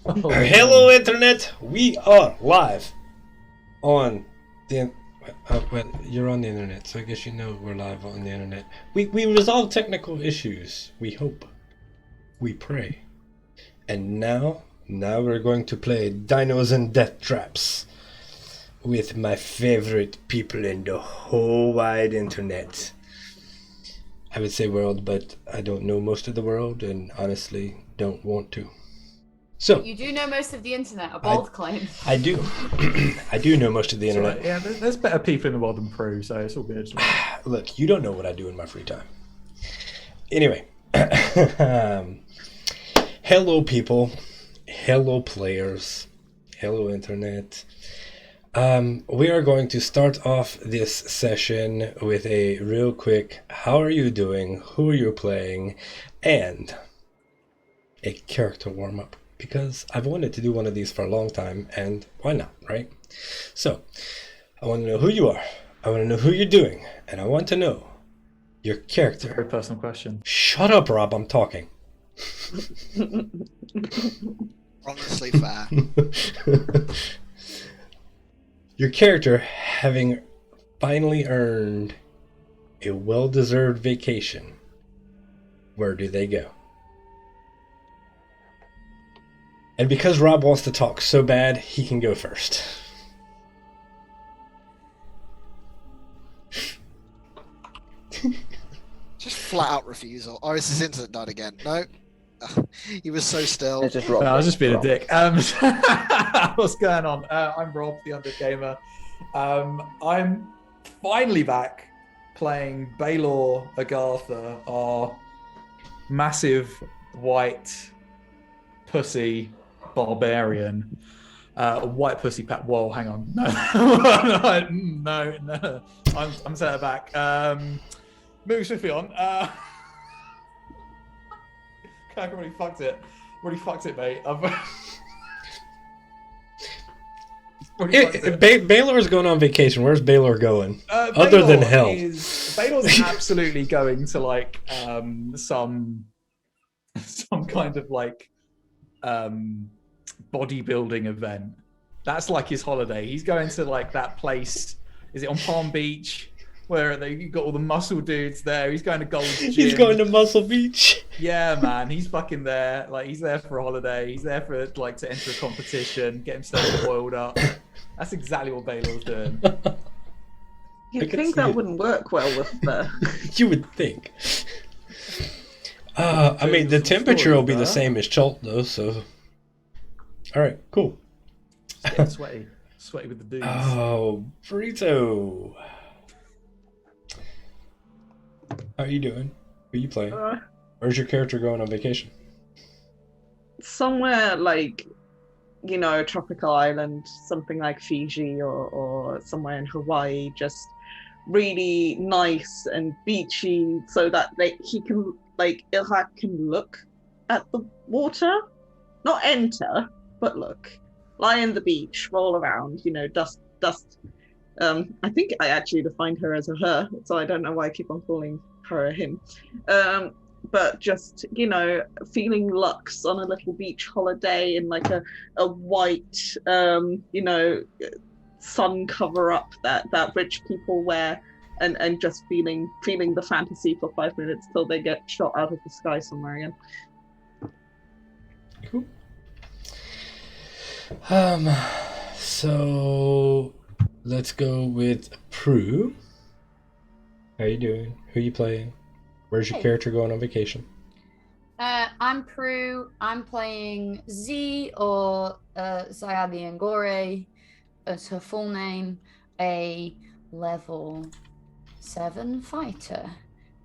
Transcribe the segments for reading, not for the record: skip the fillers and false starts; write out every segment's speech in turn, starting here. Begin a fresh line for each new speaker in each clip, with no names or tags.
Hello, Internet! We are live on the. Well, you're on the internet, so I guess you know we're live on the internet. We resolve technical issues. We hope. We pray. And now we're going to play Dinos and Death Traps with my favorite people in the whole wide internet. I would say world, but I don't know most of the world, and honestly, don't want to. So
you do know most of the internet, a bold claim.
I do. I do know most of the internet.
Right. Yeah, there's better people in the world than Prue, so it's all good.
Look, you don't know what I do in my free time. Anyway, hello people, hello players, hello internet. We are going to start off this session with a real quick how are you doing, who are you playing, and a character warm-up. Because I've wanted to do one of these for a long time, and why not, right? So, I want to know who you are, I want to know who you're doing, and I want to know your character.
Very personal question.
Shut up, Rob, I'm talking.
Honestly fair.
Your character having finally earned a well-deserved vacation. Where do they go? And because Rob wants to talk so bad, he can go first.
Just flat out refusal. Oh, is his internet died again? No. He was so still.
It's just
No,
Rob.
I was just being
Rob.
a dick. What's going on? I'm Rob, the Undead Gamer. I'm finally back playing Baylor Agartha, our massive white pussy barbarian. White pussy pat. Whoa, hang on. No. I'm set back. Moving swiftly on. I've already fucked it. Mate.
Baylor's going on vacation. Where's Baylor going? Other
Baylor
than hell.
Baylor's absolutely going to like some kind of like bodybuilding event. That's like his holiday. He's going to like that place. Is it on Palm Beach? Where you got all the muscle dudes there. He's going to Gold's Gym.
He's going to Muscle Beach.
Yeah, man. He's fucking there. Like he's there for a holiday. He's there for like to enter a competition, get himself boiled up. That's exactly what Baylor's doing.
You'd think that wouldn't work well with the...
You would think. I mean, the temperature will be the same as Chult, though, so... Alright, cool.
It's getting sweaty. Sweaty with the dudes.
Oh, Burrito. How are you doing? Who are you playing? Where's your character going on vacation?
Somewhere like, you know, a tropical island, something like Fiji or somewhere in Hawaii, just really nice and beachy so that he can, like, Ilhak can look at the water, not enter, but look. Lie on the beach, roll around, you know, dust. I think I actually defined her as a her, so I don't know why I keep on calling her a him. But just, you know, feeling luxe on a little beach holiday in like a white, you know, sun cover up that rich people wear, and just feeling the fantasy for 5 minutes till they get shot out of the sky somewhere again.
Cool. So let's go with Prue. How you doing? Who you playing? Where's your character going on vacation?
I'm Prue. I'm playing Z, or Zayadi Ngore as her full name, a level 7 fighter.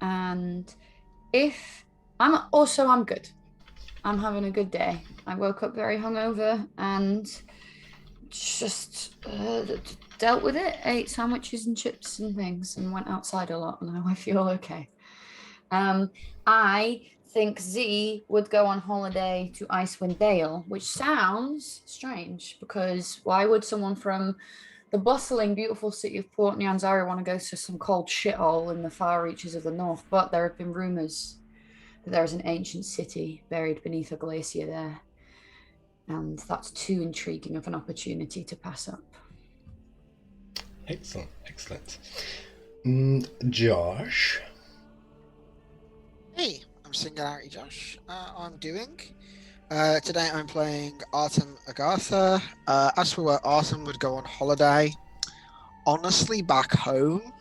And I'm good. I'm having a good day. I woke up very hungover and just dealt with it, ate sandwiches and chips and things, and went outside a lot, and now I feel okay. I think Z would go on holiday to Icewind Dale, which sounds strange, because why would someone from the bustling, beautiful city of Port Nyanzaru want to go to some cold shithole in the far reaches of the north? But there have been rumors that there is an ancient city buried beneath a glacier there. And that's too intriguing of an opportunity to pass up.
Excellent, excellent. Josh.
Hey, I'm Singularity Josh. I'm doing. Today I'm playing Artem Agartha. As we were, Artem would go on holiday. Honestly, back home,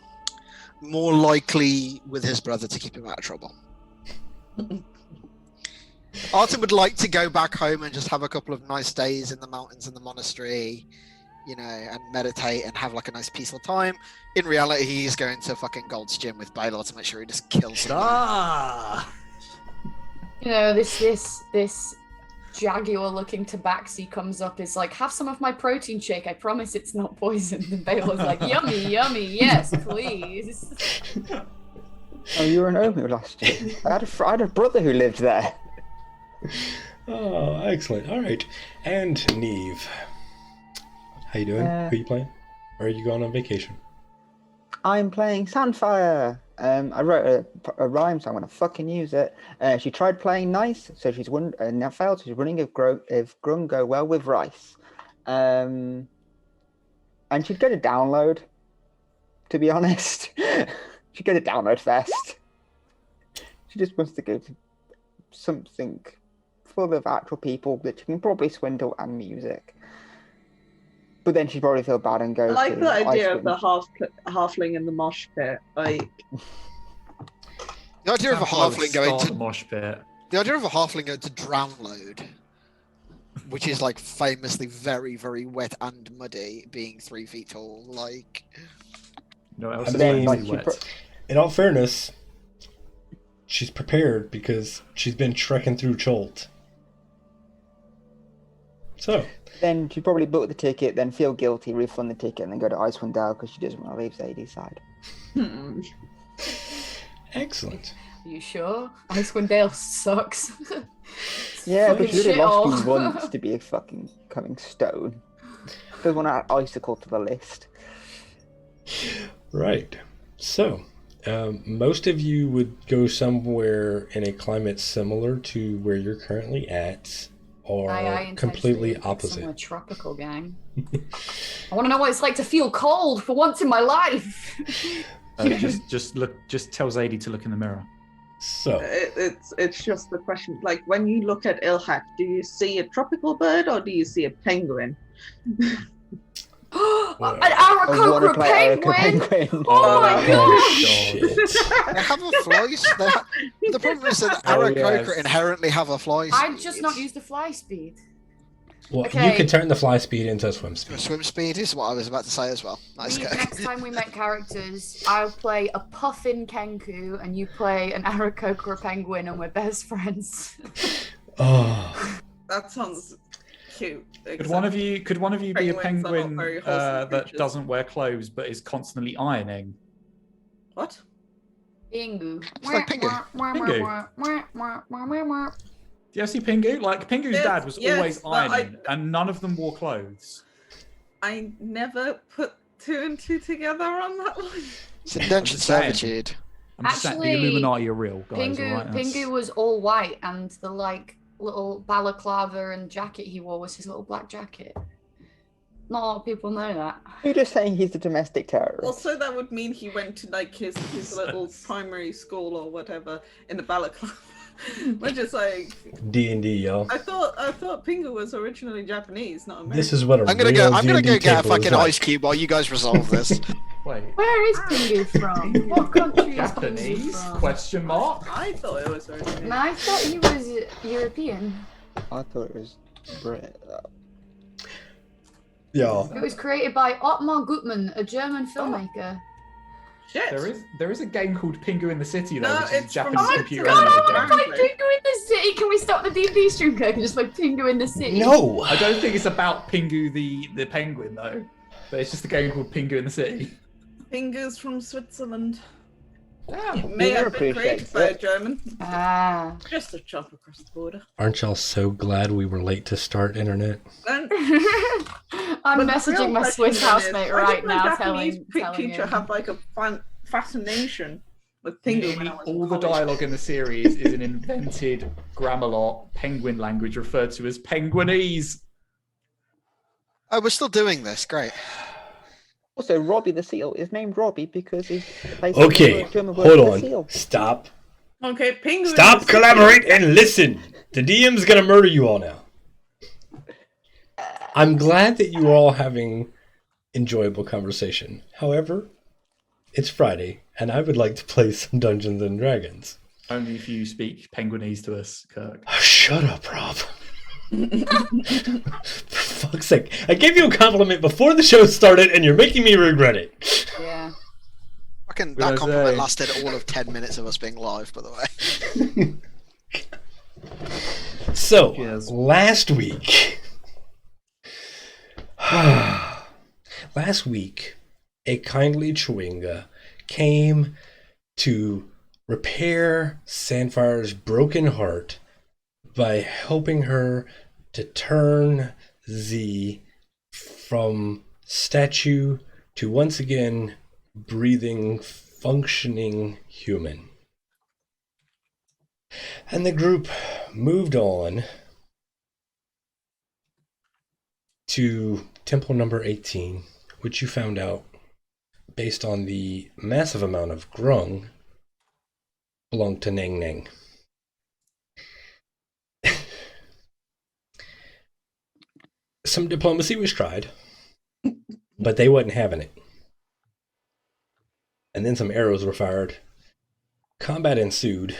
more likely with his brother to keep him out of trouble. Artem would like to go back home and just have a couple of nice days in the mountains and the monastery, and meditate and have like a nice peaceful time. In reality, he's going to fucking Gold's Gym with Baylor to make sure he just kills someone.
This jaguar-looking tabaxi comes up, is like, have some of my protein shake. I promise it's not poisoned. And Baylor's like, yummy, yummy, yes, please.
Oh, you were in Omu last year. I had a brother who lived there.
Oh, excellent. All right. And Neve. How you doing? Who are you playing? Or are you going on vacation?
I'm playing Sandfire. I wrote a rhyme, so I'm gonna fucking use it. She tried playing nice, so she's won. Now failed. She's running if Grung go well with rice. And she'd get a download. To be honest, she'd get a download fest. She just wants to go to something full of actual people that she can probably swindle and music. But then she'd probably feel bad and go.
I like
to
the idea of
Iceland.
the halfling in the mosh pit. Like,
The idea of a halfling going to
mosh pit.
The idea of a halfling going to Drownload, which is like famously very, very wet and muddy, being 3 feet tall, like.
No, else
I
is
mean,
famously wet.
In all fairness, she's prepared because she's been trekking through Cholt. So.
Then she'd probably book the ticket, then feel guilty, refund the ticket, and then go to Icewind Dale because she doesn't want to leave Zadie's side.
Excellent.
Are you sure? Icewind Dale sucks.
Yeah, but she
Fucking
really lost
shithole.
me once to be a fucking coming stone. Doesn't want to add icicle to the list.
Right. So, most of you would go somewhere in a climate similar to where you're currently at, or
I
completely
intentionally picked
opposite.
somewhere tropical, gang. I want to know what it's like to feel cold for once in my life.
Just tell Zadie to look in the mirror.
So,
it's just the question. Like, when you look at Ilhak, do you see a tropical bird or do you see a penguin?
An
I want to
Aarakocra
play Erica
penguin!
Penguin.
Oh my
oh,
god!
shit.
They have a fly. The problem is that
Oh,
Aarakocra
yes.
inherently have a fly.
I'd just
speed.
not use the fly speed.
Well,
Okay.
you could turn the fly speed into swim speed.
Swim speed is what I was about to say as well. Nice
Neve,
go.
next time we make characters, I'll play a puffin Kenku and you play an Aarakocra penguin and we're best friends.
Oh,
That sounds cute.
Could one of you be a
Penguins are not
penguin
very wholesome
that
creatures.
doesn't wear clothes but is constantly ironing?
What?
Pingu.
It's like
Do you ever see Pingu? Like, Pingu's
Yes,
dad was
yes,
always
but I-
ironing, and none of them wore clothes.
I never put 2 and 2 together on that one.
It's indentured
saying.
servitude.
I'm just saying, the
Actually,
Illuminati are real, guys.
Pingu,
alright? That's-
Pingu was all white and the like little balaclava and jacket he wore was his little black jacket. Not a lot of people know that.
You're just saying he's a domestic terrorist.
Also, that would mean he went to like his little primary school or whatever in the balaclava. Which is like,
D&D, y'all.
I thought Pingu was originally Japanese, not American.
This is what a
I'm gonna
real
go
D&D
get a
table is
fucking
like.
ice cube while you guys resolve this.
Wait,
Where is Pingu from? What country is Pingu
Japanese?
from?
Question mark?
I thought it was originally.
No, I thought he was European.
I thought it was Brit.
Y'all.
It was created by Ottmar Gutmann, a German filmmaker.
Shit.
There is a game called Pingu in the City though,
No,
which is
it's from-
Japanese
Oh my
computer
God,
animated
I
game.
want to play Pingu in the City. Can we stop the D&D stream? I can just play Pingu in the City.
No!
I don't think it's about Pingu the penguin though, but it's just a game called Pingu in the City.
Pingu's from Switzerland.
Yeah.
It may
Peter
have been created
appreciates
by a
it.
German.
Ah.
Just a jump across the border.
Aren't y'all so glad we were late to start internet?
And
I'm
but the
messaging
real
my
question
Swiss
then is,
housemate
why
right
did my
now
Japanese
telling
teacher
him.
have like a fascination with penguin when I
Nearly
was in
all the
college.
dialogue in the series is an invented Grammarlot penguin language referred to as Penguinese.
Oh, we're still doing this. Great.
Also, Robbie the seal is named Robbie because he's based
Okay,
on the German word
hold
for
on.
seal.
Stop.
Okay, penguin.
Stop,
is-
collaborate, and listen. The DM's gonna murder you all now. I'm glad that you are all having enjoyable conversation. However, it's Friday, and I would like to play some Dungeons and Dragons.
Only if you speak Penguinese to us, Kirk.
Oh, shut up, Rob. For fuck's sake. I gave you a compliment before the show started, and you're making me regret it.
Yeah.
Fucking
What did I
that compliment
say?
lasted all of 10 minutes of us being live, by the way.
So,
Cheers.
last week, a kindly Chewinga came to repair Sandfire's broken heart by helping her to turn Z from statue to once again breathing, functioning human. And the group moved on to temple number 18, which you found out, based on the massive amount of grung, belonged to Nang Nang. Some diplomacy was tried, but they wasn't having it. And then some arrows were fired. Combat ensued.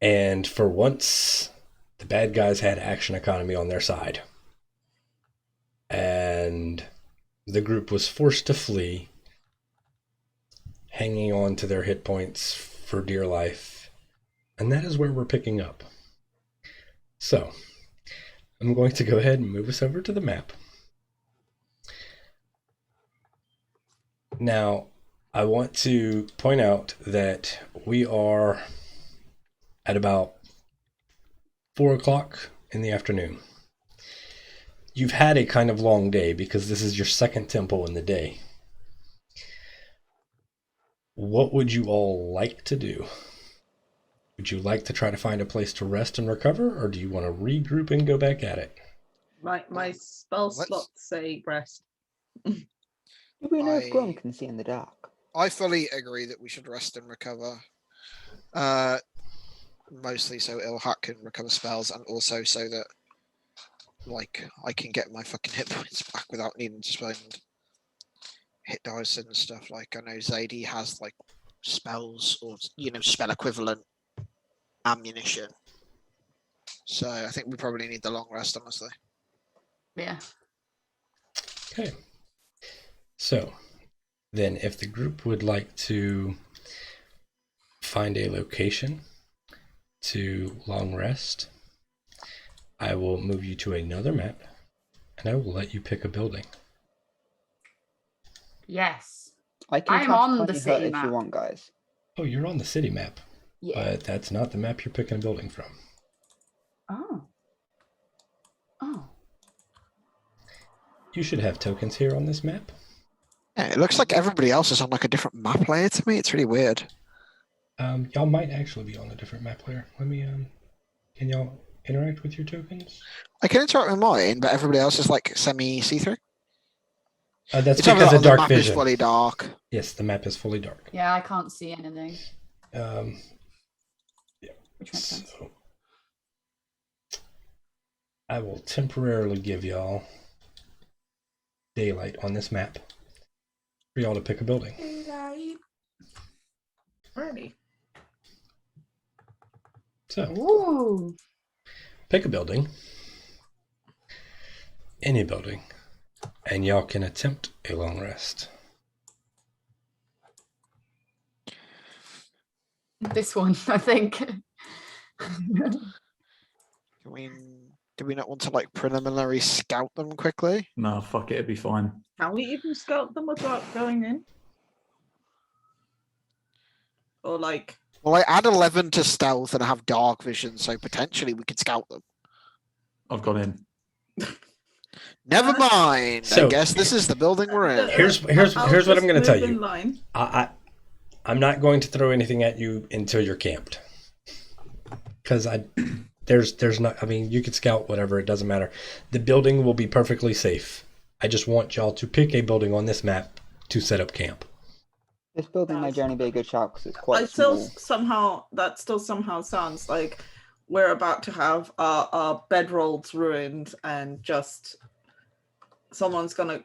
And for once, the bad guys had action economy on their side. And the group was forced to flee, hanging on to their hit points for dear life. And that is where we're picking up. So, I'm going to go ahead and move us over to the map. Now, I want to point out that we are at about 4 o'clock in the afternoon. You've had a kind of long day because this is your second temple in the day. What would you all like to do? Would you like to try to find a place to rest and recover, or do you want to regroup and go back at it?
My spell
Let's-
slots say rest.
Do we know if
I-
Grum can see in the dark?
I fully agree that we should rest and recover. Mostly so Ilhat can recover spells, and also so that, like, I can get my fucking hit points back without needing to spend hit dice and stuff. Like, I know Zadie has, like, spells or, spell equivalent ammunition. So I think we probably need the long rest, honestly.
Yeah.
Okay. So, then if the group would like to find a location to long rest, I will move you to another map, and I will let you pick a building.
Yes.
I can
I'm
cast
on the
Tiny Hut
city
if
map.
you want, guys.
Oh, you're on the city map,
Yeah.
but that's not the map you're picking a building from.
Oh. Oh.
You should have tokens here on this map.
Yeah, it looks like everybody else is on like a different map layer to me. It's really weird.
Y'all might actually be on a different map layer. Let me, can y'all interact with your tokens?
I can interact with mine, but everybody else is like semi see-through.
That's
It's either
because
that or
of
the
dark
map
vision.
is fully dark.
Yes, the map is fully dark.
Yeah, I can't see anything. Which makes sense.
So I will temporarily give y'all daylight on this map for y'all to pick a building.
Ready.
So
Ooh.
pick a building, any building, and y'all can attempt a long rest.
This one, I think.
Do we not want to like preliminary scout them quickly?
No, fuck it, it'd be fine.
Can we even scout them without going in? Or like,
Well, I add 11 to stealth and I have dark vision, so potentially we could scout them.
I've gone in.
Never mind.
So-
I guess this is the building we're in.
Here's
I'll
what I'm
just
going to tell
move in
you.
line.
I'm not going to throw anything at you until you're camped. Because there's not, I mean, you could scout whatever, it doesn't matter. The building will be perfectly safe. I just want y'all to pick a building on this map to set up camp.
This building may
Yes.
generally be a good shout because it's quite
I still
small.
somehow sounds like we're about to have our bedrolls ruined, and just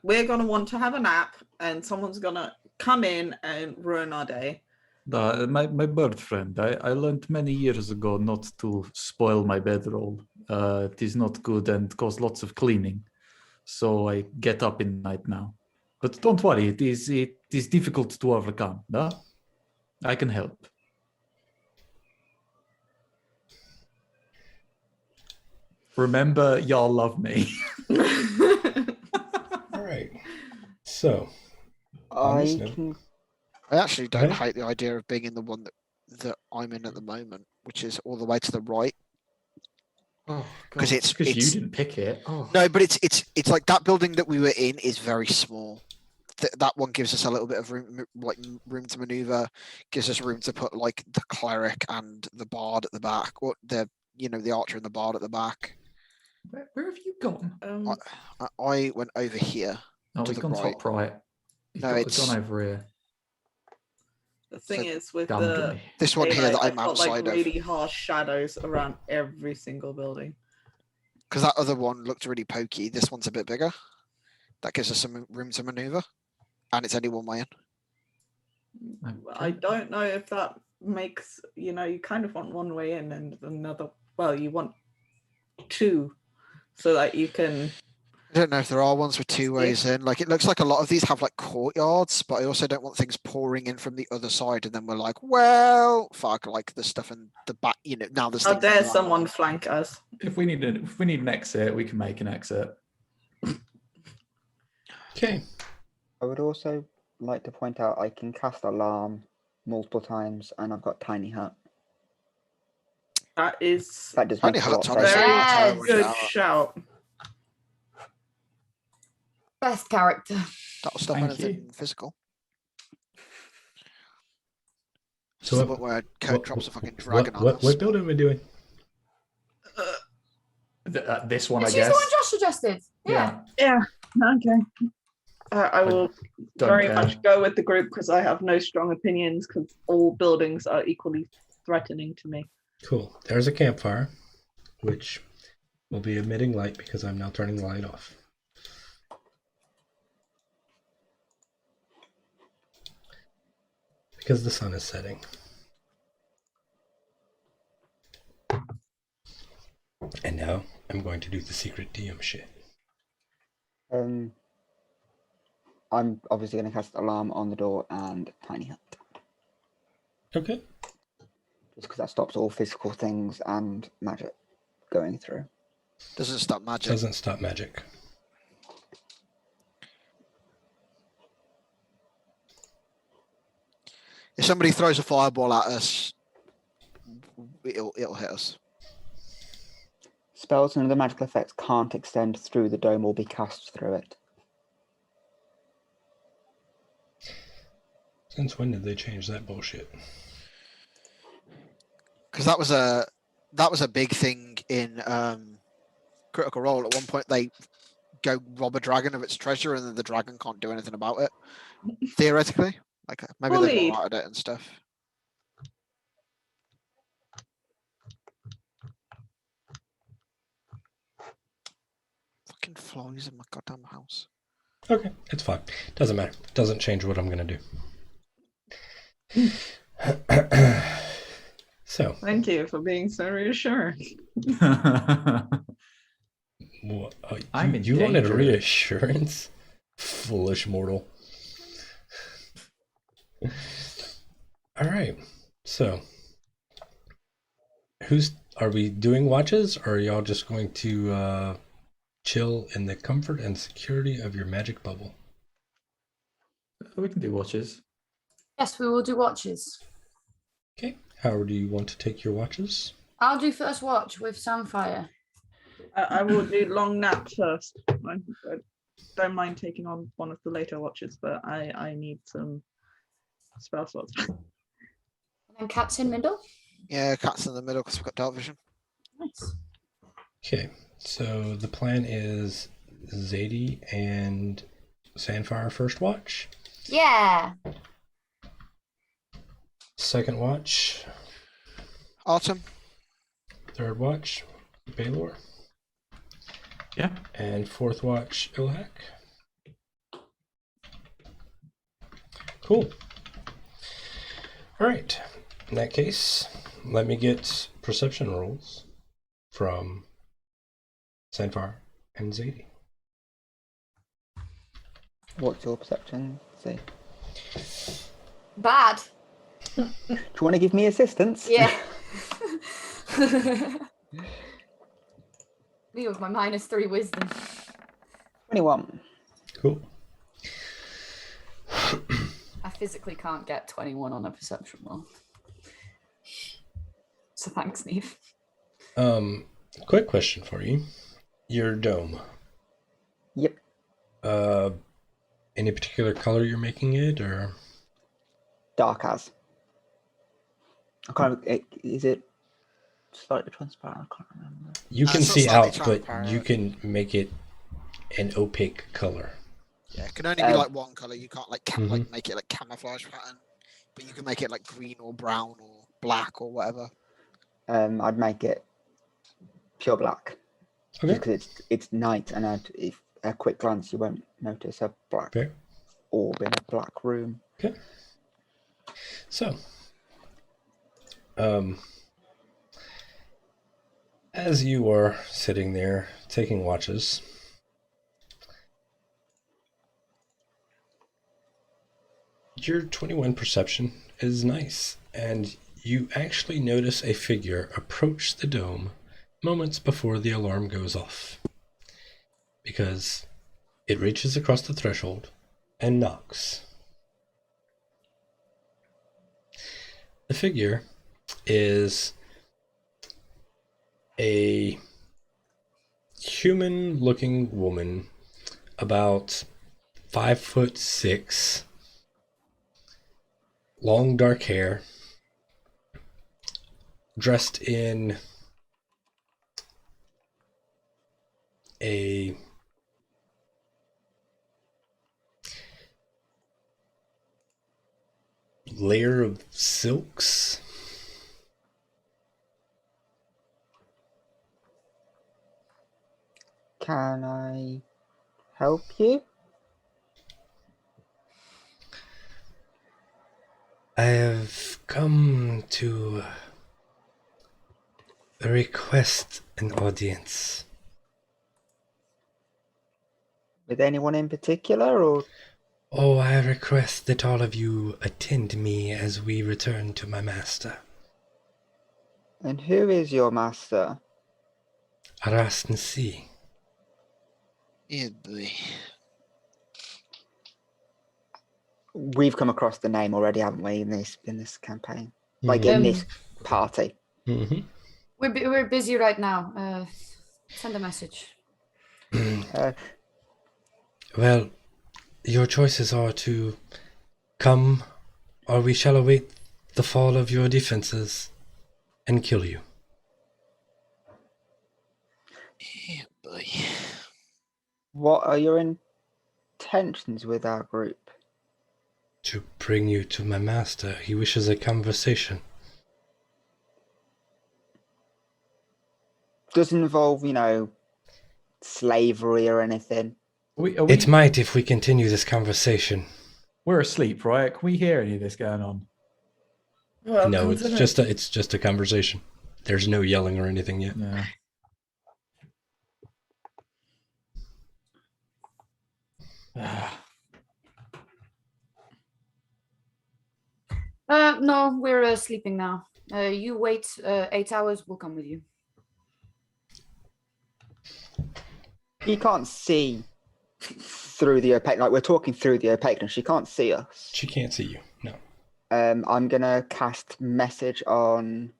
we're gonna want to have a nap, and someone's gonna come in and ruin our day.
My bird friend, I learned many years ago not to spoil my bedroll. It is not good and cause lots of cleaning. So I get up in night now. But don't worry, it is difficult to overcome. No? I can help. Remember, y'all love me.
All right. So, on this
I
note-
can.
I actually don't
Okay.
hate the idea of being in the one that I'm in at the moment, which is all the way to the right.
Oh,
'Cause it's-
you
it's-
didn't pick it. Oh.
No, but it's like that building that we were in is very small. That one gives us a little bit of room, like room to maneuver. Gives us room to put like the cleric and the bard at the back, or the archer and the bard at the back.
Where have you gone?
I went over here.
Oh,
to
he's
the
gone
right.
top right. He's
No,
he's
it's-
gone over here.
The thing
So,
is, with
Dumb
the
guy.
This one here that
daylight,
I'm
I've got like
outside of,
really harsh shadows around every single building.
because that other one looked really pokey. This one's a bit bigger. That gives us some room to maneuver, and it's only one way in.
I don't know if that makes, you kind of want one way in and another, well, you want two so that you can.
I don't know if there are ones with two ways in. Like, it looks like a lot of these have like courtyards, but I also don't want things pouring in from the other side, and then we're like, well, fuck, like the stuff in the back. Now there's.
How
things in
dare
the
someone
back.
flank us?
If we need an exit, we can make an exit.
okay.
I would also like to point out I can cast alarm multiple times, and I've got tiny hut.
That is
That does
Tiny
make it a lot
hut's
safer.
honestly a
Yes.
terrible
good
shout.
shout.
Best character.
That'll stop
Thank
anything
you.
physical.
So
So
what-
where Kurt drops a fucking
What,
dragon on
what,
us.
what building are we doing?
This one, I
She's
guess.
the one Josh suggested. Yeah.
Yeah, okay. I will
Don't
very
care.
much go with the group because I have no strong opinions because all buildings are equally threatening to me.
Cool. There's a campfire, which will be emitting light because I'm now turning the light off. Because the sun is setting. And now I'm going to do the secret DM shit.
I'm obviously going to cast alarm on the door and tiny hut,
Okay.
just because that stops all physical things and magic going through.
Doesn't stop magic.
Doesn't stop magic.
If somebody throws a fireball at us, it'll hit us.
Spells and other magical effects can't extend through the dome or be cast through it.
Since when did they change that bullshit?
Because that was a big thing in Critical Role. At one point, they go rob a dragon of its treasure, and then the dragon can't do anything about it. Theoretically, like maybe they're
Bullied.
more at it and stuff. Fucking flies in my goddamn house.
Okay, it's fine. Doesn't matter. Doesn't change what I'm gonna do. So,
Thank you for being so reassuring.
what,
I'm in
you wanted
danger.
reassurance? Foolish mortal. All right. So, are we doing watches, or are y'all just going to chill in the comfort and security of your magic bubble?
We can do watches.
Yes, we will do watches.
Okay. How do you want to take your watches?
I'll do first watch with Sunfire.
I will do long nap first. I don't mind taking on one of the later watches, but I need some spell slots.
And cat's in middle.
Yeah, cat's in the middle because we've got dark vision.
Nice.
Okay, so the plan is Zadie and Sandfire first watch.
Yeah.
Second watch,
Autumn.
third watch, Baylor.
Yeah.
And fourth watch, Ilhak. Cool. All right. In that case, let me get perception rolls from Sandfire and Zadie.
What's your perception? See.
Bad.
Do you want to give me assistance?
Yeah. Me with my -3 wisdom.
21.
Cool.
I physically can't get 21 on a perception roll. So thanks, Neve.
Quick question for you. Your dome.
Yep.
Any particular color you're making it, or?
Dark as. I can't. Is it slightly transparent? I can't remember.
You can
it's not
see
slightly
out, but
transparent.
you can make it an opaque color.
Yeah, it can only be like one color. You can't like
Mhm.
make it like camouflage pattern, but you can make it like green or brown or black or whatever.
I'd make it pure black.
Okay.
Because it's night, and if a quick glance, you won't notice a black
Fair.
orb in a black room.
Okay. So, as you are sitting there taking watches, your 21 perception is nice, and you actually notice a figure approach the dome moments before the alarm goes off, because it reaches across the threshold and knocks. The figure is a human-looking woman, about 5'6", long dark hair, dressed in a layer of silks.
Can I help you?
I have come to request an audience.
With anyone in particular, or
Oh, I request that all of you attend me as we return to my master.
and who is your master?
Arast and see.
Yeah, boy.
We've come across the name already, haven't we? In this campaign, like in this party.
Mm-hmm.
We're busy right now. Send a message.
Well, your choices are to come, or we shall await the fall of your defenses and kill you.
Yeah, boy.
What are your intentions with our group?
To bring you to my master. He wishes a conversation.
Doesn't involve, slavery or anything.
It might if we continue this conversation.
We're asleep, right? Can we hear any of this going on?
No, it's just a conversation. There's no yelling or anything yet.
Yeah.
No, we're sleeping now. You wait 8 hours, we'll come with you.
You can't see through the opaque, like we're talking through the opaqueness. She can't see us.
She can't see you, no.
I'm gonna cast message on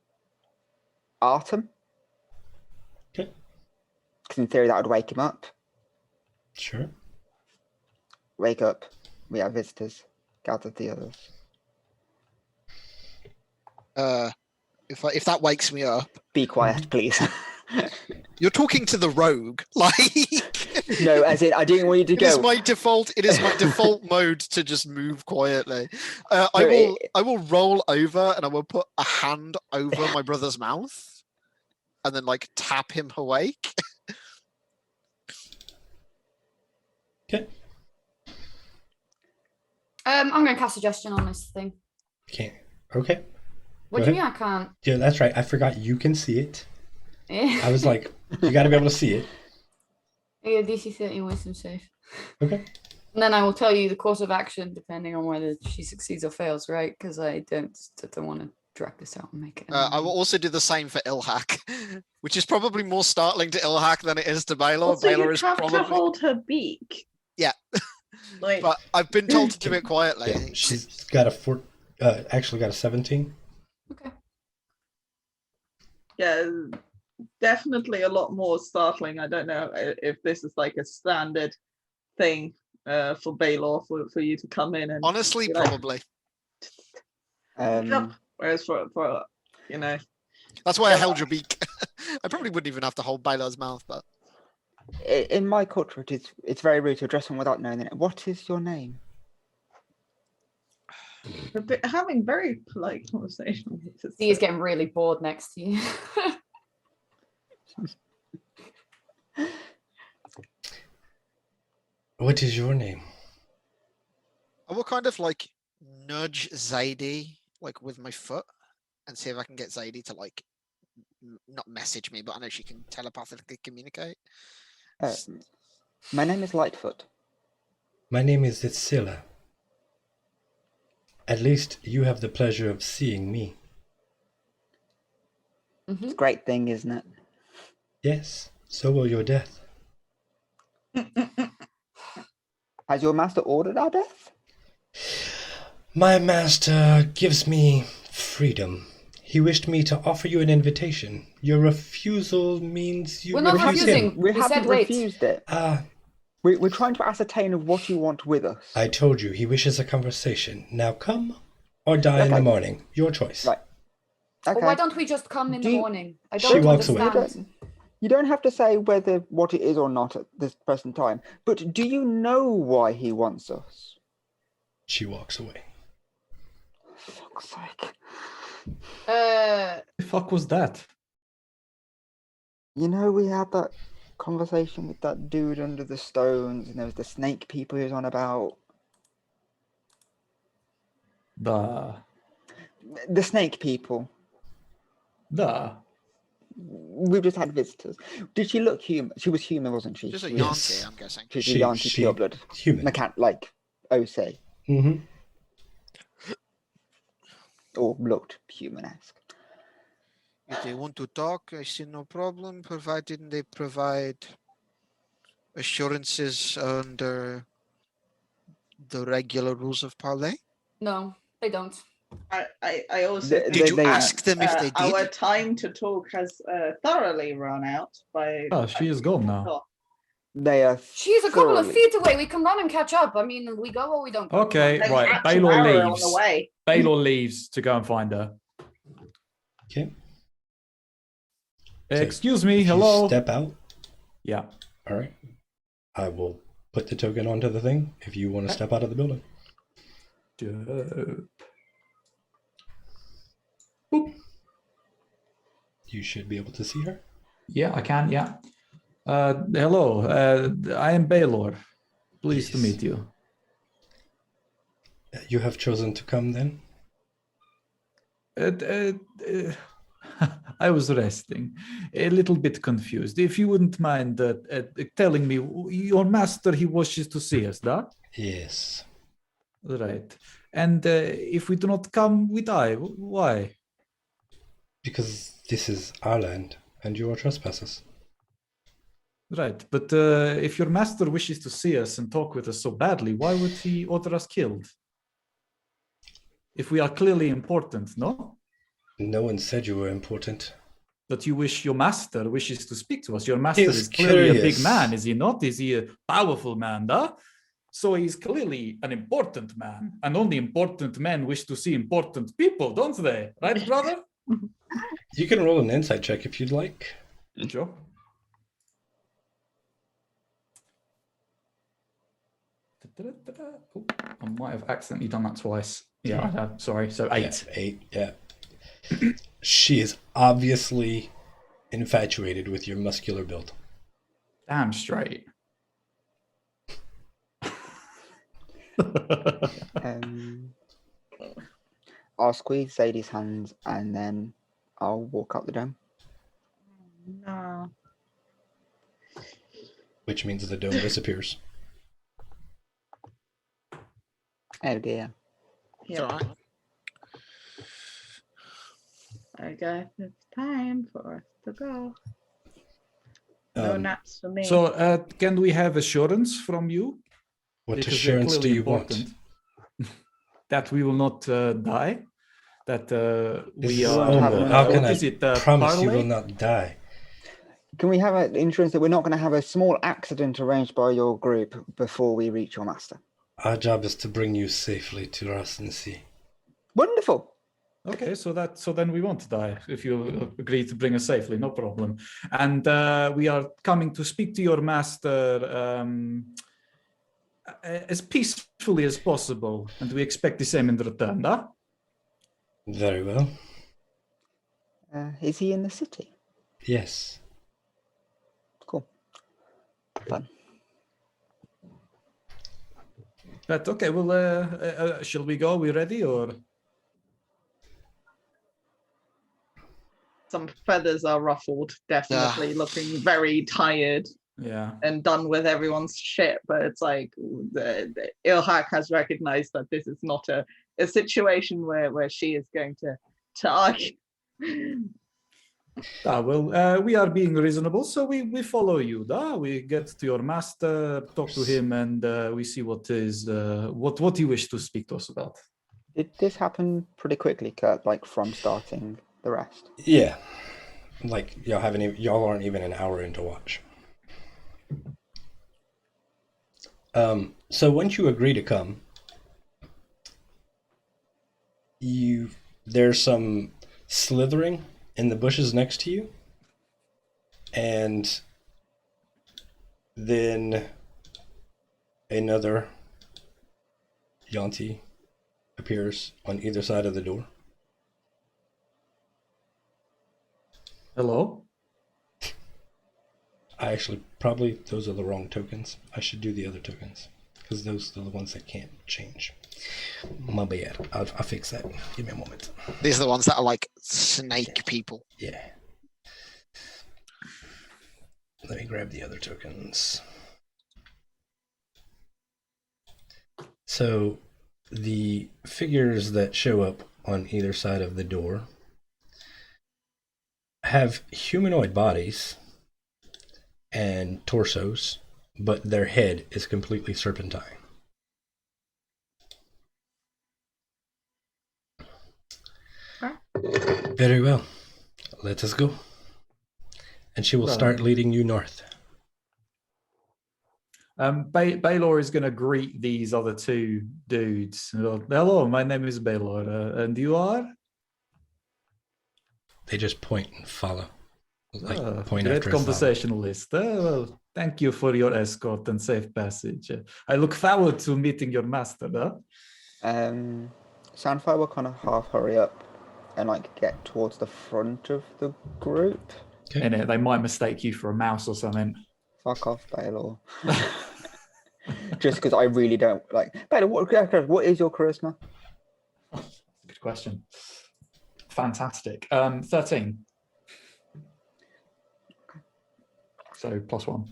Artem.
Okay.
Because in theory that would wake him up.
Sure.
Wake up. We have visitors. Gather the others.
If that wakes me up.
Be quiet, please.
You're talking to the rogue, like.
No, as in, I didn't want you to
It
go.
is my default. It is my default mode to just move quietly.
No,
I will roll over and I will put a hand over my brother's mouth, and then like tap him awake.
Okay.
I'm going to cast suggestion on this thing.
Can't. Okay.
What
Go
do you
ahead.
mean I can't?
Yeah, that's right. I forgot you can see it.
Yeah.
I was like, you got to be able to see it.
Yeah, DC 13 wisdom save.
Okay.
And then I will tell you the course of action depending on whether she succeeds or fails, right? Because I don't want to drag this out and make it.
I will also do the same for Ilhak, which is probably more startling to Ilhak than it is to Baylor.
Also,
Baylor
you
is
have
probably.
to hold her beak.
Yeah.
Like,
But I've been told to do it quietly.
Yeah, she's got actually got a 17.
Okay.
yeah, definitely a lot more startling. I don't know if this is like a standard thing for Baylor for you to come in and
Honestly,
be like,
probably.
whereas for you know,
That's why I held your beak. I probably wouldn't even have to hold Baylor's mouth, but
In my culture, it's very rude to address someone without knowing it. What is your name?
having very polite conversation.
He is getting really bored next to you.
What is your name?
I will kind of like nudge Zadie like with my foot and see if I can get Zadie to like not message me, but I know she can telepathically communicate.
My name is Lightfoot.
My name is Itzilla. At least you have the pleasure of seeing me.
It's a great thing, isn't it?
Yes, so will your death.
Has your master ordered our death?
My master gives me freedom. He wished me to offer you an invitation. Your refusal means you
We're not
refuse
refusing.
him.
We
We
haven't
said wait.
refused it.
Ah,
We're trying to ascertain of what you want with us.
I told you he wishes a conversation. Now come or die in the
Okay.
morning. Your choice.
Right. Okay.
Or why don't we just come in
Do
the
you-
morning? I
She
don't
walks away.
understand.
You don't have to say whether what it is or not at this present time, but do you know why he wants us?
She walks away.
For fuck's sake.
The fuck was that?
You know, we had that conversation with that dude under the stones, and there was the snake people he was on about.
The
snake people. We've just had visitors. Did she look human? She was human, wasn't she?
Just a
Yes.
Yanti, I'm guessing.
She's
She-
a Yanti
she-
pureblood.
Human.
Like OC.
Mm-hmm.
Or looked human-esque.
If they want to talk, I see no problem, provided they provide assurances under the regular rules of parley.
No, they don't.
I also
Did
think
Did you
they-
ask them if they
our
did?
time to talk has thoroughly run out by.
Oh, she is gone now.
They are.
She's a couple of
thoroughly-
feet away. We can run and catch up. I mean, we go or we don't go.
Okay,
There's
right.
Axe
Baylor
and Arrow
leaves.
on the way.
Baylor leaves to go and find her.
Okay. So
Excuse me,
if you
hello.
step out.
Yeah.
All right. I will put the token onto the thing if you want to step out of the building.
Dope.
You should be able to see her.
Yeah, I can. Yeah. Hello. I am Baylor. Pleased to
Yes.
meet you.
You have chosen to come then?
I was resting, a little bit confused. If you wouldn't mind telling me, your master, he wishes to see us, da?
Yes.
Right. And if we do not come, we die. Why?
Because this is our land and you are trespassers.
Right. But if your master wishes to see us and talk with us so badly, why would he order us killed? If we are clearly important, no?
No one said you were important.
That you wish your master wishes to speak to us. Your master
He's
is clearly a big
curious.
man, is he not? Is he a powerful man, da? So he's clearly an important man, and only important men wish to see important people, don't they? Right, brother?
You can roll an insight check if you'd like.
Sure. Oh, I might have accidentally done that twice. Yeah, I have. Sorry. So 8.
Yeah, 8, yeah. She is obviously infatuated with your muscular build.
Damn straight.
I'll squeeze Sadie's hands and then I'll walk up the dome.
No.
Which means the dome disappears.
Oh dear.
It's all right.
I guess it's time for us to go. No naps for me.
So, can we have assurance from you?
What
Because
assurance
they're
do
clearly
you want?
That we will not die? That we
Is-
are...
oh, no,
how can
what
I
is it?
promise you
parlay?
will not die?
Can we have an insurance that we're not going to have a small accident arranged by your group before we reach your master?
Our job is to bring you safely to Rust Sea.
Wonderful.
Okay, so then we won't die if you agree to bring us safely, no problem. And we are coming to speak to your master as peacefully as possible, and we expect the same in return, huh?
Very well.
Is he in the city?
Yes.
Cool. Fun.
But okay, well, shall we go? Are we ready, or?
Some feathers are ruffled, definitely looking very tired
Yeah.
and done with everyone's shit. But it's like the Ilhak has recognized that this is not a situation where she is going to argue.
Well, we are being reasonable, so we follow you. We get to your master, talk to him, and we see what you wish to speak to us about.
Did this happen pretty quickly, Kurt, like from starting the rest?
Yeah. Like, y'all aren't even an hour into watch. So once you agree to come, there's some slithering in the bushes next to you, and then another Yanti appears on either side of the door.
Hello?
Those are the wrong tokens. I should do the other tokens, because those are the ones that can't change. My bad. I'll fix that. Give me a moment.
These are the ones that are like snake people.
Yeah. Let me grab the other tokens. So the figures that show up on either side of the door have humanoid bodies and torsos, but their head is completely serpentine. Very well. Let us go. And she will start leading you north.
Baylor is going to greet these other two dudes. Hello, my name is Baylor, and you are?
They just point and follow. Point
Great
after
conversationalist. Well, thank you for your escort and safe passage. I look forward to meeting your master.
Sandfire will kind of half hurry up and like get towards the front of the group.
Okay.
And they might mistake you for a mouse or something.
Fuck off, Baylor. Just because I really don't like Baylor. What is your charisma?
Good question. Fantastic. 13. So +1.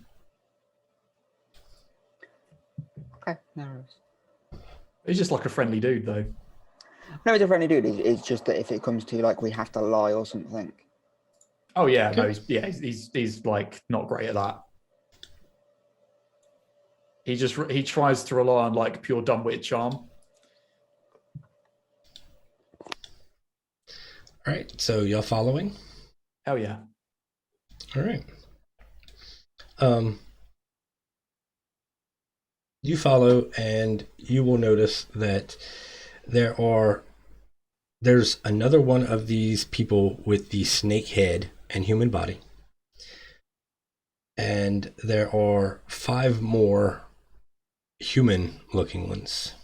Okay, no worries.
He's just like a friendly dude, though.
No, he's a friendly dude. It's just that if it comes to like we have to lie or something.
Oh yeah, no, he's like not great at that. He tries to rely on like pure dumb-witted charm.
All right, so y'all following?
Hell yeah.
All right. You follow, and you will notice that there's another one of these people with the snake head and human body. And there are 5 more human looking ones.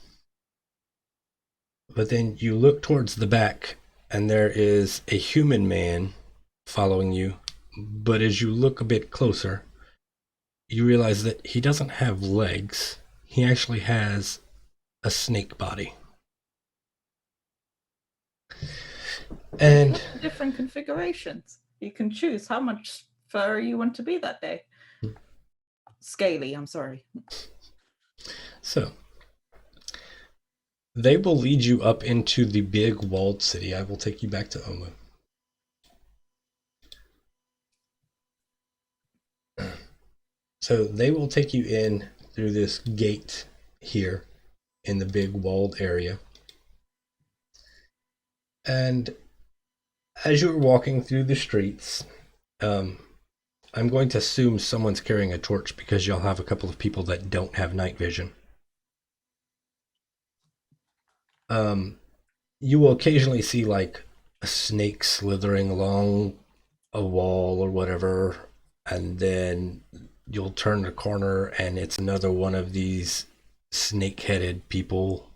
But then you look towards the back, and there is a human man following you. But as you look a bit closer, you realize that he doesn't have legs. He actually has a snake body. And
Different configurations. You can choose how much fur you want to be that day. Scaly, I'm sorry.
so they will lead you up into the big walled city. I will take you back to Omu. So they will take you in through this gate here in the big walled area. And as you're walking through the streets, I'm going to assume someone's carrying a torch because you'll have a couple of people that don't have night vision. You will occasionally see like a snake slithering along a wall or whatever, and then you'll turn the corner and it's another one of these snake-headed people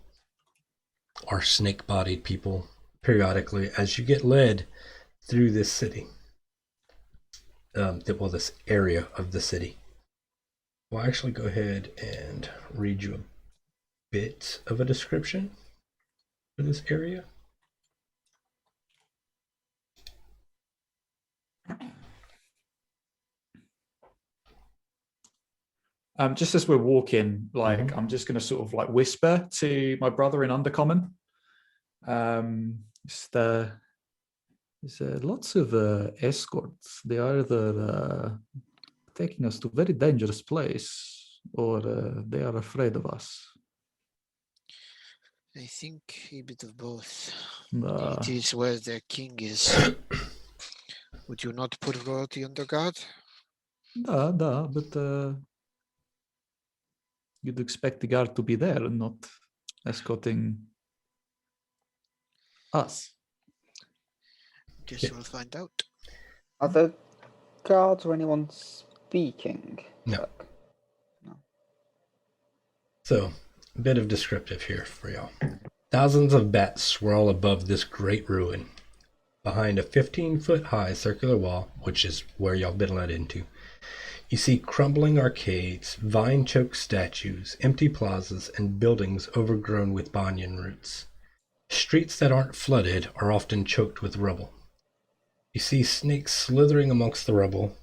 or snake-bodied people periodically as you get led through this city. This area of the city. We'll actually go ahead and read you a bit of a description for this area.
Just as we're walking, like I'm just going to sort of like whisper to my brother in Undercommon. There's lots of escorts. They are either taking us to a very dangerous place, or they are afraid of us.
I think a bit of both.
Uh,
It is where their king is. Would you not put royalty under guard?
but you'd expect the guard to be there and not escorting us.
Guess we'll find out.
Are the guards or anyone speaking?
No.
Like,
So, a bit of descriptive here for y'all. Thousands of bats swirl above this great ruin. Behind a 15-foot high circular wall, which is where y'all been led into, you see crumbling arcades, vine-choked statues, empty plazas, and buildings overgrown with banyan roots. Streets that aren't flooded are often choked with rubble. You see snakes slithering amongst the rubble,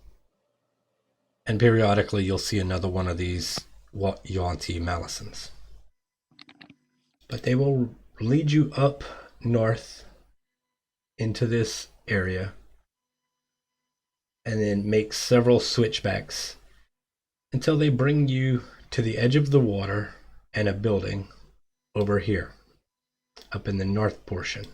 and periodically you'll see another one of these Yuan-Ti Malisons. But they will lead you up north into this area and then make several switchbacks until they bring you to the edge of the water and a building over here, up in the north portion.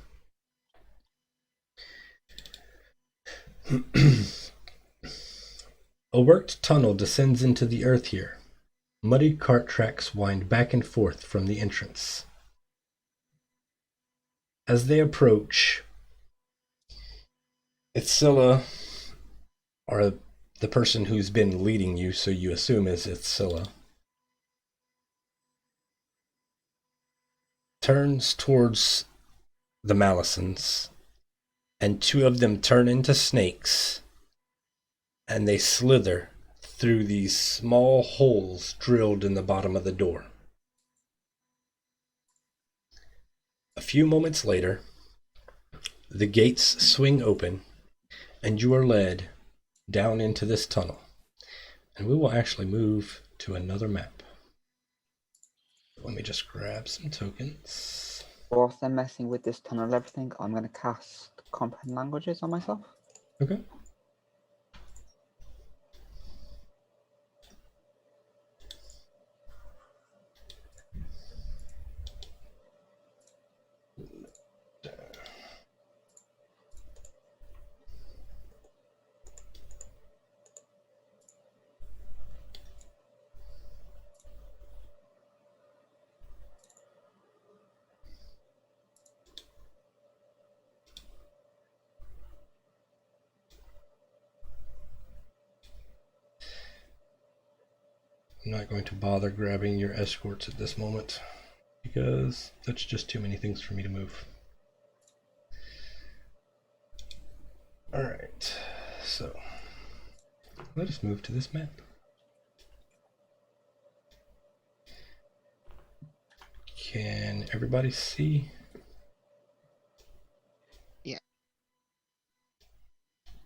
A worked tunnel descends into the earth here. Muddy cart tracks wind back and forth from the entrance. As they approach, Itzilla, or the person who's been leading you, so you assume is Itzilla, turns towards the Malisons, and 2 of them turn into snakes, and they slither through these small holes drilled in the bottom of the door. A few moments later, the gates swing open, and you are led down into this tunnel. And we will actually move to another map. Let me just grab some tokens.
whilst they're messing with this tunnel and everything, I'm going to cast Comprehend Languages on myself.
Okay. I'm not going to bother grabbing your escorts at this moment because that's just too many things for me to move. Alright, so let us move to this map. Can everybody see?
Yeah.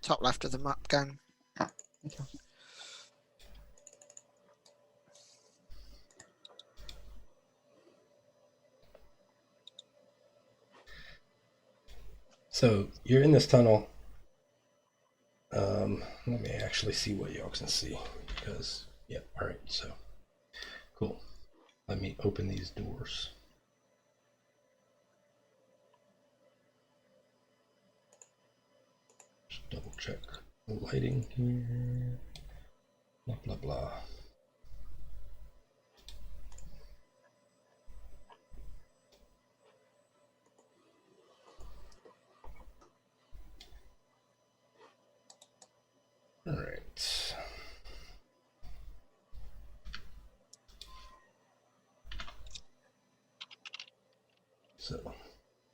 Top left of the map, gang.
Ah, okay.
So you're in this tunnel. Let me actually see what y'all can see because, yeah, all right, so cool. Let me open these doors. Just double check the lighting here. Blah, blah, blah. All right. So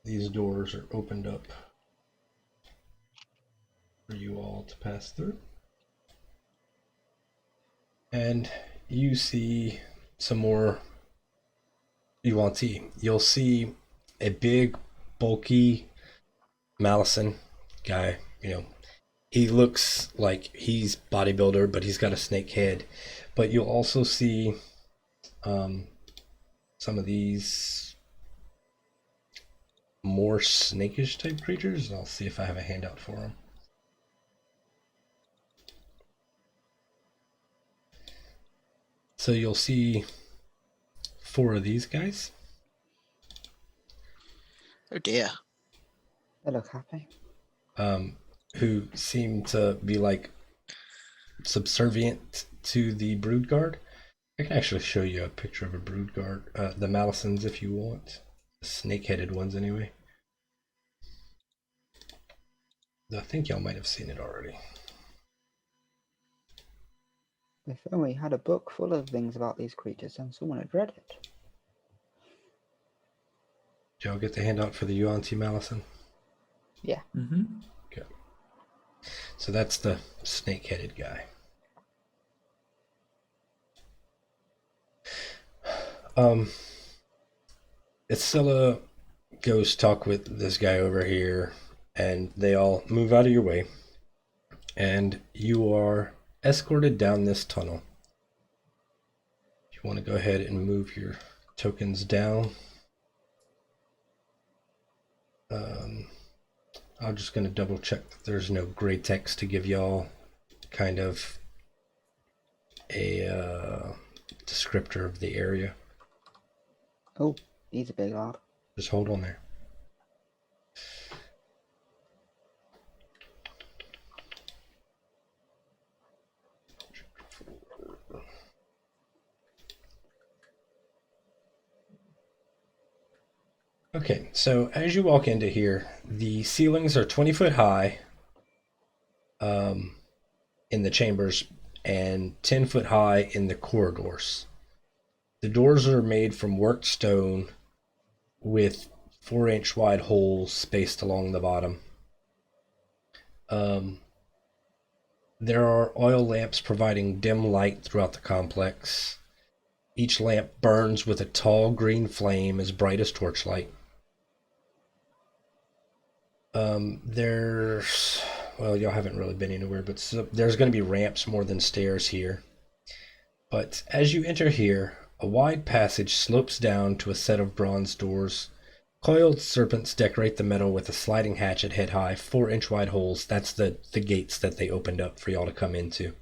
these doors are opened up for you all to pass through. And you see some more Yuan-Ti. You'll see a big, bulky Malison guy. You know, he looks like he's bodybuilder, but he's got a snake head. But you'll also see some of these more snakish type creatures. I'll see if I have a handout for them. So you'll see 4 of these guys.
Oh dear.
They look happy.
Who seem to be like subservient to the brood guard. I can actually show you a picture of a brood guard, the Malisons if you want. The snake-headed ones anyway. I think y'all might have seen it already.
If only had a book full of things about these creatures, then someone had read it.
Did y'all get the handout for the Yuan-Ti Malison?
Yeah.
Mm-hmm.
Okay. So that's the snake-headed guy. Isilla goes talk with this guy over here, and they all move out of your way, and you are escorted down this tunnel. If you want to go ahead and move your tokens down, I'm just going to double check that there's no gray text to give y'all kind of a descriptor of the area.
Oh, he's a big lad.
Just hold on there. Okay, so as you walk into here, the ceilings are 20 foot high in the chambers and 10 foot high in the corridors. The doors are made from worked stone with 4-inch wide holes spaced along the bottom. There are oil lamps providing dim light throughout the complex. Each lamp burns with a tall green flame as bright as torchlight. There's, well, y'all haven't really been anywhere, but there's going to be ramps more than stairs here. But as you enter here, a wide passage slopes down to a set of bronze doors. Coiled serpents decorate the metal with a sliding hatch at head high, 4-inch wide holes. That's the gates that they opened up for y'all to come into.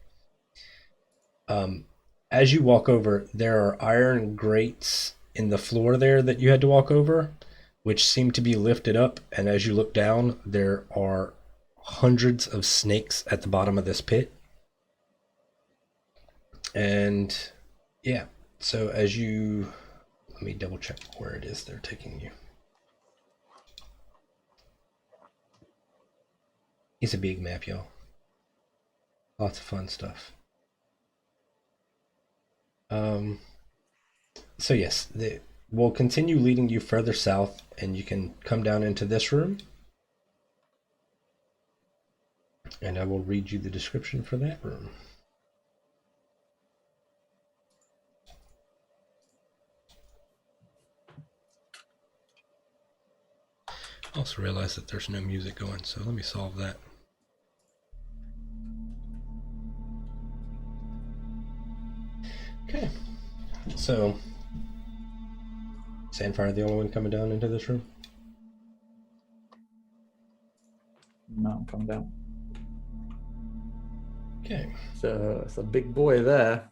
As you walk over, there are iron grates in the floor there that you had to walk over, which seem to be lifted up. And as you look down, there are hundreds of snakes at the bottom of this pit. And yeah, so as you, let me double check where it is they're taking you. It's a big map, y'all. Lots of fun stuff. So yes, we'll continue leading you further south, and you can come down into this room. And I will read you the description for that room. I also realized that there's no music going, so let me solve that. Okay, so Sandfire the only one coming down into this room?
No, come down.
Okay.
It's a big boy there.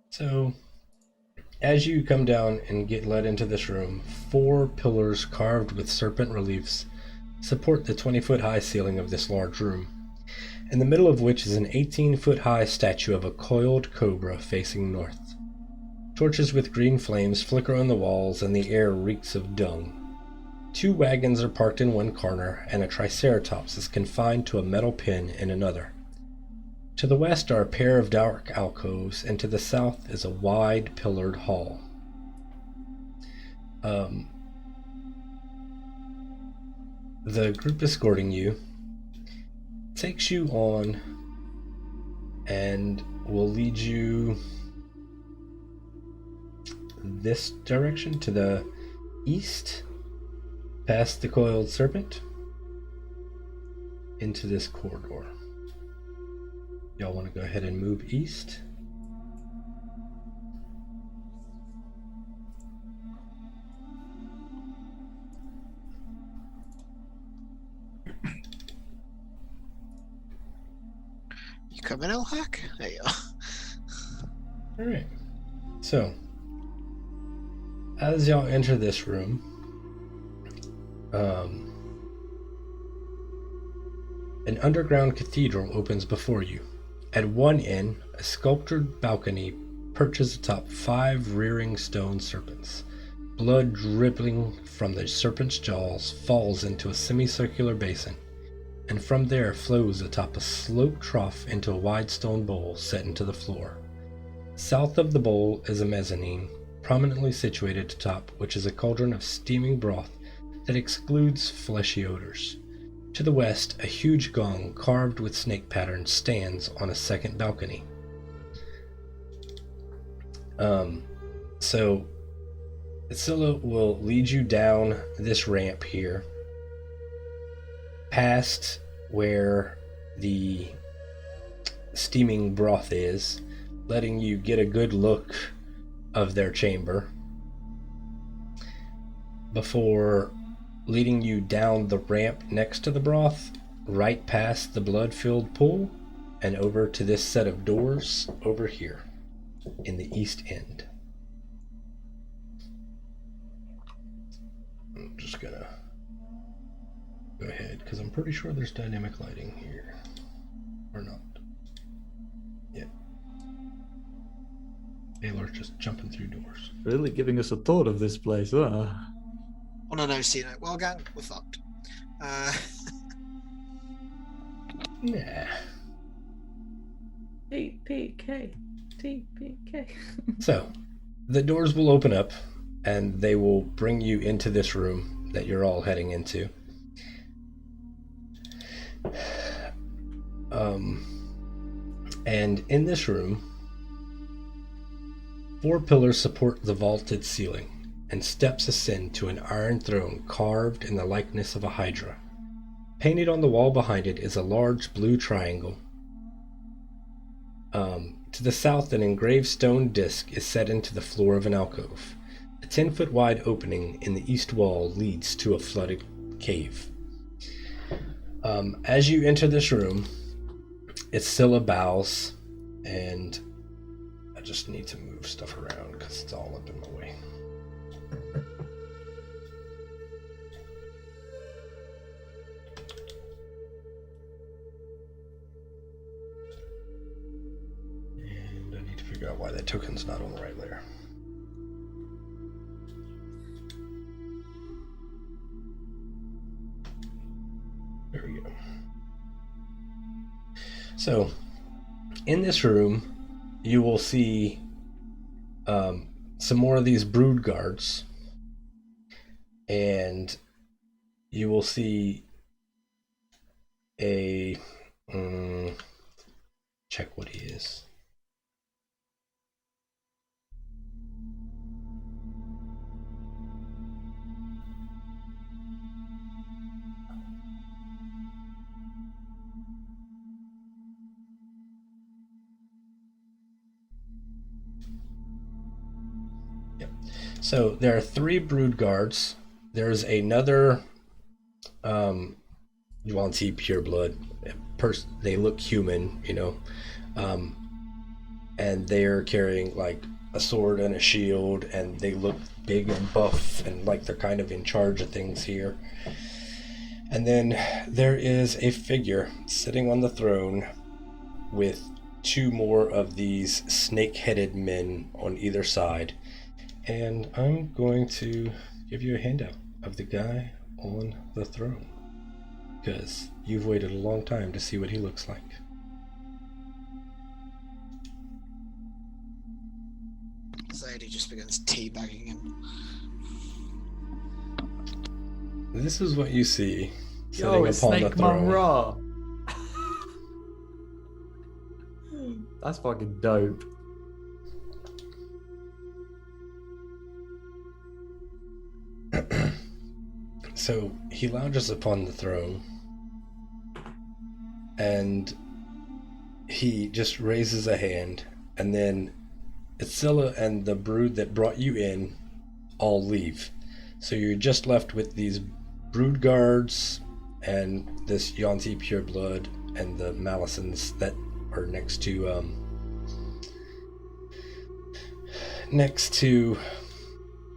So, as you come down and get led into this room, 4 pillars carved with serpent reliefs support the 20-foot high ceiling of this large room, in the middle of which is an 18-foot high statue of a coiled cobra facing north. Torches with green flames flicker on the walls, and the air reeks of dung. 2 wagons are parked in one corner, and a triceratops is confined to a metal pin in another. To the west are a pair of dark alcoves, and to the south is a wide pillared hall. The group escorting you takes you on and will lead you this direction to the east, past the coiled serpent, into this corridor. Y'all want to go ahead and move east?
You coming, Elhack? There you are.
Alright. So, as y'all enter this room, an underground cathedral opens before you. At one end, a sculptured balcony perches atop 5 rearing stone serpents. Blood dripping from the serpent's jaws falls into a semicircular basin, and from there flows atop a sloped trough into a wide stone bowl set into the floor. South of the bowl is a mezzanine, prominently situated atop, which is a cauldron of steaming broth that excludes fleshy odors. To the west, a huge gong carved with snake patterns stands on a second balcony. So Scylla will lead you down this ramp here, past where the steaming broth is, letting you get a good look of their chamber before leading you down the ramp next to the broth, right past the blood-filled pool, and over to this set of doors over here in the east end. I'm just gonna go ahead, because I'm pretty sure there's dynamic lighting here. Or not. Yeah. Taylor's just jumping through doors.
Really giving us a tour of this place, huh?
On a no-see note. Well, gang, we're fucked.
Nah.
TPK. TPK.
So, the doors will open up, and they will bring you into this room that you're all heading into. And in this room, 4 pillars support the vaulted ceiling, and steps ascend to an iron throne carved in the likeness of a hydra. Painted on the wall behind it is a large blue triangle. To the south, an engraved stone disc is set into the floor of an alcove. A 10-foot wide opening in the east wall leads to a flooded cave. As you enter this room, Scylla bows, and I just need to move stuff around because it's all up in my way. And I need to figure out why that token's not on the right layer. There we go. So, in this room, you will see some more of these brood guards, and you will see a check what he is. So there are 3 brood guards. There's another Yuan-Ti pureblood. They look human, you know, and they're carrying like a sword and a shield, and they look big and buff and like they're kind of in charge of things here. And then there is a figure sitting on the throne with 2 more of these snake-headed men on either side. And I'm going to give you a handout of the guy on the throne, because you've waited a long time to see what he looks like.
Zadie just begins teabagging him.
This is what you see
Yo,
sitting
it's
upon the
Snake Man
throne.
Ra. That's fucking dope.
So he lounges upon the throne, and he just raises a hand, and then Itzilla and the brood that brought you in all leave. So you're just left with these brood guards and this Yuan-Ti pureblood and the Malisons that are next to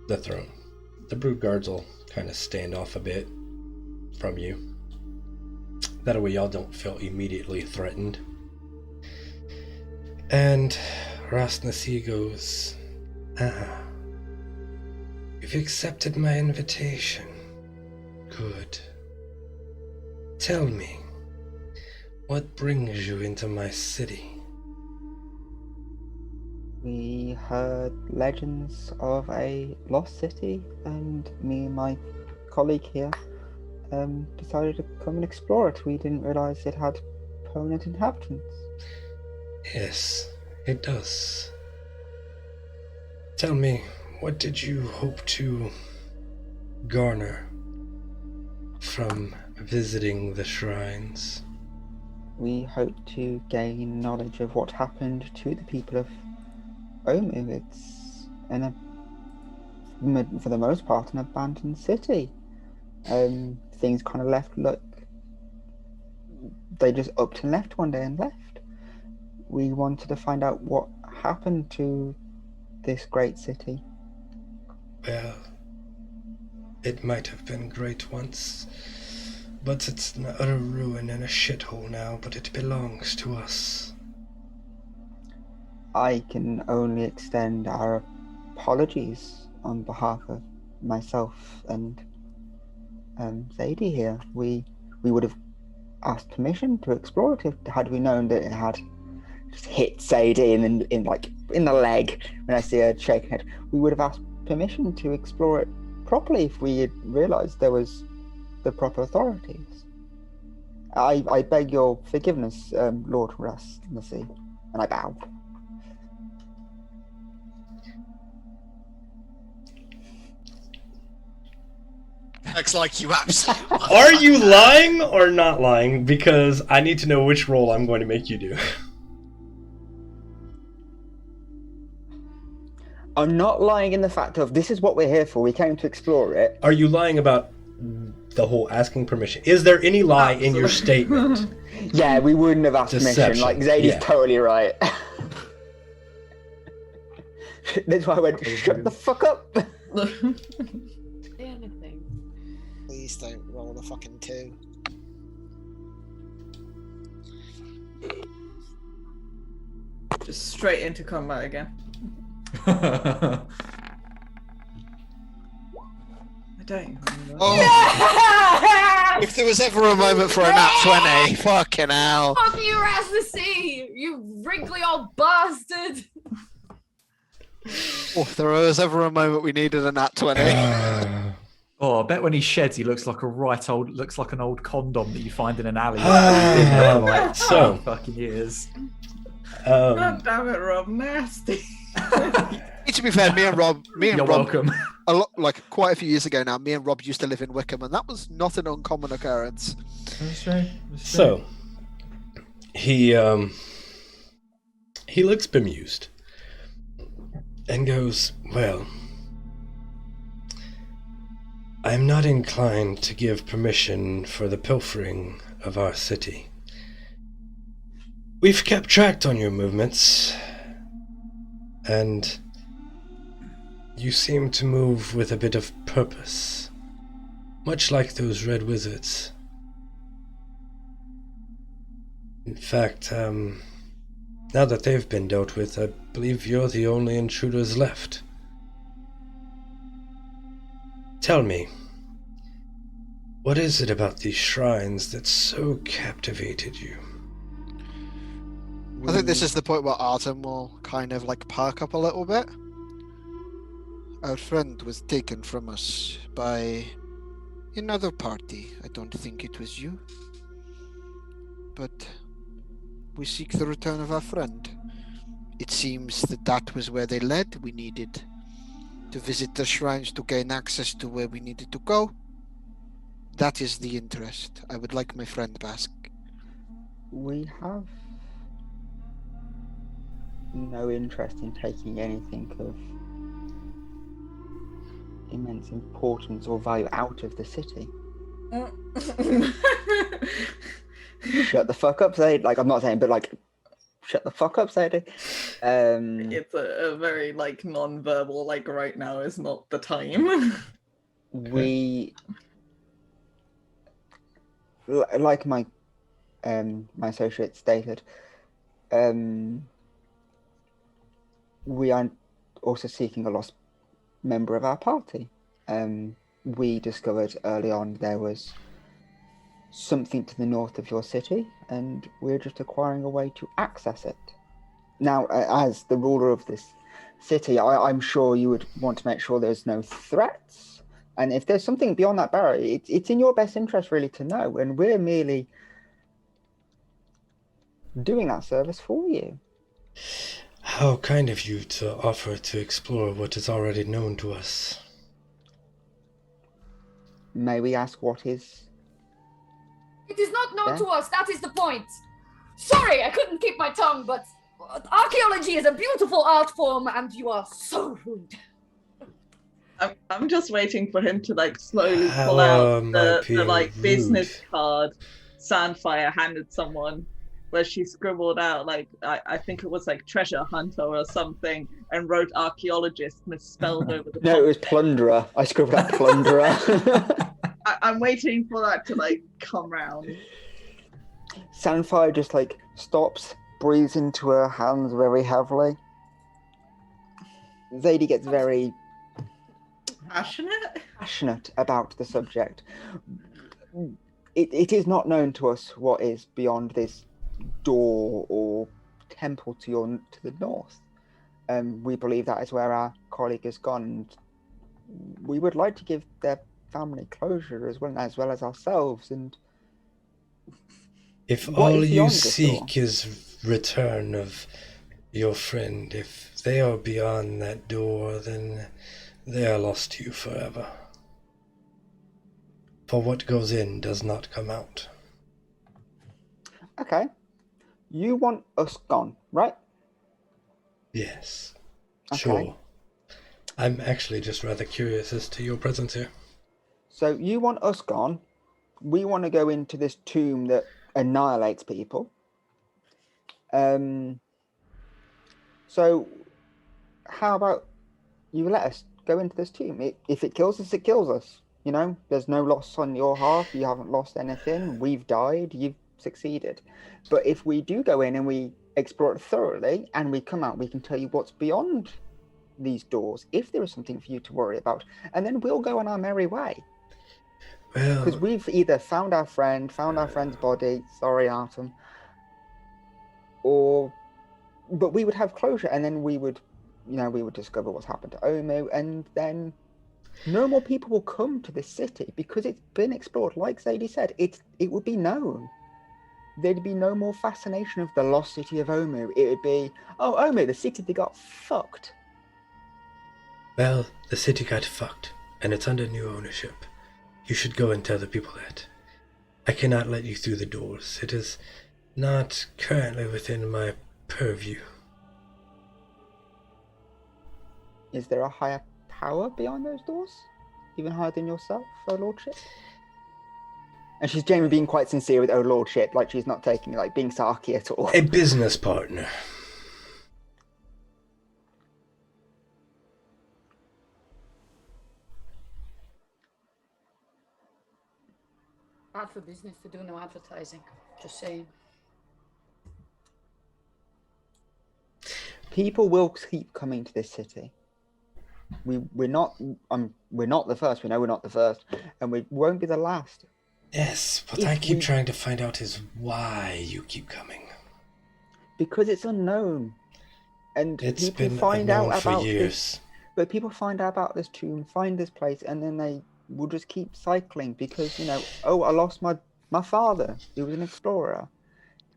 the throne. The brood guards will kind of stand off a bit from you. That way y'all don't feel immediately threatened. And Rasnasi goes, you've accepted my invitation. Good. Tell me, what brings you into my city?
We heard legends of a lost city, and me and my colleague here decided to come and explore it. We didn't realize it had permanent inhabitants.
Yes, it does. Tell me, what did you hope to garner from visiting the shrines?
We hope to gain knowledge of what happened to the people of Omu. It's for the most part, an abandoned city. Things kind of left, look, they just upped and left one day and left. We wanted to find out what happened to this great city.
Well, it might have been great once, but it's an utter ruin and a shithole now, but it belongs to us.
I can only extend our apologies on behalf of myself and Zadie here. We would have asked permission to explore it had we known that it had just hit Zadie in the leg when I see her shaking head. We would have asked permission to explore it properly if we had realised there was the proper authorities. I beg your forgiveness, Lord Rasnasi, and I bow.
Looks like you absolutely.
Are you lying or not lying? Because I need to know which role I'm going to make you do.
I'm not lying in the fact of this is what we're here for. We came to explore it.
Are you lying about the whole asking permission? Is there any lie in your statement?
Yeah, we wouldn't have asked permission.
Deception.
Like, Zadie's
Yeah.
totally right. That's why I went, shut the fuck up.
Anything.
Please don't roll the fucking 2.
Just straight into combat again.
Oh,
I don't even remember.
Oh, If there was ever a moment for a nat 20, fucking hell.
Fuck you, Raz the Sea! You wrinkly old bastard!
Oh, if there was ever a moment we needed a nat 20.
Oh, I bet when he sheds, he looks like an old condom that you find in an alley.
So,
fucking years.
God damn it, Rob, nasty.
To be fair, me and Rob,
You're welcome.
Quite a few years ago now, me and Rob used to live in Wickham, and that was not an uncommon occurrence.
That's right.
So he looks bemused and goes, "Well, I'm not inclined to give permission for the pilfering of our city. We've kept track on your movements, and you seem to move with a bit of purpose, much like those red wizards. In fact, now that they've been dealt with, I believe you're the only intruders left. Tell me, what is it about these shrines that so captivated you?"
I think this is the point where Artem will kind of perk up a little bit. Our friend was taken from us by another party. I don't think it was you. But we seek the return of our friend. It seems that was where they led. We needed to visit the shrines to gain access to where we needed to go. That is the interest. I would like my friend back.
We have no interest in taking anything of immense importance or value out of the city. Shut the fuck up, Zaid. I'm not saying, but shut the fuck up, Sadie.
It's a very non-verbal, right now is not the time.
We, like my associate stated, we are also seeking a lost member of our party. We discovered early on there was something to the north of your city, and we're just acquiring a way to access it. Now, as the ruler of this city, I'm sure you would want to make sure there's no threats. And if there's something beyond that barrier, it's in your best interest really to know, and we're merely doing that service for you.
How kind of you to offer to explore what is already known to us.
May we ask what is?
It is not known to us, that is the point. Sorry, I couldn't keep my tongue, but archaeology is a beautiful art form, and you are so rude.
I'm just waiting for him to slowly pull out the business card Sandfire handed someone, where she scribbled out I think it was treasure hunter or something, and wrote archaeologist misspelled over the top.
No, it was plunderer. I scribbled out plunderer.
I'm waiting for that to come round.
Sandfire just stops, breathes into her hands very heavily. Zadie gets very passionate about the subject. It is not known to us what is beyond this door or temple to the north. We believe that is where our colleague has gone, and we would like to give their family closure as well as ourselves. And
if all you seek is return of your friend, if they are beyond that door, then they are lost to you forever. For what goes in does not come out.
Okay. You want us gone, right?
Yes.
Okay.
Sure. I'm actually just rather curious as to your presence here.
So you want us gone. We want to go into this tomb that annihilates people. So how about you let us go into this tomb? If it kills us, it kills us. There's no loss on your half. You haven't lost anything. We've died. You've succeeded. But if we do go in and we explore it thoroughly and we come out, we can tell you what's beyond these doors, if there is something for you to worry about, and then we'll go on our merry way. Because
Well,
we've either found our friend's body, sorry, Artem, but we would have closure, and then we would discover what's happened to Omu, and then no more people will come to this city because it's been explored. Like Zadie said, it would be known. There'd be no more fascination of the lost city of Omu. It would be, oh, Omu, the city that got fucked.
well, the city got fucked, and it's under new ownership. You should go and tell the people that. I cannot let you through the doors. It is not currently within my purview.
Is there a higher power beyond those doors? Even higher than yourself, O Lordship? And she's genuinely being quite sincere with O Lordship, like she's not taking, like, being sarky at all.
A business partner.
Bad for business to do no advertising. Just saying.
People will keep coming to this city. We're not the first. We know we're not the first, and we won't be the last.
Yes, what I keep trying to find out is why you keep coming.
Because it's unknown, and
It's
people
been
find
unknown
out
for
about
years.
this. But people find out about this tomb, find this place, and then they will just keep cycling because oh, I lost my father. He was an explorer.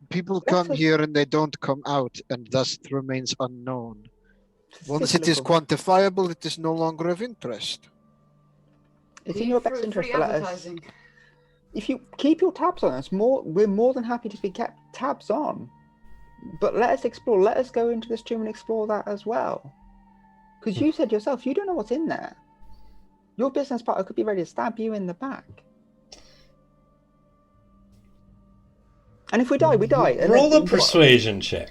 People come here and they don't come out, and thus it remains unknown. Once it is quantifiable, it is no longer of interest.
It's in your best
Free
interest to let us.
advertising.
If you keep your tabs on us, we're more than happy to be kept tabs on. But let us explore. Let us go into this tomb and explore that as well. Because you said yourself, you don't know what's in there. Your business partner could be ready to stab you in the back. And if we die, we die. And
Roll
then
a persuasion check.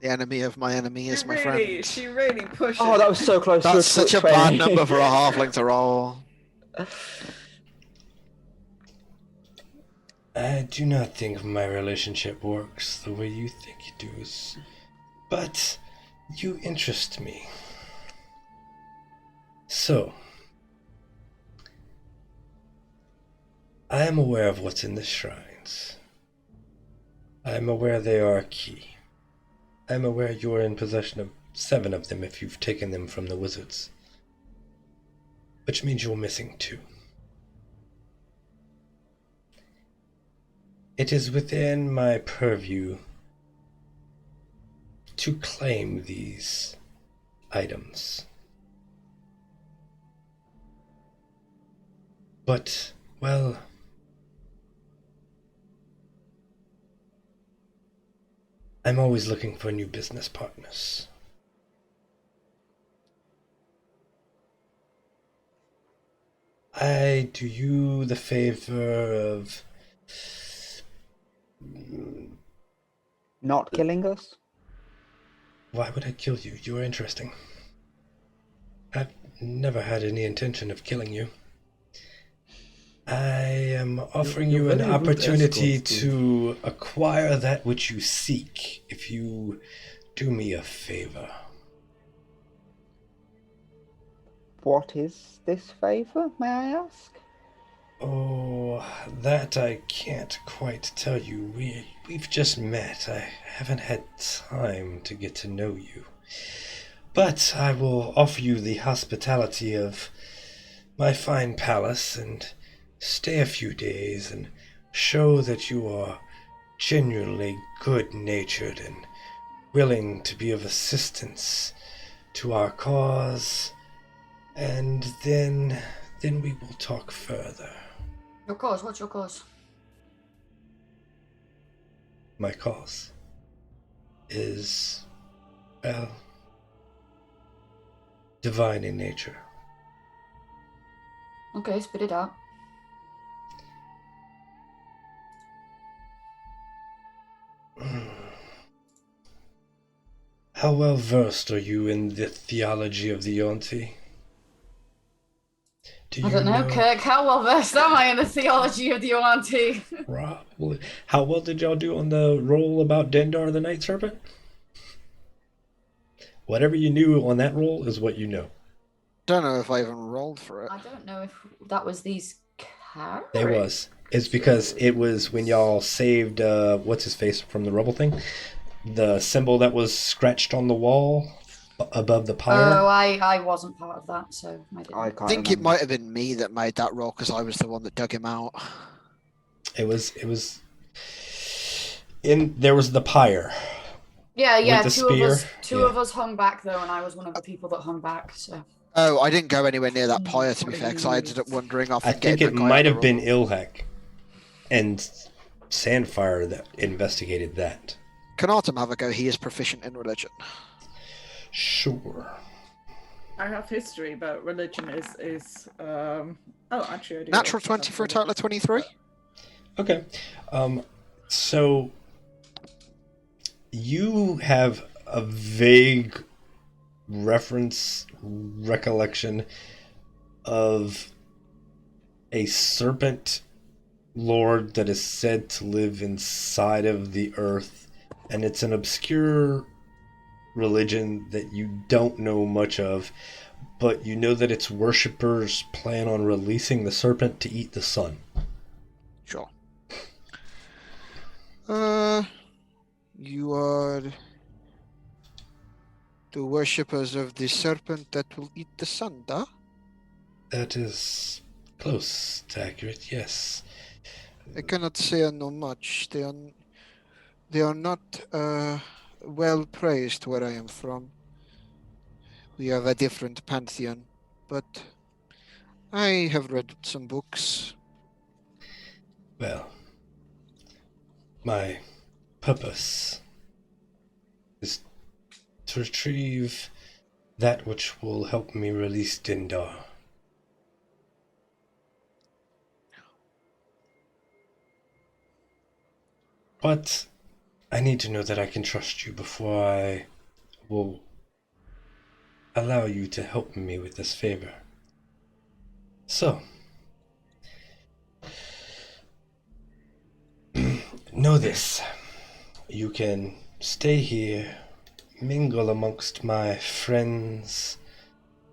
The enemy of my enemy is my
She
friend.
really pushed
Oh, that was so close.
That's
to a
such a bad number for a halfling to roll.
I do not think my relationship works the way you think it does. But you interest me. So, I am aware of what's in the shrines. I am aware they are key. I am aware you are in possession of 7 of them if you've taken them from the wizards. Which means you're missing 2. It is within my purview to claim these items. But, well, I'm always looking for new business partners. I do you the favor of
Not killing us?
why would I kill you? You're interesting. I've never had any intention of killing you. I am offering you an
very good
opportunity
escort,
to acquire that which you seek if you do me a favor.
What is this favor, may I ask?
Oh, that I can't quite tell you. We've just met. I haven't had time to get to know you. But I will offer you the hospitality of my fine palace and stay a few days and show that you are genuinely good-natured and willing to be of assistance to our cause, and then we will talk further.
Your cause? What's your cause?
My cause is, well, divine in nature.
Okay, spit it out.
How well versed are you in the theology of the Yonti?
I don't know, Kirk. How well versed am I in the theology of the Yuan-Ti?
Probably. How well did y'all do on the roll about Dendar the Night Serpent? Whatever you knew on that roll is what you know.
Don't know if I even rolled for it.
I don't know if that was these characters.
There was. It's because it was when y'all saved what's his face from the rubble thing. The symbol that was scratched on the wall above the pyre.
Oh, I wasn't part of that, so I didn't.
I can't
I think
remember.
it might have been me that made that roll because I was the one that dug him out.
It was in there was the pyre.
Yeah,
the
two of us.
spear,
Two
yeah.
of us hung back though, and I was one of the people that hung back. So.
Oh, I didn't go anywhere near that pyre, to be fair, because I ended up wandering off
I
and
think
getting
it
that guy
might
out
have
the
been
rubble.
Ilhek and Sandfire that investigated that.
Can Artem have a go? He is proficient in religion.
Sure.
I have history, but religion is oh, actually I do.
Natural
also
20
have
for a total of 23?
Okay. So you have a vague recollection of a serpent lord that is said to live inside of the earth, and it's an obscure religion that you don't know much of, but you know that its worshippers plan on releasing the serpent to eat the sun.
Sure. You are the worshippers of the serpent that will eat the sun, duh?
That is close to accurate, yes.
I cannot say I know much. They are not well praised where I am from. We have a different pantheon, but I have read some books.
Well, my purpose is to retrieve that which will help me release Dindar. But I need to know that I can trust you before I will allow you to help me with this favor. So, know this. You can stay here, mingle amongst my friends,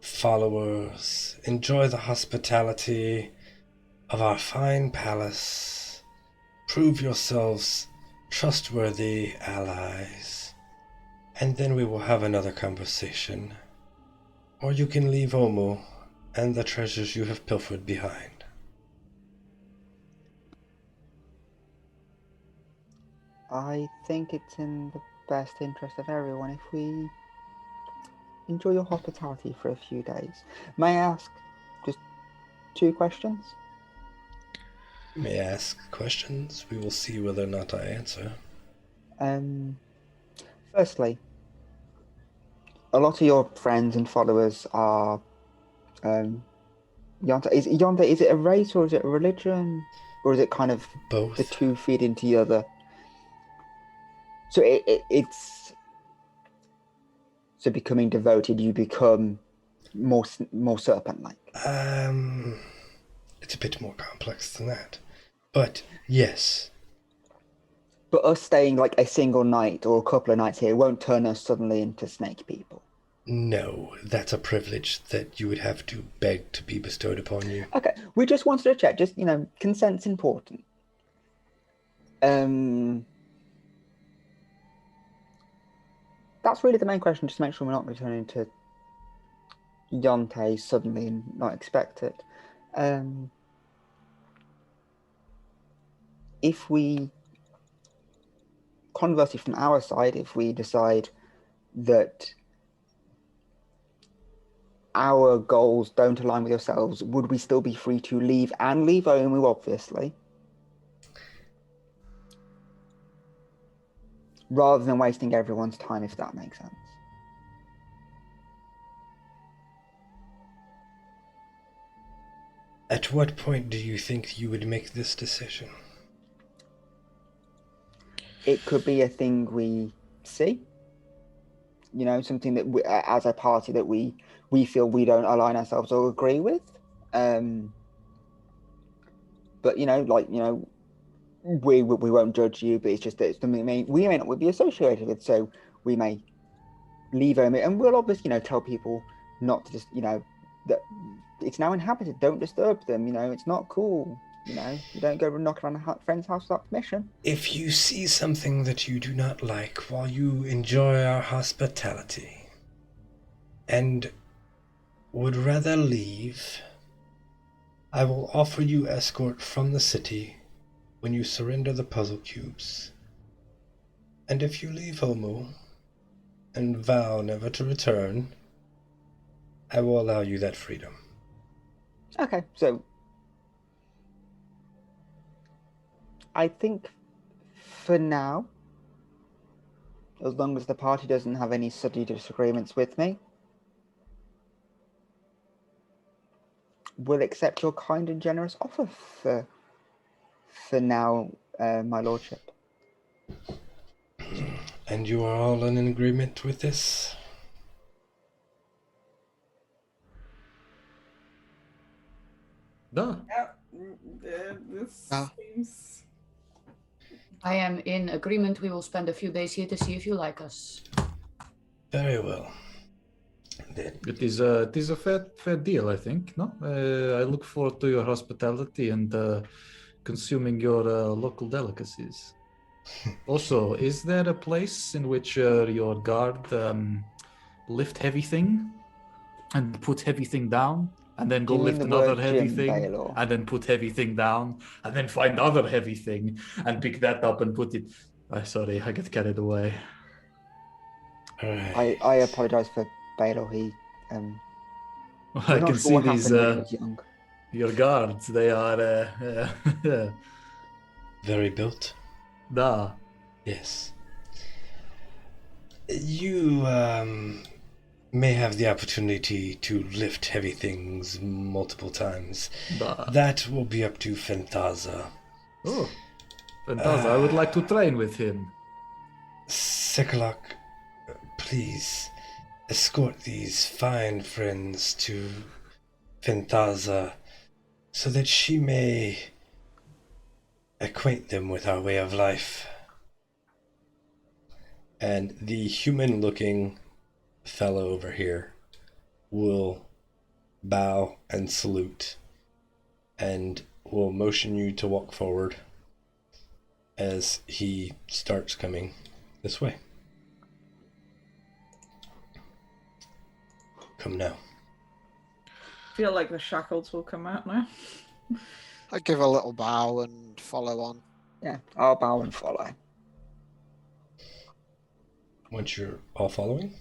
followers, enjoy the hospitality of our fine palace, prove yourselves trustworthy allies, and then we will have another conversation. Or you can leave Omu and the treasures you have pilfered behind.
I think it's in the best interest of everyone if we enjoy your hospitality for a few days. May I ask just 2 questions?
You may ask questions. We will see whether or not I answer.
Firstly, a lot of your friends and followers are Yonta. Is it a race or is it a religion? Or is it kind of
Both.
the two feed into the other? So it's so becoming devoted, you become more serpent-like.
It's a bit more complex than that. But yes.
But us staying like a single night or a couple of nights here won't turn us suddenly into snake people.
No, that's a privilege that you would have to beg to be bestowed upon you.
Okay, we just wanted to check. Just, consent's important. That's really the main question, just to make sure we're not going to turn into Yonte suddenly and not expect it. If we, conversely from our side, if we decide that our goals don't align with yourselves, would we still be free to leave and leave Omu, obviously? Rather than wasting everyone's time, if that makes sense.
At what point do you think you would make this decision?
It could be a thing we see. Something that we, as a party that we feel we don't align ourselves or agree with. But we won't judge you, but it's just that it's something we may not be associated with, so we may leave Omu, and we'll obviously tell people not to just It's now inhabited. Don't disturb them. It's not cool. You don't go knock around a friend's house without permission.
If you see something that you do not like while you enjoy our hospitality and would rather leave, I will offer you escort from the city when you surrender the puzzle cubes. And if you leave Homo and vow never to return, I will allow you that freedom.
Okay, so I think for now, as long as the party doesn't have any subtle disagreements with me, we'll accept your kind and generous offer for now, my lordship.
And you are all in agreement with this?
No.
This
No.
seems.
I am in agreement. We will spend a few days here to see if you like us.
Very well. Then
It is a fair deal, I think. No, I look forward to your hospitality and consuming your local delicacies. Also, is there a place in which your guard lift heavy thing and put heavy thing down, and then go
Do you mean
lift
the
another
word
heavy
gym,
thing,
Baylor?
and then put heavy thing down, and then find other heavy thing and pick that up and put it? Sorry, I get carried away.
all right.
I apologize for Baylor. He
I
not
can
sure
see
what
these
happened when he was young.
your guards. They are
Very built.
da.
Yes. You may have the opportunity to lift heavy things multiple times.
Da.
That will be up to Fentaza.
Oh, fantastic! I would like to train with him.
Sekalak, please escort these fine friends to Fentaza so that she may acquaint them with our way of life. And the human-looking fellow over here will bow and salute and will motion you to walk forward as he starts coming this way. Come now.
Feel like the shackles will come out now.
I give a little bow and follow on.
Yeah, I'll bow and follow.
Once you're all following,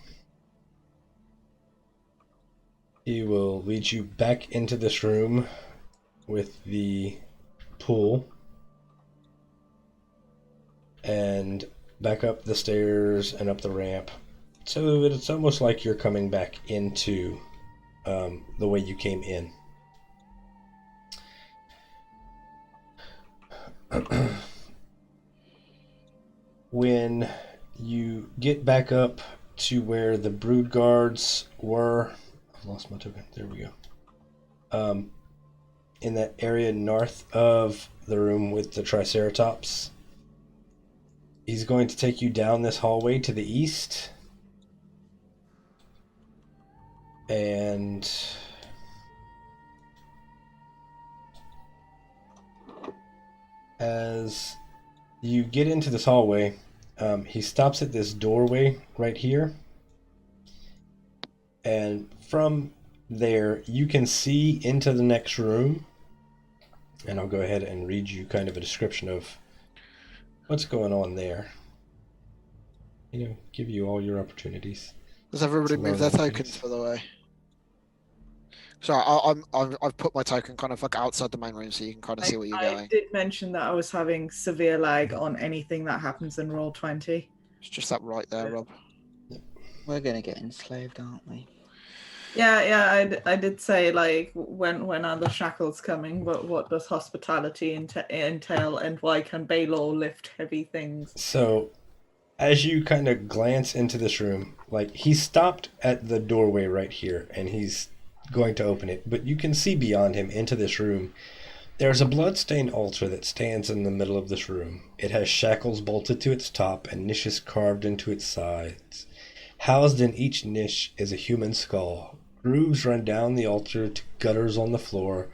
he will lead you back into this room with the pool and back up the stairs and up the ramp. So it's almost like you're coming back into the way you came in. When you get back up to where the brood guards were, I've lost my token. There we go. In that area north of the room with the Triceratops, he's going to take you down this hallway to the east. And as you get into this hallway, he stops at this doorway right here. And from there, you can see into the next room. And I'll go ahead and read you kind of a description of what's going on there. Give you all your opportunities.
Does everybody
It's a
move their
lot of
tokens,
things.
by the way? So I've put my token kind of like outside the main room, so you can kind of see where you're
I
going.
did mention that I was having severe lag on anything that happens in roll 20.
It's just that right there, Rob.
We're gonna get enslaved, aren't we?
Yeah, I did say like when are the shackles coming? But what does hospitality entail, and why can Baylor lift heavy things?
So, as you kind of glance into this room, like he stopped at the doorway right here, and he's going to open it, but you can see beyond him into this room. There's a blood-stained altar that stands in the middle of this room. It has shackles bolted to its top and niches carved into its sides. Housed in each niche is a human skull, Grooves run down the altar to gutters on the floor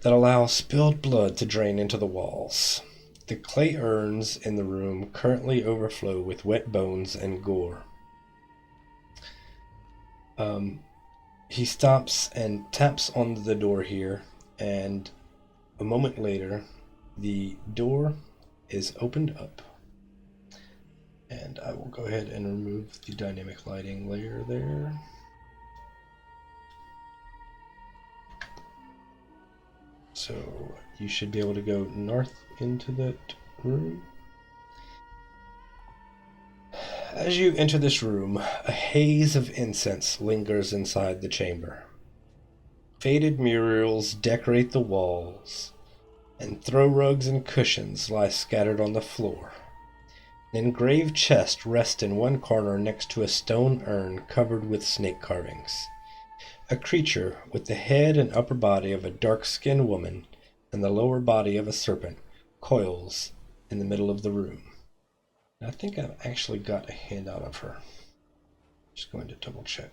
that allow spilled blood to drain into the walls. The clay urns in the room currently overflow with wet bones and gore. He stops and taps on the door here, and a moment later, the door is opened up. And I will go ahead and remove the dynamic lighting layer there. So you should be able to go north into that room. As you enter this room, a haze of incense lingers inside the chamber. Faded murals decorate the walls, and throw rugs and cushions lie scattered on the floor. An engraved chest rests in one corner next to a stone urn covered with snake carvings. A creature with the head and upper body of a dark-skinned woman and the lower body of a serpent coils in the middle of the room. I think I've actually got a handout of her. Just going to double check.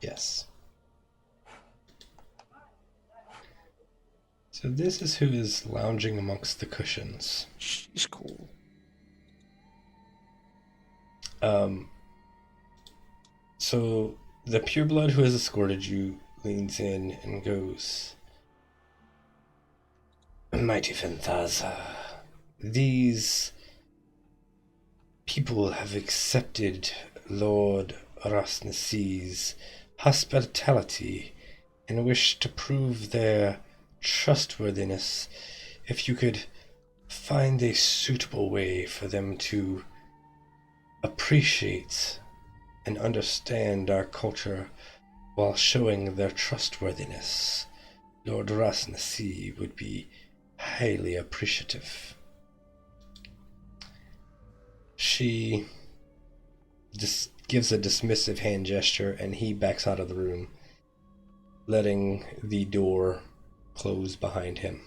Yes. So this is who is lounging amongst the cushions.
She's cool.
So the pureblood who has escorted you leans in and goes, Mighty Fenthaza, these people have accepted Lord Rasnasi's hospitality and wish to prove their trustworthiness. If you could find a suitable way for them to appreciate and understand our culture while showing their trustworthiness, Lord Rasnasi would be highly appreciative. She just gives a dismissive hand gesture and he backs out of the room, letting the door close behind him.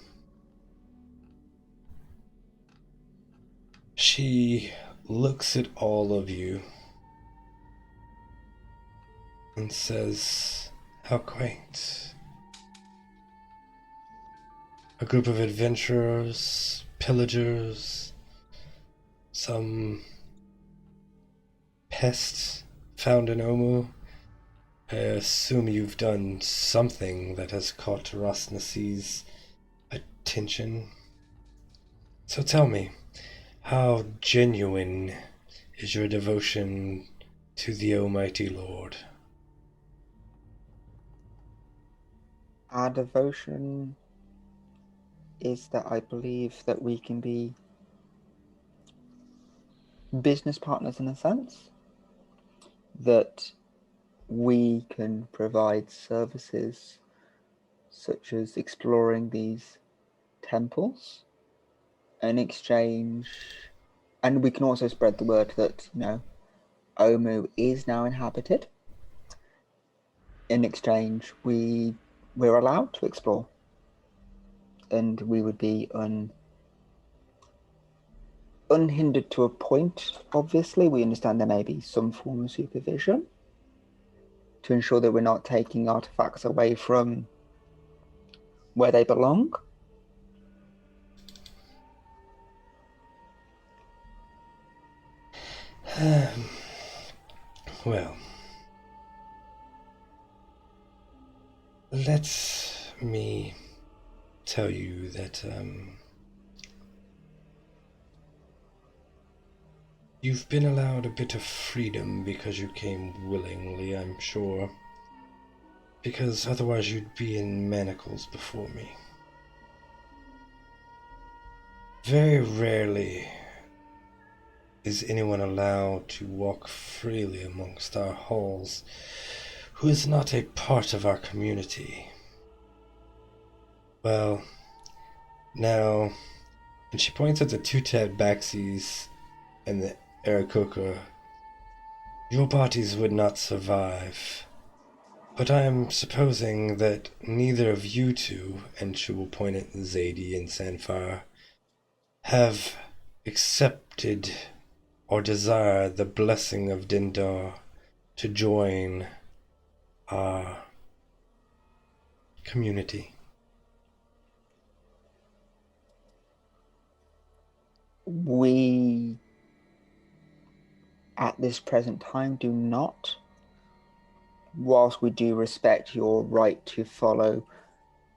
She looks at all of you and says, how quaint. A group of adventurers, pillagers, some pests found in Omu. I assume you've done something that has caught Rasnasi's attention. So tell me, how genuine is your devotion to the Almighty Lord?
Our devotion is that I believe that we can be business partners in a sense, that we can provide services such as exploring these temples in exchange, and we can also spread the word that, you know, Omu is now inhabited. In exchange, we're allowed to explore, and we would be unhindered to a point. Obviously, we understand there may be some form of supervision to ensure that we're not taking artifacts away from where they belong.
Well, let me tell you that you've been allowed a bit of freedom because you came willingly, I'm sure. Because otherwise you'd be in manacles before me. Very rarely is anyone allowed to walk freely amongst our halls who is not a part of our community. Well, now, and she points at the two tabaxis and the Aarakocra, your bodies would not survive. But I am supposing that neither of you two, and she will point at Zadie and Sanfire, have accepted or desire the blessing of Dindar to join our community?
We, at this present time, do not. Whilst we do respect your right to follow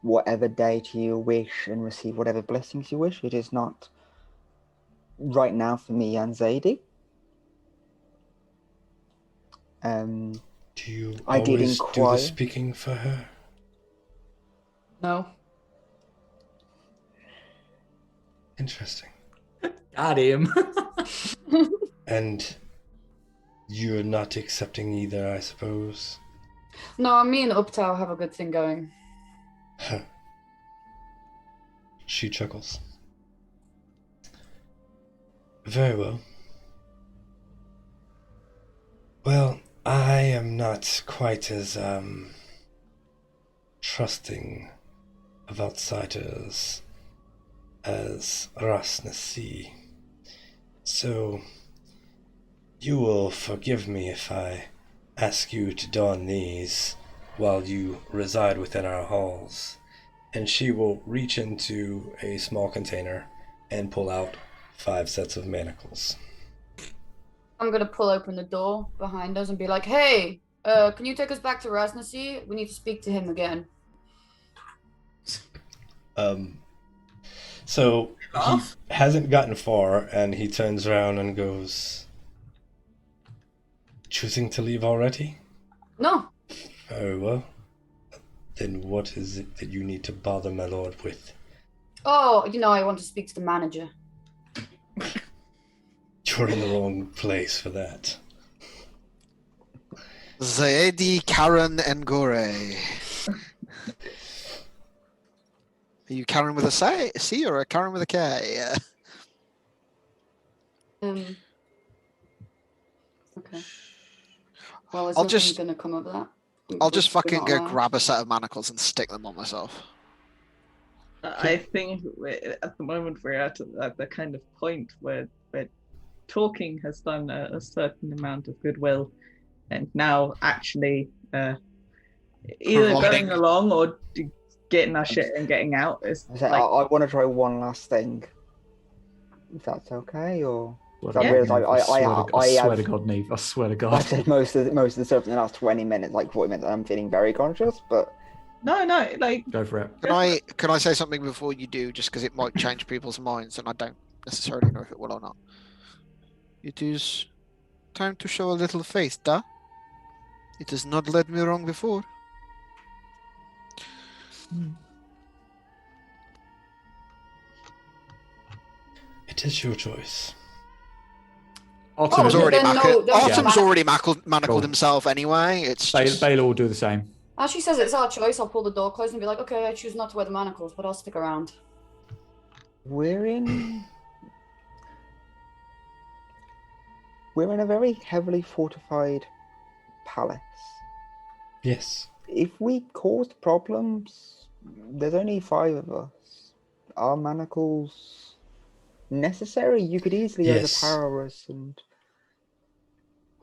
whatever deity you wish and receive whatever blessings you wish, it is not right now for me and Zadie.
Do you
I did
always do the
inquire.
speaking for her?
No.
Interesting.
Got him.
And you're not accepting either, I suppose?
No, me and Uptow have a good thing going.
Huh. She chuckles. Very well. Well, I am not quite as trusting of outsiders as Rasnasi. So you will forgive me if I ask you to don these while you reside within our halls. And she will reach into a small container and pull out 5 sets of manacles.
I'm gonna pull open the door behind us and be like, "Hey, can you take us back to Rasnasi? We need to speak to him again."
So he hasn't gotten far, and he turns around and goes, "Choosing to leave already?
No.
Very well. Then what is it that you need to bother my lord with?"
Oh, I want to speak to the manager.
You're in the wrong place for that.
Zaedi, Karen, and Gore. Are you Karen with a C or a Karen with a K?
Okay. Well, is
I'll
nothing
just-
gonna come of that?
I'll just
We're
fucking
not
go
allowed.
grab a set of manacles and stick them on myself.
I think at the moment we're at the kind of point where talking has done a certain amount of goodwill, and now actually either
Providing.
going along or getting our shit and getting out is
I want to try one last thing. If that's okay, or
Swear
I
to
realise
God,
I
swear to
have-
God, Neve. I swear to
I've
God.
said most of the stuff in the last 20 minutes, like 40 minutes, and I'm feeling very conscious, but
no, like
Go for it.
Can I say something before you do, just because it might change people's minds, and I don't necessarily know if it will or not. It is time to show a little faith, da. It has not led me wrong before.
It is your choice.
Autumn's
Oh,
already
then
manacled.
no, then
Autumn's
man-
already manacled
Cool.
himself anyway. It's just
Baylor will do the same.
As she says it's our choice, I'll pull the door closed and be like, "Okay, I choose not to wear the manacles, but I'll stick around."
we're in a very heavily fortified palace.
Yes.
If we caused problems, there's only 5 of us. Are manacles necessary? You could easily
Yes.
overpower us, and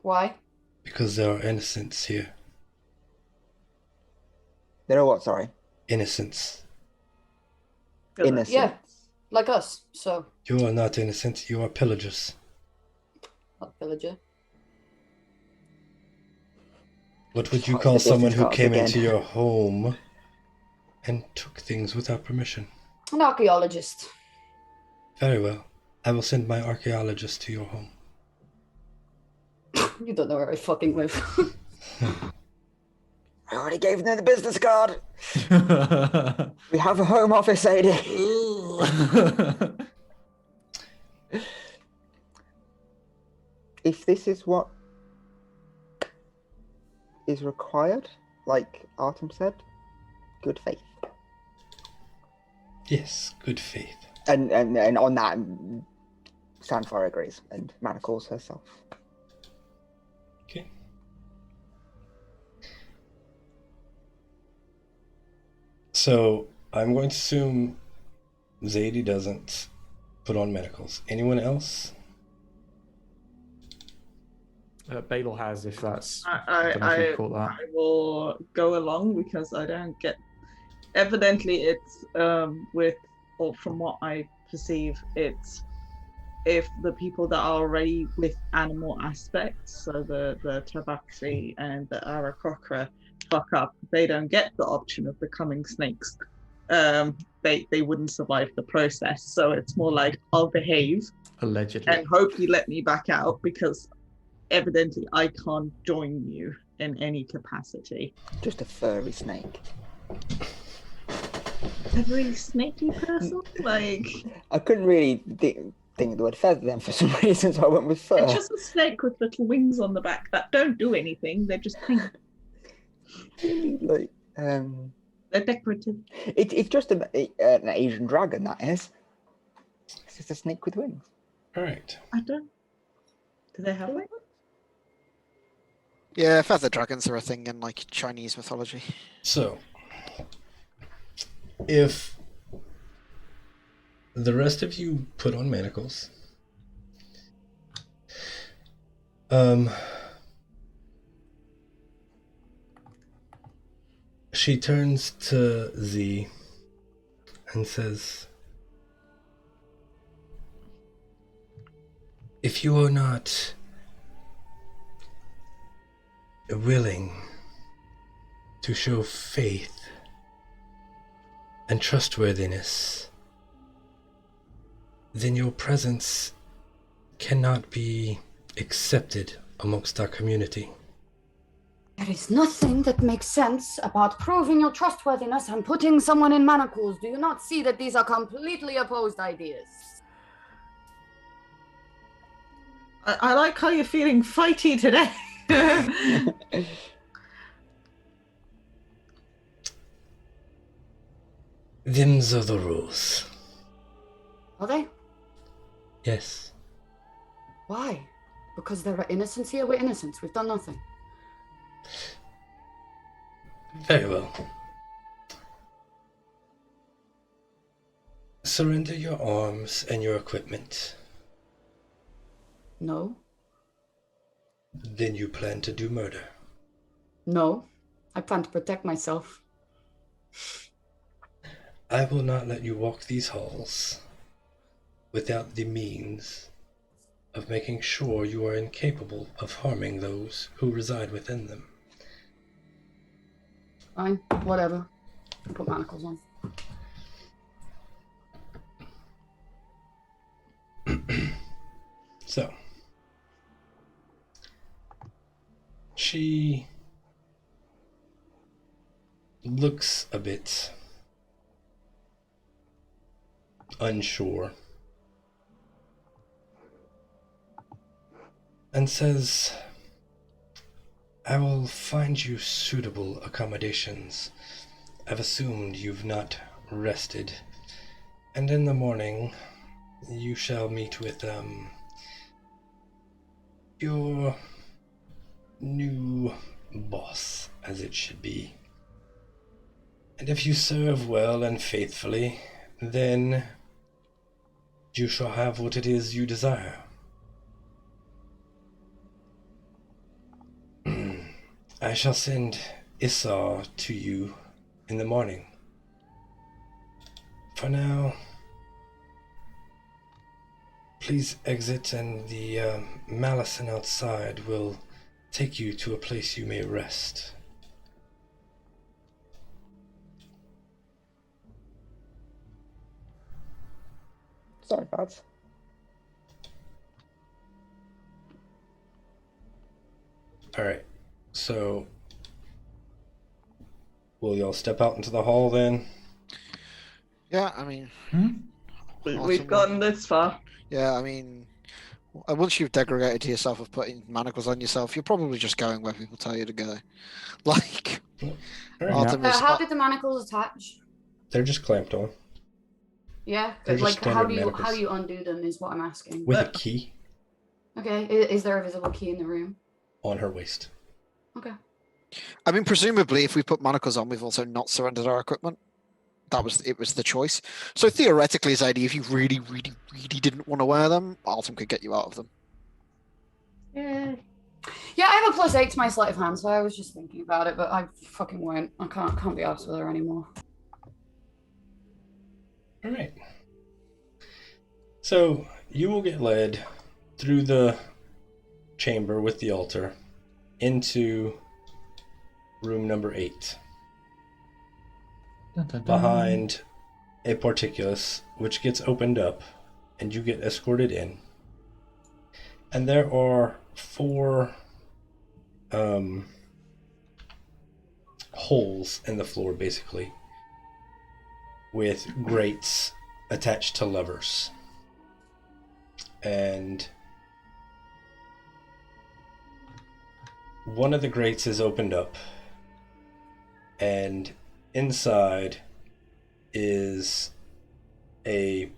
Why?
Because there are innocents here.
there are what? Sorry,
Innocents.
innocents.
Yeah. Like us, so
You are not innocent. You are pillagers.
not villager.
What would you
Fuck
call
the
someone
business
who
cards
came
again.
into your home and took things without permission?
An archaeologist.
Very well. I will send my archaeologist to your home.
You don't know where I fucking live.
I already gave them the business card. We have a home office, Sadie. If this is what is required, like Artem said, good faith.
Yes, good faith.
And on that, Sandfire agrees, and manacles herself.
Okay. So I'm going to assume Zadie doesn't put on manacles. Anyone else?
Baylor has, if that's.
I,
don't know if
I,
you call that.
I will go along because I don't get. Evidently, it's with, or from what I perceive, it's if the people that are already with animal aspects, so the tabaxi and the Aarakocra, fuck up, they don't get the option of becoming snakes. They wouldn't survive the process. So it's more like, I'll behave
Allegedly.
and hope you let me back out, because evidently I can't join you in any capacity.
Just a furry snake.
A really snaky person? Like,
I couldn't really think of the word feather then for some reason, so I went with fur.
it's just a snake with little wings on the back that don't do anything. They're just pink.
Like,
They're decorative.
it's just an Asian dragon, that is. It's just a snake with wings.
All right.
I don't. Do they have wings?
Yeah, feather dragons are a thing in like Chinese mythology.
So, if the rest of you put on manacles, she turns to Z and says, if you are not willing to show faith and trustworthiness, then your presence cannot be accepted amongst our community.
There is nothing that makes sense about proving your trustworthiness and putting someone in manacles. Do you not see that these are completely opposed ideas?
I like how you're feeling fighty today.
Them's are the rules.
Are they?
Yes.
Why? Because there are innocents here? We're innocents. We've done nothing.
Very well. Surrender your arms and your equipment.
No.
Then you plan to do murder.
No. I plan to protect myself.
I will not let you walk these halls without the means of making sure you are incapable of harming those who reside within them.
Fine. Whatever. I'll put manacles on.
So, she looks a bit unsure and says, I will find you suitable accommodations. I've assumed you've not rested, and in the morning you shall meet with your new boss, as it should be. And if you serve well and faithfully, then you shall have what it is you desire. I shall send Issa to you in the morning. For now, please exit, and the Malison outside will take you to a place you may rest.
Sorry, Babs.
Alright, so will y'all step out into the hall then?
Yeah, I mean,
We've gotten this far.
yeah, I mean, once you've degraded to yourself of putting manacles on yourself, you're probably just going where people tell you to go. Like,
Alright.
Artemis,
How did the manacles attach?
They're just clamped on
Yeah,
They're
like
just
how
standard
do you
manacles.
undo them is what I'm asking.
with a key
Okay, is there a visible key in the room?
on her waist.
Okay.
I mean, presumably, if we put manacles on, we've also not surrendered our equipment. It was the choice. So theoretically, his idea, if you really, really, really didn't want to wear them, Alton could get you out of them.
Yeah. Yeah, I have a +8 to my sleight of hand, so I was just thinking about it, but I fucking won't. I can't be arsed with her anymore.
All right. So you will get led through the chamber with the altar into room number 8.
Dun, dun, dun.
Behind a portcullis, which gets opened up, and you get escorted in. And there are 4 holes in the floor, basically, with grates attached to levers. And one of the grates is opened up, and inside is it's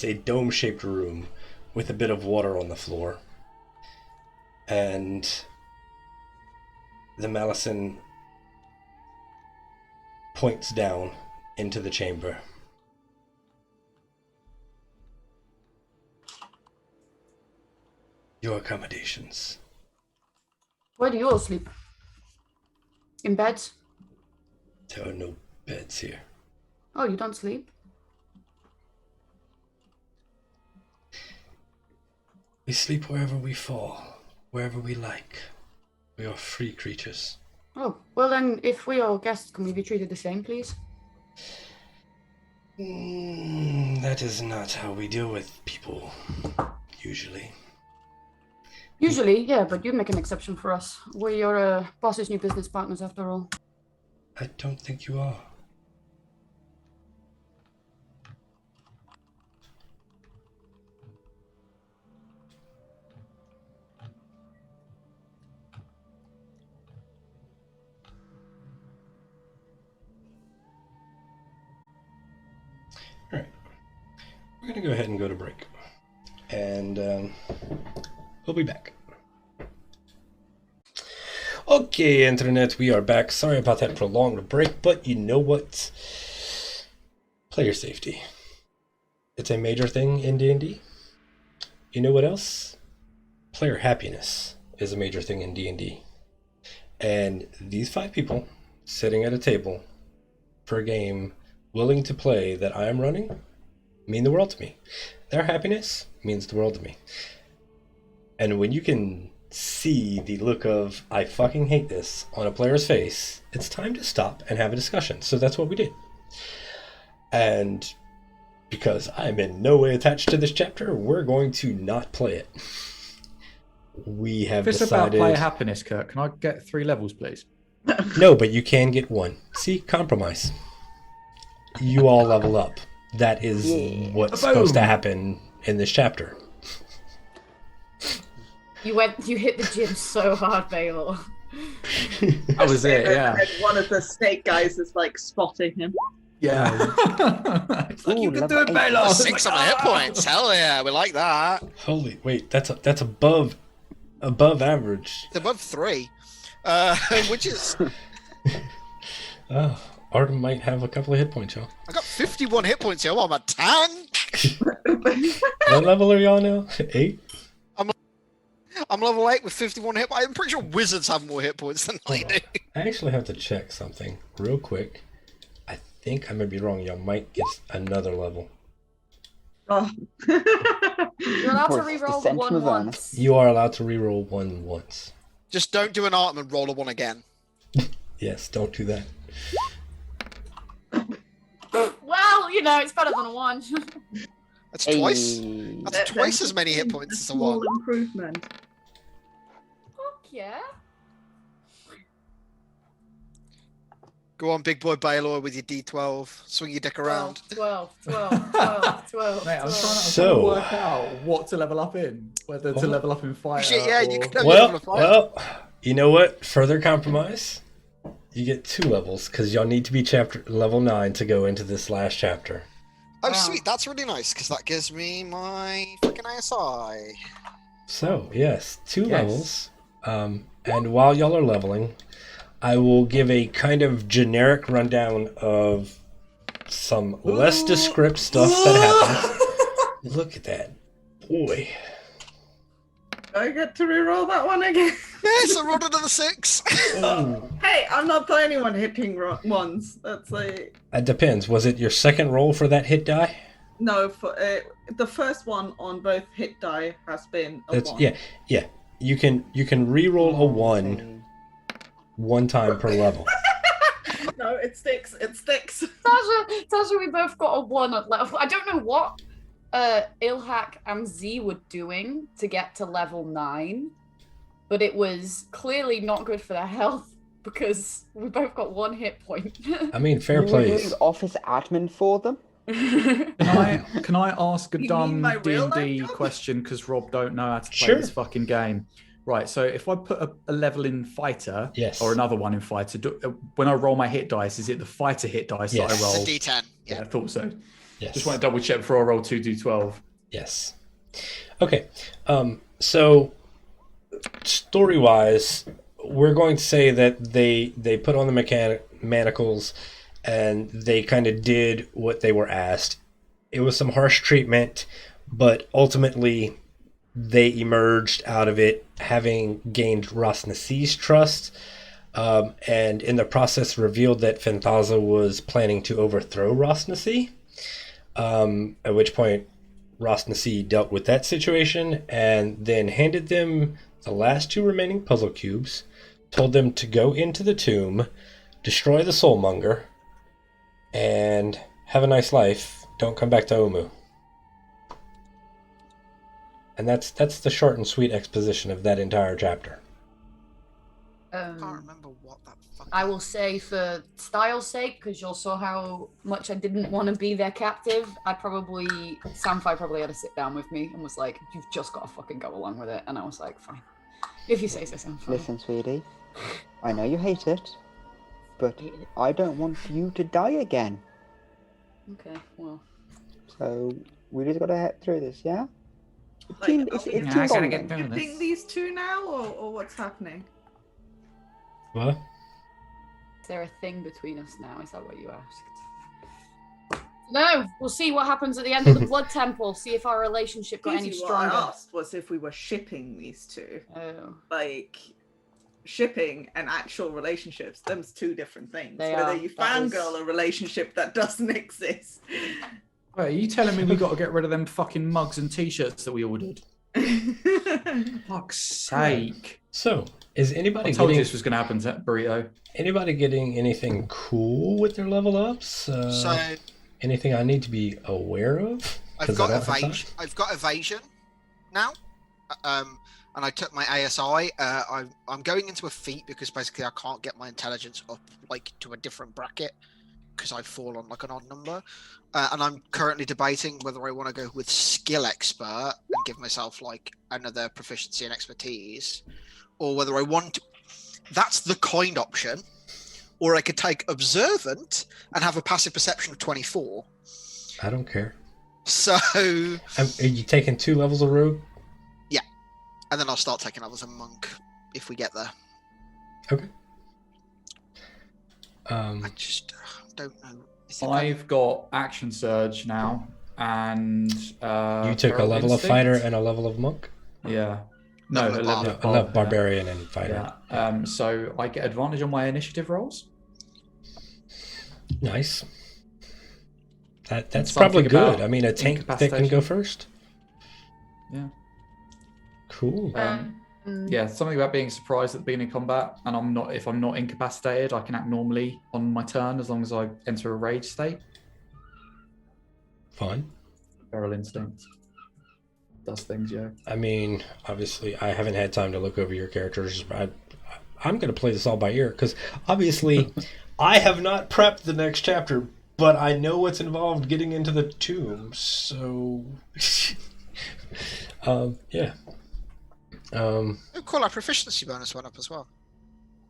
a dome-shaped room with a bit of water on the floor. And the Malison points down into the chamber. Your accommodations.
Where do you all sleep? In beds?
There are no beds here.
Oh, you don't sleep?
We sleep wherever we fall, wherever we like. We are free creatures.
Oh, well then, if we are guests, can we be treated the same, please?
That is not how we deal with people, usually.
Usually, yeah, but you make an exception for us. We're your boss's new business partners, after all.
I don't think you are. Alright. We're going to go ahead and go to break. And we'll be back. Okay, Internet, we are back. Sorry about that prolonged break, but you know what? Player safety. It's a major thing in D&D. You know what else? Player happiness is a major thing in D&D. And these 5 people sitting at a table for a game willing to play that I am running mean the world to me. Their happiness means the world to me. And when you can see the look of I fucking hate this on a player's face, it's time to stop and have a discussion. So that's what we did. And because I'm in no way attached to this chapter, we're going to not play it. We have
If it's
decided...
about player happiness, Kurt, can I get 3 levels, please?
No, but you can get 1. See, compromise. You all level up. That is what's supposed to happen in this chapter.
You hit the gym so hard, Baylor.
That was it, yeah.
And one of the snake guys is like spotting him.
Yeah. It's like,
Ooh,
you can
level
do it,
8.
Baylor.
6 on the hit points. Hell yeah, we like that.
Holy, wait, that's above average.
It's above 3, which is...
Oh, Artem might have a couple of hit points, y'all.
I got 51 hit points, yo. I'm a tank.
What level are y'all now? 8?
I'm level 8 with 51 hit points. I'm pretty sure wizards have more hit points than I do.
I actually have to check something real quick. I think I may be wrong. Y'all might get another level.
Oh.
You're allowed to
Towards
re-roll
Descent
1
from Avernus.
once.
You are allowed to reroll 1 once.
Just don't do an Artem and roll a 1 again.
Yes, don't do that.
Well, you know, it's better than a 1.
That's twice.
Hey.
That's twice as many hit points as a 1.
Small improvement.
Fuck yeah.
Go on, big boy Baylor, with your D12. Swing your dick around.
12.
Mate, I'm trying to work out what to level up in. Whether to level up in fighter
Shit, yeah,
or...
you could have your level
Well,
of fight.
you know what? Further compromise. You get 2 levels because y'all need to be level 9 to go into this last chapter.
Oh,
Wow.
sweet. That's really nice because that gives me my fucking ASI.
So yes, 2 levels. And while y'all are leveling, I will give a kind of generic rundown of some less descript stuff that happens. Look at that, boy.
I get to reroll that one again.
Yes, I rolled another 6.
Oh.
Hey, I'm not the only one hitting ones. That's like
It depends. Was it your second roll for that hit die?
no. For the first one on both hit die has been a
That's
1.
yeah. You can re-roll a 1 time per level.
No, it sticks. It sticks.
Tasha, we both got a 1 at level. I don't know what Ilhak and Z were doing to get to level 9, but it was clearly not good for their health because we both got 1 hit point.
I mean, fair
You were
play.
doing office admin for them.
Can I ask a
You mean
dumb
my real
D&D
life job?
question because Rob don't know how to play
Sure.
this fucking game? Right, so if I put a level in fighter,
Yes.
or another one in fighter, when I roll my hit dice, is it the fighter hit dice
Yes.
that I roll?
The D10.
Yeah,
Yeah.
I thought so.
Yes.
Just want to double check before I roll 2d12.
Yes. Okay. So story-wise, we're going to say that they put on the manacles and they kind of did what they were asked. It was some harsh treatment, but ultimately they emerged out of it having gained Rosnasi's trust, and in the process revealed that Fanthaza was planning to overthrow Rosnasi, at which point Rosnasi dealt with that situation and then handed them the last 2 remaining puzzle cubes, told them to go into the tomb, destroy the soulmonger, and have a nice life. Don't come back to Omu. And that's the short and sweet exposition of that entire chapter.
I can't remember what that fucking...
I will say for style's sake, because you all saw how much I didn't want to be their captive, Samfi probably had to sit down with me and was like, you've just got to fucking go along with it. And I was like, fine. If you say so, Samfi.
Listen, sweetie, I know you hate it, but I don't want you to die again.
Okay, well.
So we just gotta head through this, yeah?
Like,
It's
are we
too
I gotta
long.
get through
shifting
this.
these 2 now, or what's happening?
What?
Is there a thing between us now? Is that what you asked? No, we'll see what happens at the end of the Blood Temple. See if our relationship got any
Easy,
stronger.
What I asked was if we were shipping these 2.
Oh,
Like, shipping and actual relationships, them's 2 different things.
They
Whether
are.
you
That is-
fangirl a relationship that doesn't exist.
Wait, are you telling me we got to get rid of them fucking mugs and t-shirts that we ordered? Fuck's sake.
So, is
I
anybody
told you
getting
this was going to happen, Burrito.
anything cool with their level ups?
So
Anything I need to be aware of?
I've
'Cause I
got
don't have time.
evasion. I've got evasion now. And I took my ASI. I'm going into a feat because basically I can't get my intelligence up like to a different bracket because I fall on like an odd number. And I'm currently debating whether I want to go with skill expert and give myself like another proficiency and expertise, or whether I want to... That's the kind option. Or I could take observant and have a passive perception of 24.
I don't care.
So...
Are you taking 2 levels of rogue?
And then I'll start taking others a monk if we get there.
Okay.
I just don't know.
I've got action surge now, and
You took a
feral
level of
instinct.
fighter and a level of monk?
Yeah. No,
Level of
a level
barber.
of
I love
barber,
barbarian and fighter.
Yeah. So I get advantage on my initiative rolls.
Nice. That's
Something
probably good.
about
I mean, a tank that can go
incapacitation.
first.
Yeah.
Cool.
Yeah, something about being surprised at being in combat, and if I'm not incapacitated, I can act normally on my turn as long as I enter a rage state.
Fun.
Feral instinct does things, yeah.
I mean, obviously, I haven't had time to look over your characters. I'm going to play this all by ear because obviously, I have not prepped the next chapter, but I know what's involved getting into the tomb. So, yeah.
Oh, cool, our proficiency bonus went up as well.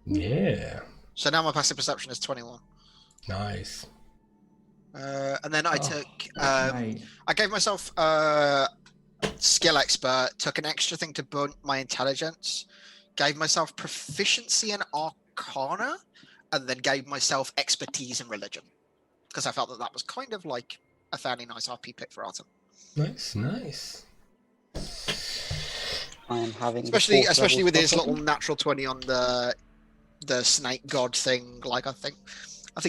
Yeah.
So now my passive perception is 21.
Nice.
And then I took...
Mate.
I gave myself skill expert, took an extra thing to boost my intelligence, gave myself proficiency in arcana, and then gave myself expertise in religion. Because I felt that was kind of like a fairly nice RP pick for Artem.
Nice.
I am having
Especially with his
spell
little
problem.
natural 20 on the snake god thing. Like I think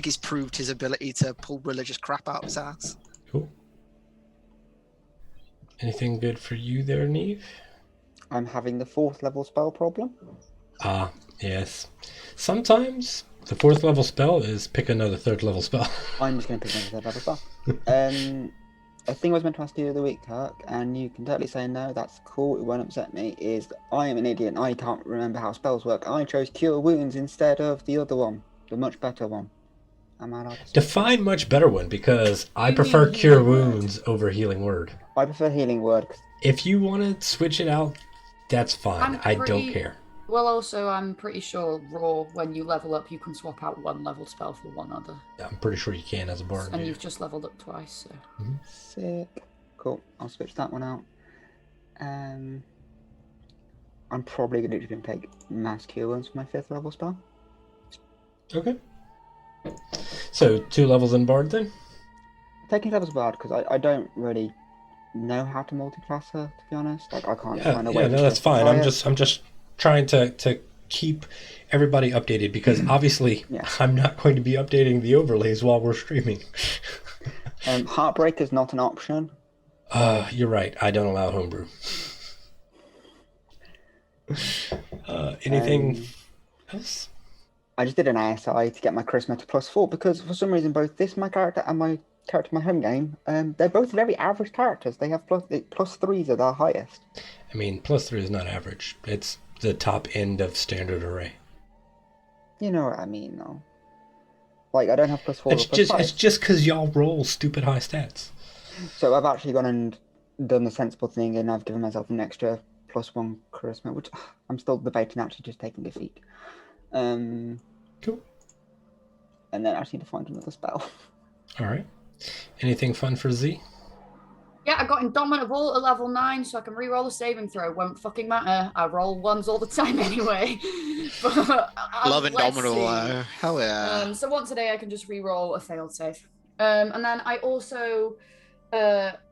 he's proved his ability to pull religious crap out of his ass.
Cool. Anything good for you there, Neve?
I'm having the 4th level spell problem.
Ah, yes. Sometimes the 4th level spell is pick another 3rd level spell.
I'm just going to pick another 3rd level spell. A thing I was meant to ask you the other week, Kirk, and you can totally say no, that's cool, it won't upset me, is I am an idiot and I can't remember how spells work. I chose Cure Wounds instead of the other one, the much better one. Am I allowed to say
Define much better one, because I
You
prefer
mean
Cure
Healing Word?
Wounds over Healing Word.
I prefer Healing Word.
If you want to switch it out, that's fine. I don't care.
Well, also, I'm pretty sure raw, when you level up, you can swap out one level spell for one other.
I'm pretty sure you can as a bard.
And
Yeah.
you've just leveled up twice, so.
Sick. Cool, I'll switch that one out. I'm probably going to just take Mass Cure Wounds for my 5th level spell.
Okay. So 2 levels in bard then?
Taking levels bard because I don't really know how to multiclass her, to be honest. Like I can't find a way.
Yeah, no, that's fine. I'm just trying to keep everybody updated, because obviously I'm not going to be updating the overlays while we're streaming.
Heartbreak is not an option.
You're right. I don't allow homebrew. Anything else?
I just did an ASI to get my charisma to +4 because for some reason both my character and my character in my home game, they're both very average characters. They have +3s are their highest.
I mean, +3 is not average. It's the top end of standard array.
You know what I mean, though. Like, I don't have +4
it's
or +5.
It's just because y'all roll stupid high stats.
So I've actually gone and done the sensible thing, and I've given myself an extra +1 charisma, which I'm still debating actually just taking defeat.
Cool.
And then I just need to find another spell.
All right. Anything fun for Z?
Yeah, I got Indomitable at level 9, so I can re-roll a saving throw. Won't fucking matter. I roll 1s all the time anyway.
Love Indomitable. Hell yeah.
So once a day I can just re-roll a failed save. And then I also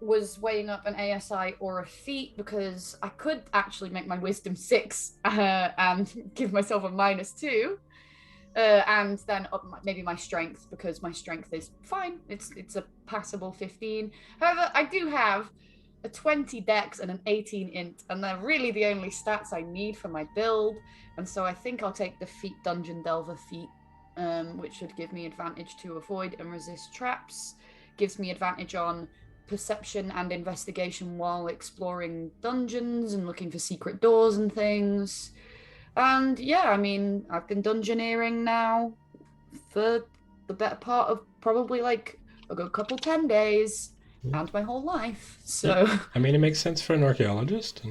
was weighing up an ASI or a feat because I could actually make my wisdom 6 and give myself a -2. And then up maybe my strength, because my strength is fine. It's a passable 15. However, I do have a 20 dex and an 18 int, and they're really the only stats I need for my build. And so I think I'll take the feat Dungeon Delver feat, which should give me advantage to avoid and resist traps. Gives me advantage on perception and investigation while exploring dungeons and looking for secret doors and things. And yeah, I mean, I've been dungeoneering now for the better part of probably like a good couple 10 days and my whole life. So
yeah. I mean, it makes sense for an archaeologist.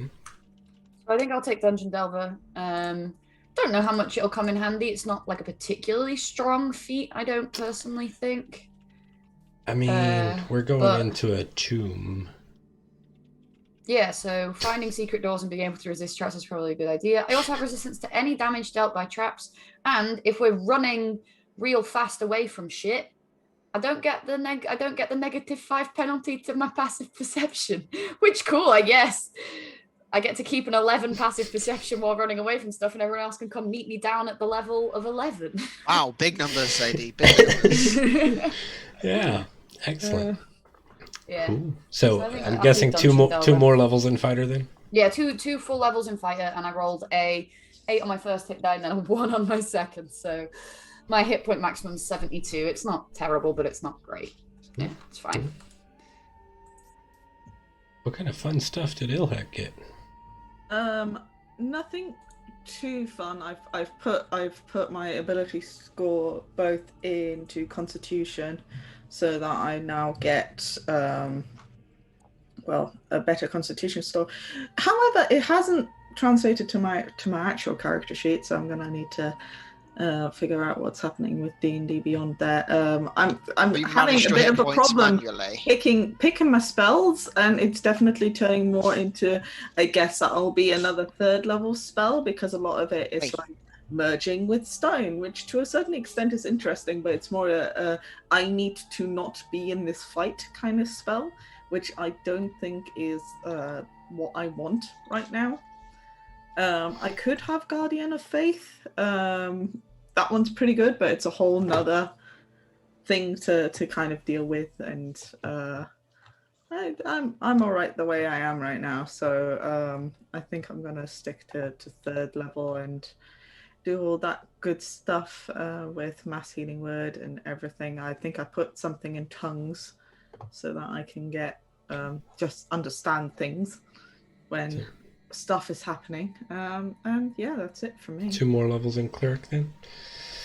I think I'll take Dungeon Delver. Don't know how much it'll come in handy. It's not like a particularly strong feat, I don't personally think.
I mean, we're going into a tomb.
Yeah, so finding secret doors and being able to resist traps is probably a good idea. I also have resistance to any damage dealt by traps, and if we're running real fast away from shit, I don't get the -5 penalty to my passive perception. Which cool, I guess. I get to keep an 11 passive perception while running away from stuff, and everyone else can come meet me down at the level of 11.
Wow, big numbers, Sadie. Big numbers.
Yeah, excellent.
Yeah.
Cool. So I'm
I'll
guessing
keep
two more levels in fighter then?
Yeah, two full levels in fighter, and I rolled a 8 on my first hit die and then a 1 on my second. So my hit point maximum is 72. It's not terrible, but it's not great. Yeah, it's fine.
What kind of fun stuff did Ilhak get?
Nothing too fun. I've put my ability score both into Constitution, so that I now get a better Constitution score. However, it hasn't translated to my actual character sheet, so I'm gonna need to figure out what's happening with D&D Beyond there. I'm having a bit of a problem picking my spells, and it's definitely turning more into, I guess that'll be another 3rd level spell, because a lot of it is like merging with stone, which to a certain extent is interesting, but it's more a I need to not be in this fight kind of spell, which I don't think is what I want right now. I could have Guardian of Faith. That one's pretty good, but it's a whole nother thing to kind of deal with, and I'm all right the way I am right now. So I think I'm gonna stick to third level and do all that good stuff with mass healing word and everything. I think I put something in tongues so that I can get just understand things when stuff is happening. And yeah, that's it for me.
2 more levels in cleric then.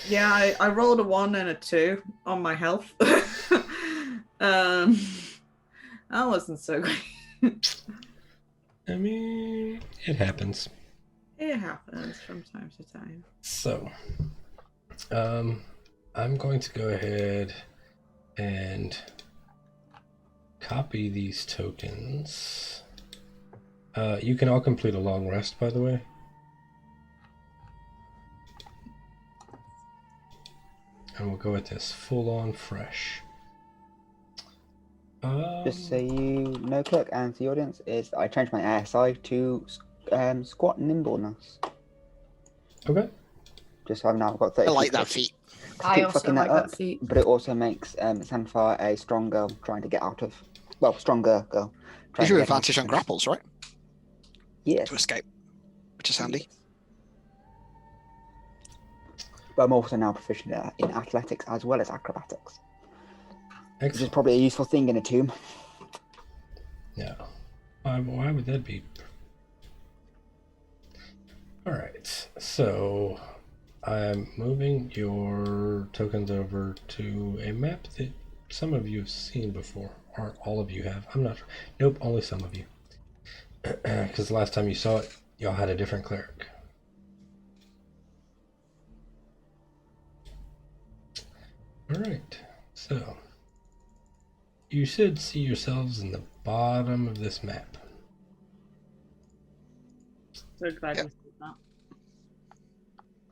Yeah, I rolled a 1 and a 2 on my health. That wasn't so great.
I mean, it happens.
It happens from time to time.
So, I'm going to go ahead and copy these tokens. You can all complete a long rest, by the way. And we'll go with this full-on fresh.
Just so you know, Clerk, and to the audience, is I changed my ASI to squat nimbleness.
Okay.
Just so I've now got 30.
I like that feat.
I also like that feat.
But it also makes Sanfire a strong girl trying to get out of. Well, stronger girl.
Gives you advantage on grapples, right?
Yes.
To escape, which is handy.
But I'm also now proficient in athletics as well as acrobatics.
Excellent.
Which is probably a useful thing in a tomb.
Yeah. Why would that be? Alright, so I'm moving your tokens over to a map that some of you have seen before, or all of you have. I'm not sure. Nope, only some of you. Because the last time you saw it, y'all had a different cleric. Alright, so you should see yourselves in the bottom of this map.
So glad you said that.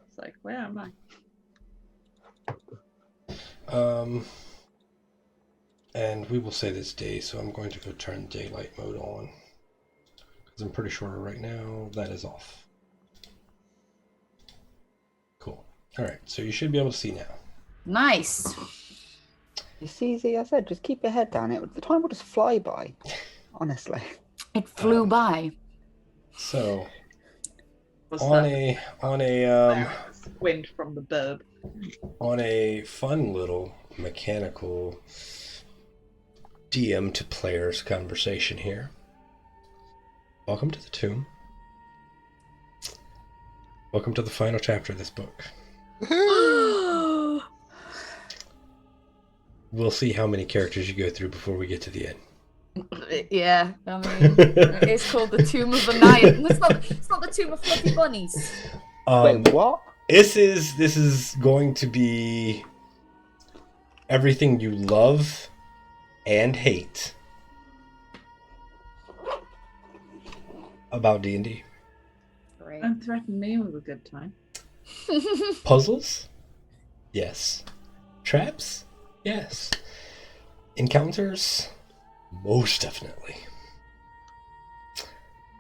It's like, where am I?
And we will say this day, so I'm going to go turn daylight mode on. Because I'm pretty sure right now that is off. Cool. Alright, so you should be able to see now.
Nice.
It's easy, I said, just keep your head down. The time will just fly by. Honestly.
It flew by.
So
What's
on
that?
a
Wind from the burb.
on a fun little mechanical DM to players conversation here. Welcome to the tomb. Welcome to the final chapter of this book. We'll see how many characters you go through before we get to the end.
Yeah, I mean, it's called the Tomb of Annihilation. It's not the Tomb of Fluffy Bunnies.
Wait, what?
This is going to be everything you love and hate about D&D.
Great.
Don't threaten me with a good time.
Puzzles? Yes. Traps? Yes. Encounters? Most definitely.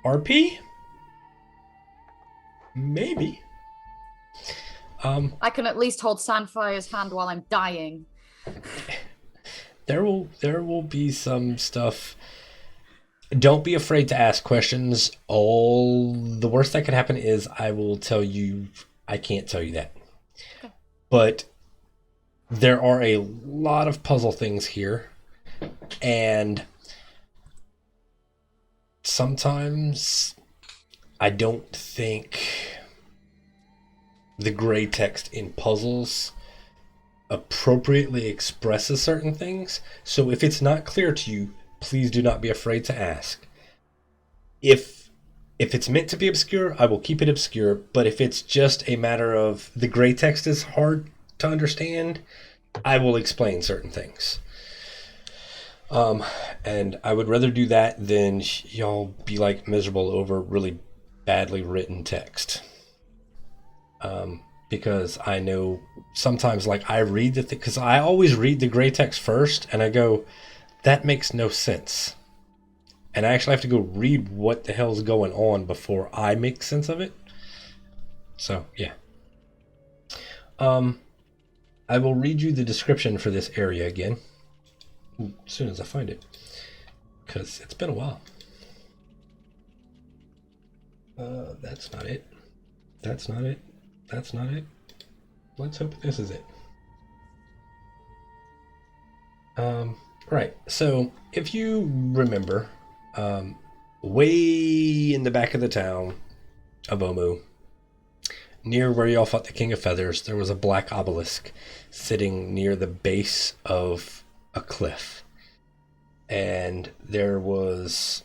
RP? Maybe.
I can at least hold Sandfire's hand while I'm dying.
There will be some stuff. Don't be afraid to ask questions. The worst that could happen is I will tell you I can't tell you that.
Okay.
But there are a lot of puzzle things here, and sometimes I don't think the gray text in puzzles appropriately expresses certain things. So if it's not clear to you, please do not be afraid to ask. If it's meant to be obscure, I will keep it obscure. But if it's just a matter of the gray text is hard to understand, I will explain certain things. And I would rather do that than y'all be like miserable over really badly written text. Because I know sometimes like I read because I always read the gray text first and I go, that makes no sense. and I actually have to go read what the hell's going on before I make sense of it. So yeah. I will read you the description for this area again as soon as I find it, because it's been a while. That's not it. That's not it. That's not it. Let's hope this is it. Right. So if you remember, way in the back of the town of Omu, near where y'all fought the King of Feathers, there was a black obelisk sitting near the base of a cliff. And there was,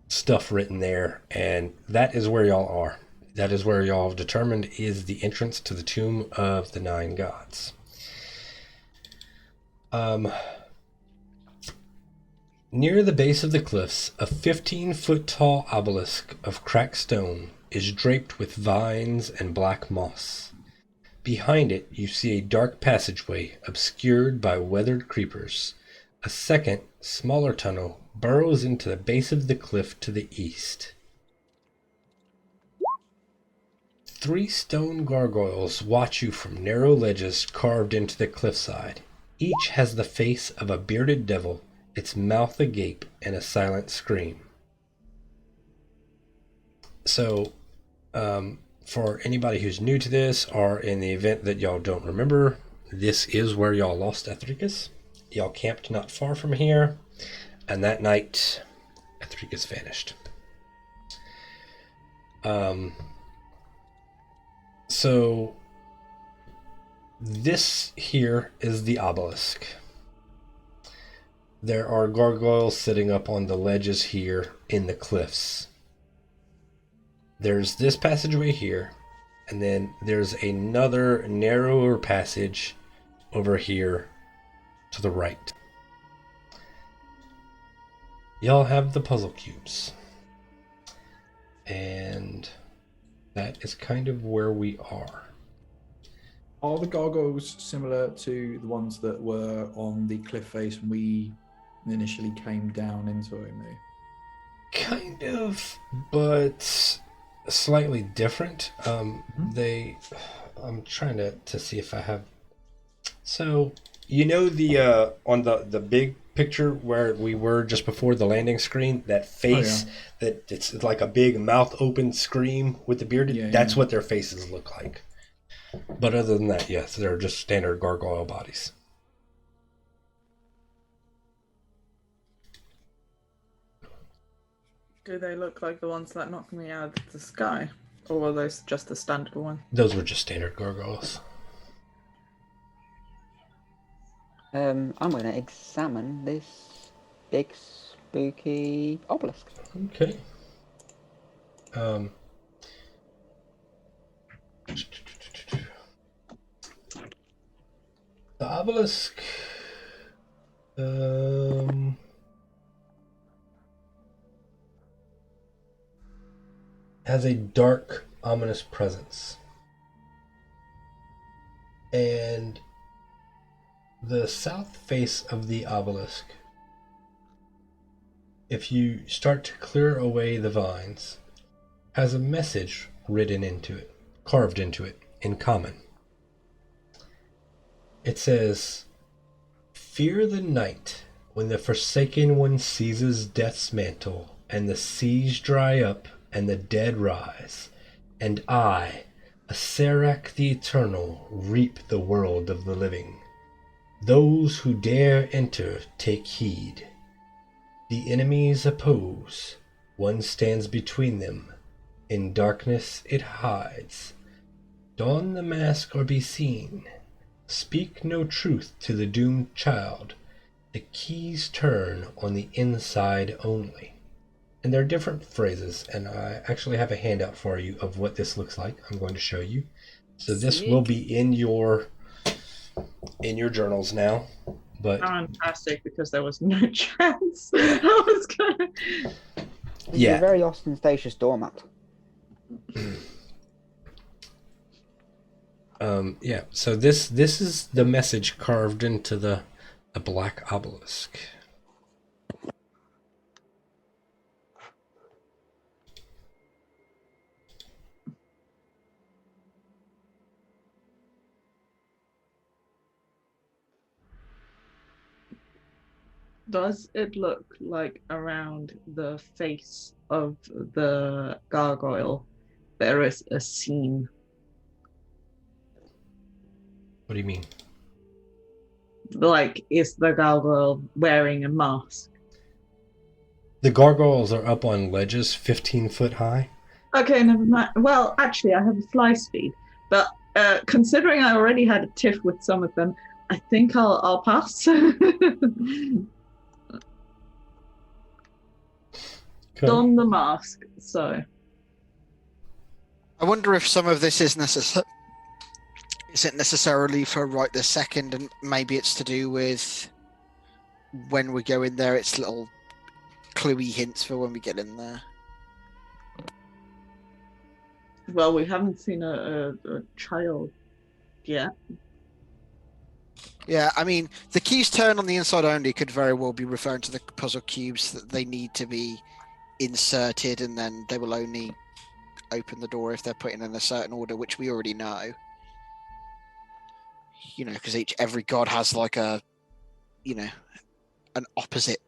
stuff written there, and that is where y'all are. That is where y'all have determined is the entrance to the Tomb of the Nine Gods. Near the base of the cliffs, a 15-foot tall obelisk of cracked stone is draped with vines and black moss. Behind it, you see a dark passageway obscured by weathered creepers. A second, smaller tunnel burrows into the base of the cliff to the east. 3 stone gargoyles watch you from narrow ledges carved into the cliffside. Each has the face of a bearded devil, its mouth agape, and a silent scream. So, for anybody who's new to this, or in the event that y'all don't remember, this is where y'all lost Ethricus. Y'all camped not far from here, and that night, Ethricus vanished. So, this here is the obelisk. There are gargoyles sitting up on the ledges here in the cliffs. There's this passageway here, and then there's another narrower passage over here to the right. Y'all have the puzzle cubes. And that is kind of where we are.
Are the gargoyles similar to the ones that were on the cliff face when we initially came down into Omu?
Kind of, but slightly different. I'm trying to see if I have. So you know the on the big picture where we were just before the landing screen, that face that it's like a big mouth open scream with the bearded. That's what their faces look like. But other than that, yes, they're just standard gargoyle bodies.
Do they look like the ones that knocked me out of the sky? Or were those just the standard one?
Those were just standard gargoyles.
I'm going to examine this big spooky obelisk.
Okay. The obelisk has a dark, ominous presence. And the south face of the obelisk, if you start to clear away the vines, has a message written into it, carved into it, in common. It says, "Fear the night when the Forsaken One seizes death's mantle, and the seas dry up, and the dead rise, and I, a Serac the Eternal, reap the world of the living. Those who dare enter take heed. The enemies oppose, one stands between them. In darkness it hides. Don the mask or be seen. Speak no truth to the doomed child. The keys turn on the inside only." And there are different phrases, and I actually have a handout for you of what this looks like. I'm going to show you. So this will be in your journals now. But
fantastic, because there was no chance I was gonna.
You're a very ostentatious doormat.
So this is the message carved into the A black obelisk.
Does it look like around the face of the gargoyle there is a seam?
What do you mean?
Like, is the gargoyle wearing a mask?
The gargoyles are up on ledges 15 foot high.
Okay, never mind. Well, actually, I have a fly speed, but considering I already had a tiff with some of them, I think I'll pass.
Okay.
Don the mask, so.
I wonder if some of this is isn't necessarily for right this second, and maybe it's to do with when we go in there. It's little cluey hints for when we get in there.
Well, we haven't seen a child yet.
Yeah, I mean, the keys turn on the inside only could very well be referring to the puzzle cubes that they need to be inserted, and then they will only open the door if they're put in a certain order, which we already know. You know, because every god has like a, you know, an opposite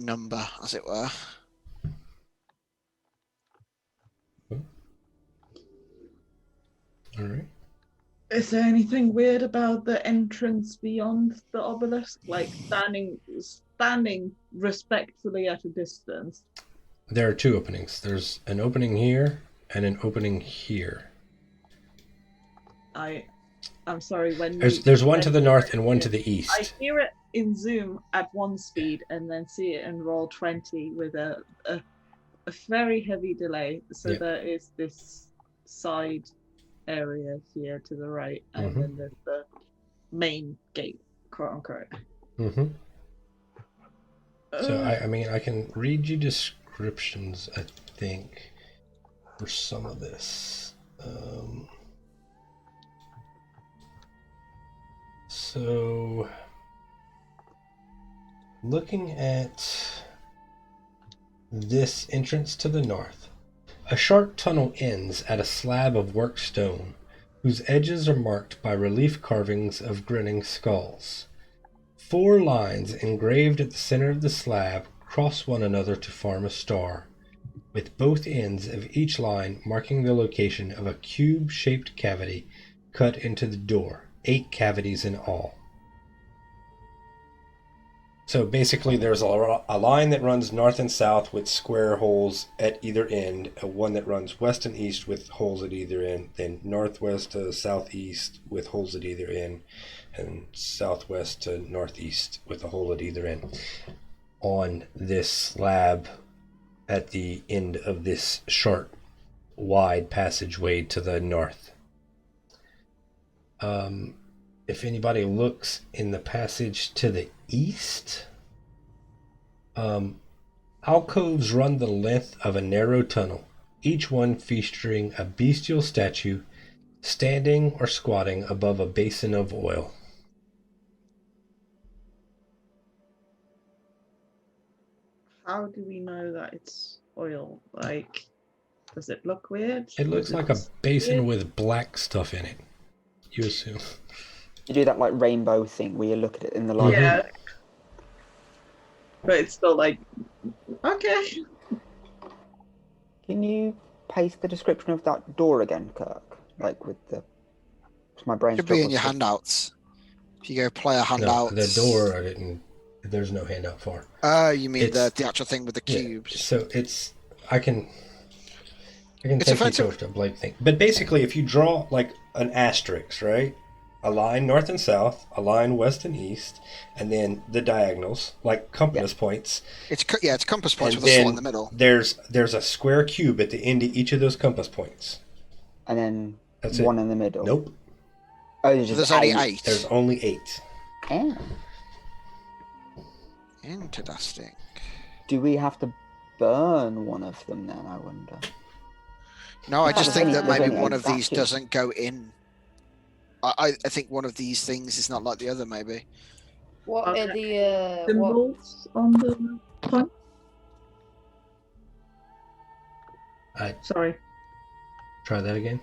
number, as it were.
All right.
Is there anything weird about the entrance beyond the obelisk? Like standing respectfully at a distance?
There are two openings. There's an opening here and an opening here.
I'm sorry,
There's one to the north and one to the east.
I hear it in Zoom at 1 speed and then see it in roll 20 with a very heavy delay. So
Yeah.
there is this side area here to the right, and then there's the main gate, quote unquote.
Mm-hmm. So I mean, I can read you descriptions, I think, for some of this. So, looking at this entrance to the north, a short tunnel ends at a slab of worked stone, whose edges are marked by relief carvings of grinning skulls. 4 lines engraved at the center of the slab cross one another to form a star, with both ends of each line marking the location of a cube-shaped cavity cut into the door, 8 cavities in all. So basically there's a line that runs north and south with square holes at either end, one that runs west and east with holes at either end, then northwest to southeast with holes at either end, and southwest to northeast with a hole at either end. On this slab at the end of this short, wide passageway to the north. If anybody looks in the passage to the east, alcoves run the length of a narrow tunnel, each one featuring a bestial statue standing or squatting above a basin of oil.
How do we know that it's oil? Like, does it look weird?
It looks like a basin with black stuff in it. You assume.
You do that like rainbow thing where you look at it in the light.
Yeah. But it's still like, okay.
Can you paste the description of that door again, Kirk? Like with the... My brain
Should be in your handouts. If you go player
No,
handouts.
the door I didn't. There's no handout for.
Oh, you mean
It's-
the actual thing with the cubes?
Yeah, so it's I can
It's
take you
offensive.
to a Blake thing. But basically, if you draw like an asterisk, right? A line north and south, a line west and east, and then the diagonals, like compass points.
It's compass points
And
with a slot
then
in the middle.
there's a square cube at the end of each of those compass points.
And then
That's
one
it.
in the middle.
Nope.
Oh, there's
So
just
there's only 8.
There's only 8.
Oh.
Interesting.
Do we have to burn one of them then, I wonder?
No, I just
There's
think
only-
that
there's
maybe
only
one
8
of these
statues.
doesn't go in. I think one of these things is not like the other, maybe.
What
Are
are
there
the what?
symbols on the point?
I
Sorry.
try that again.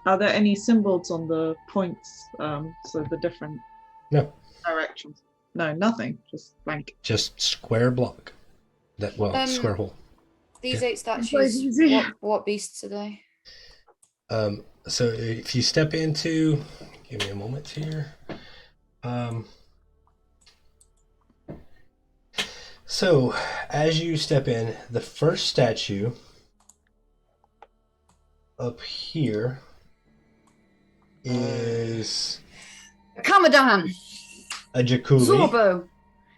Are there any symbols on the points? So the different
No,
directions? No, nothing. Just blank.
just square block. Square hole.
These
Yeah.
8 statues.
easy.
What beasts are they?
So if you step into, give me a moment here. So as you step in, the first statue up here is
Kamadan.
a Jakuli.
Zorbo.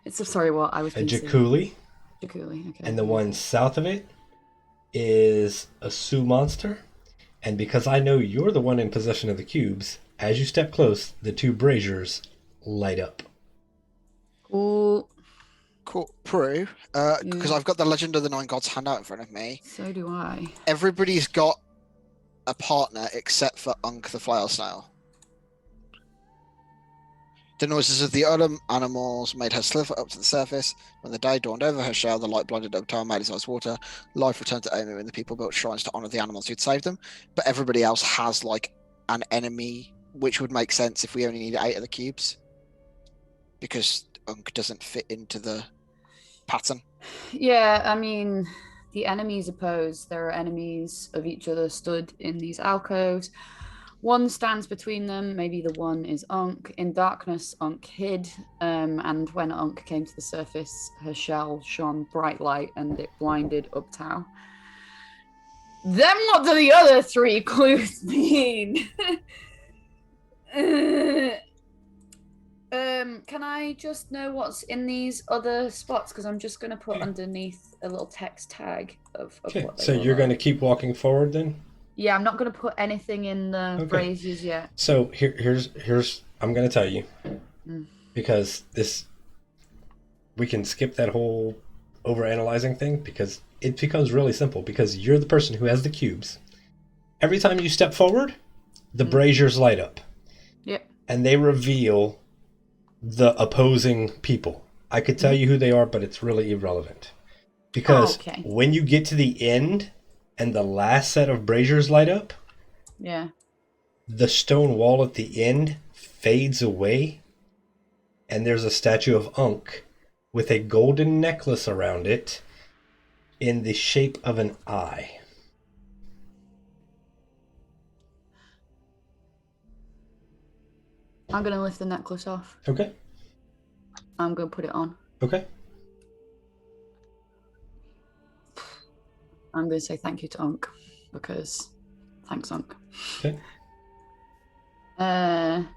Sorry, what I was.
A
PC.
Jakuli.
Jakuli. Okay.
And the one south of it is a Sioux monster. And because I know you're the one in possession of the cubes, as you step close, the 2 braziers light up.
Cool.
Cool. Prue, because I've got the Legend of the Nine Gods handout in front of me.
So do I.
Everybody's got a partner except for Unk the flail snail. The noises of the other animals made her slither up to the surface. When the day dawned over her shell, the light blinded up to her made as water. Life returned to Omu and the people built shrines to honor the animals who'd saved them. But everybody else has like an enemy, which would make sense if we only need 8 of the cubes. Because Unk doesn't fit into the pattern.
Yeah, I mean, the enemies opposed. There are enemies of each other stood in these alcoves. One stands between them. Maybe the one is Unk. In darkness, Unk hid. And when Unk came to the surface, her shell shone bright light and it blinded Uptow. Then what do the other 3 clues mean? Can I just know what's in these other spots? Because I'm just going to put underneath a little text tag of
Okay,
what they
so
all
you're
are.
going to keep walking forward then?
Yeah, I'm not going to put anything in the braziers yet.
So here's I'm going to tell you, because we can skip that whole overanalyzing thing, because it becomes really simple, because you're the person who has the cubes. Every time you step forward, the braziers light up.
Yep.
And they reveal the opposing people. I could tell you who they are, but it's really irrelevant. Because when you get to the end and the last set of braziers light up, the stone wall at the end fades away, and there's a statue of Unk with a golden necklace around it in the shape of an eye.
I'm going to lift the necklace off.
Okay.
I'm going to put it on.
Okay.
I'm going to say thank you to Unk, because thanks, Unk.
Okay.
I'm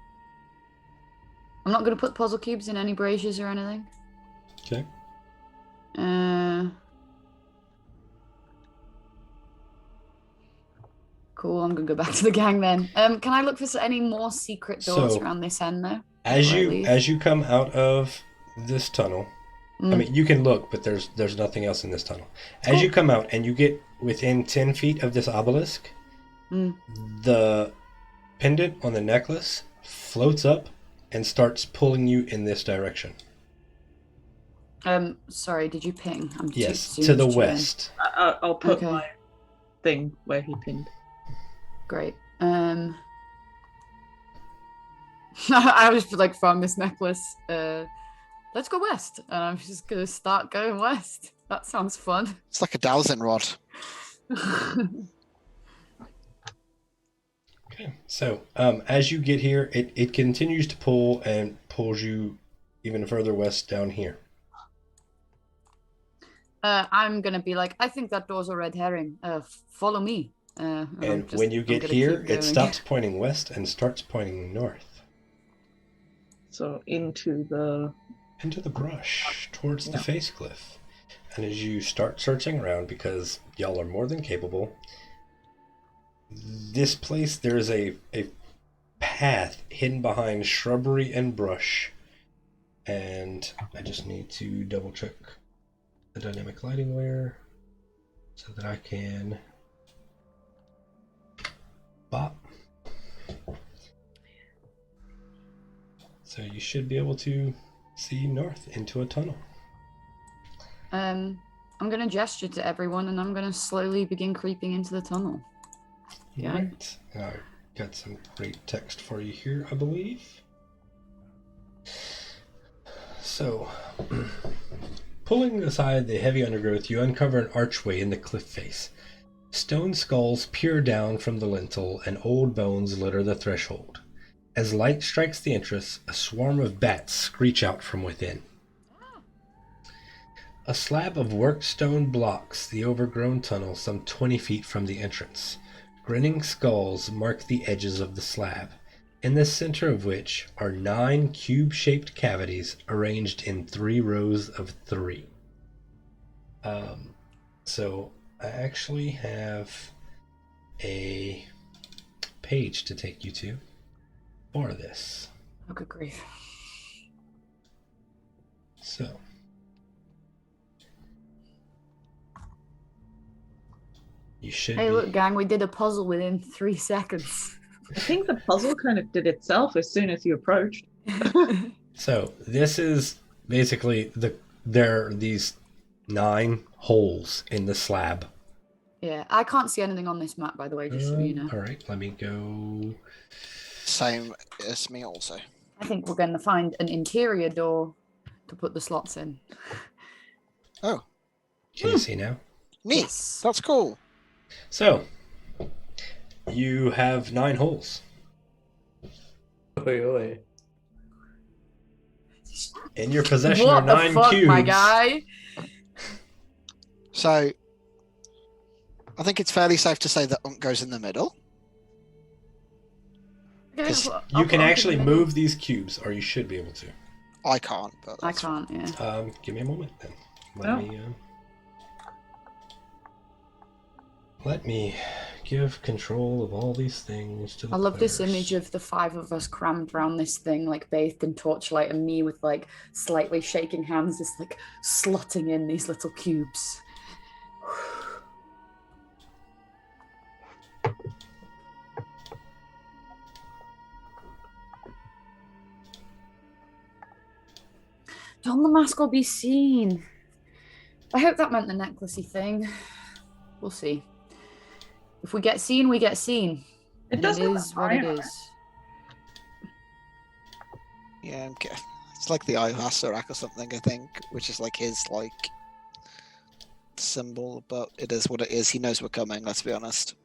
not going to put puzzle cubes in any braziers or anything.
Okay.
Cool, I'm going to go back to the gang then. Can I look for any more secret doors around this end, though?
As you come out of this tunnel, I mean, you can look, but there's nothing else in this tunnel. As you come out and you get within 10 feet of this obelisk, the pendant on the necklace floats up and starts pulling you in this direction.
Sorry, did you ping?
Yes, to the west.
I'll put my thing where he pinged.
Great. I was like, from this necklace, let's go west. And I'm just going to start going west. That sounds fun.
It's like a dowsing rod.
Okay, so as you get here, it continues to pull and pulls you even further west down here.
I'm going to be like, I think that door's a red herring. Follow me.
And when you get here, it stops pointing west and starts pointing north.
So into the
brush, towards the face cliff. And as you start searching around, because y'all are more than capable, this place, there is a path hidden behind shrubbery and brush. And I just need to double check the dynamic lighting layer so that I can bop. So you should be able to see north into a tunnel.
I'm going to gesture to everyone, and I'm going to slowly begin creeping into the tunnel. Yeah.
Right. I got some great text for you here, I believe. So, pulling aside the heavy undergrowth, you uncover an archway in the cliff face. Stone skulls peer down from the lintel, and old bones litter the threshold. As light strikes the entrance, a swarm of bats screech out from within. A slab of worked stone blocks the overgrown tunnel some 20 feet from the entrance. Grinning skulls mark the edges of the slab, in the center of which are 9 cube-shaped cavities arranged in 3 rows of 3. So I actually have a page to take you to for this.
Oh, good grief.
So, you should
Hey,
be...
look, gang, we did a puzzle within 3 seconds.
I think the puzzle kind of did itself as soon as you approached.
So, this is basically there are these 9 holes in the slab.
Yeah, I can't see anything on this map, by the way, just so you know.
All right, let me go.
Same as me also.
I think we're going to find an interior door to put the slots in.
Oh,
Can you see now?
neat.
Yes.
That's cool.
So, you have 9 holes.
Oi, oi.
In your possession
What
are
the
9
fuck,
cubes.
my guy?
So, I think it's fairly safe to say that Unk goes in the middle.
Okay,
'Cause
You can actually move these cubes, or you should be able to.
I can't, but
I
that's
can't, yeah.
Give me a moment then.
Oh.
Let me give control of all these things to the
I love this
players.
image of the 5 of us crammed around this thing, like bathed in torchlight, and me with like slightly shaking hands, just like slotting in these little cubes. Don't the mask will be seen. I hope that meant the necklacey thing. We'll see. If we get seen, we get seen.
It
And
does
it
have
is
an
what
eye
it
on
is.
yeah. Okay. It's like the Ivasarak or something, I think, which is like his like symbol, but it is what it is. He knows we're coming. Let's be honest.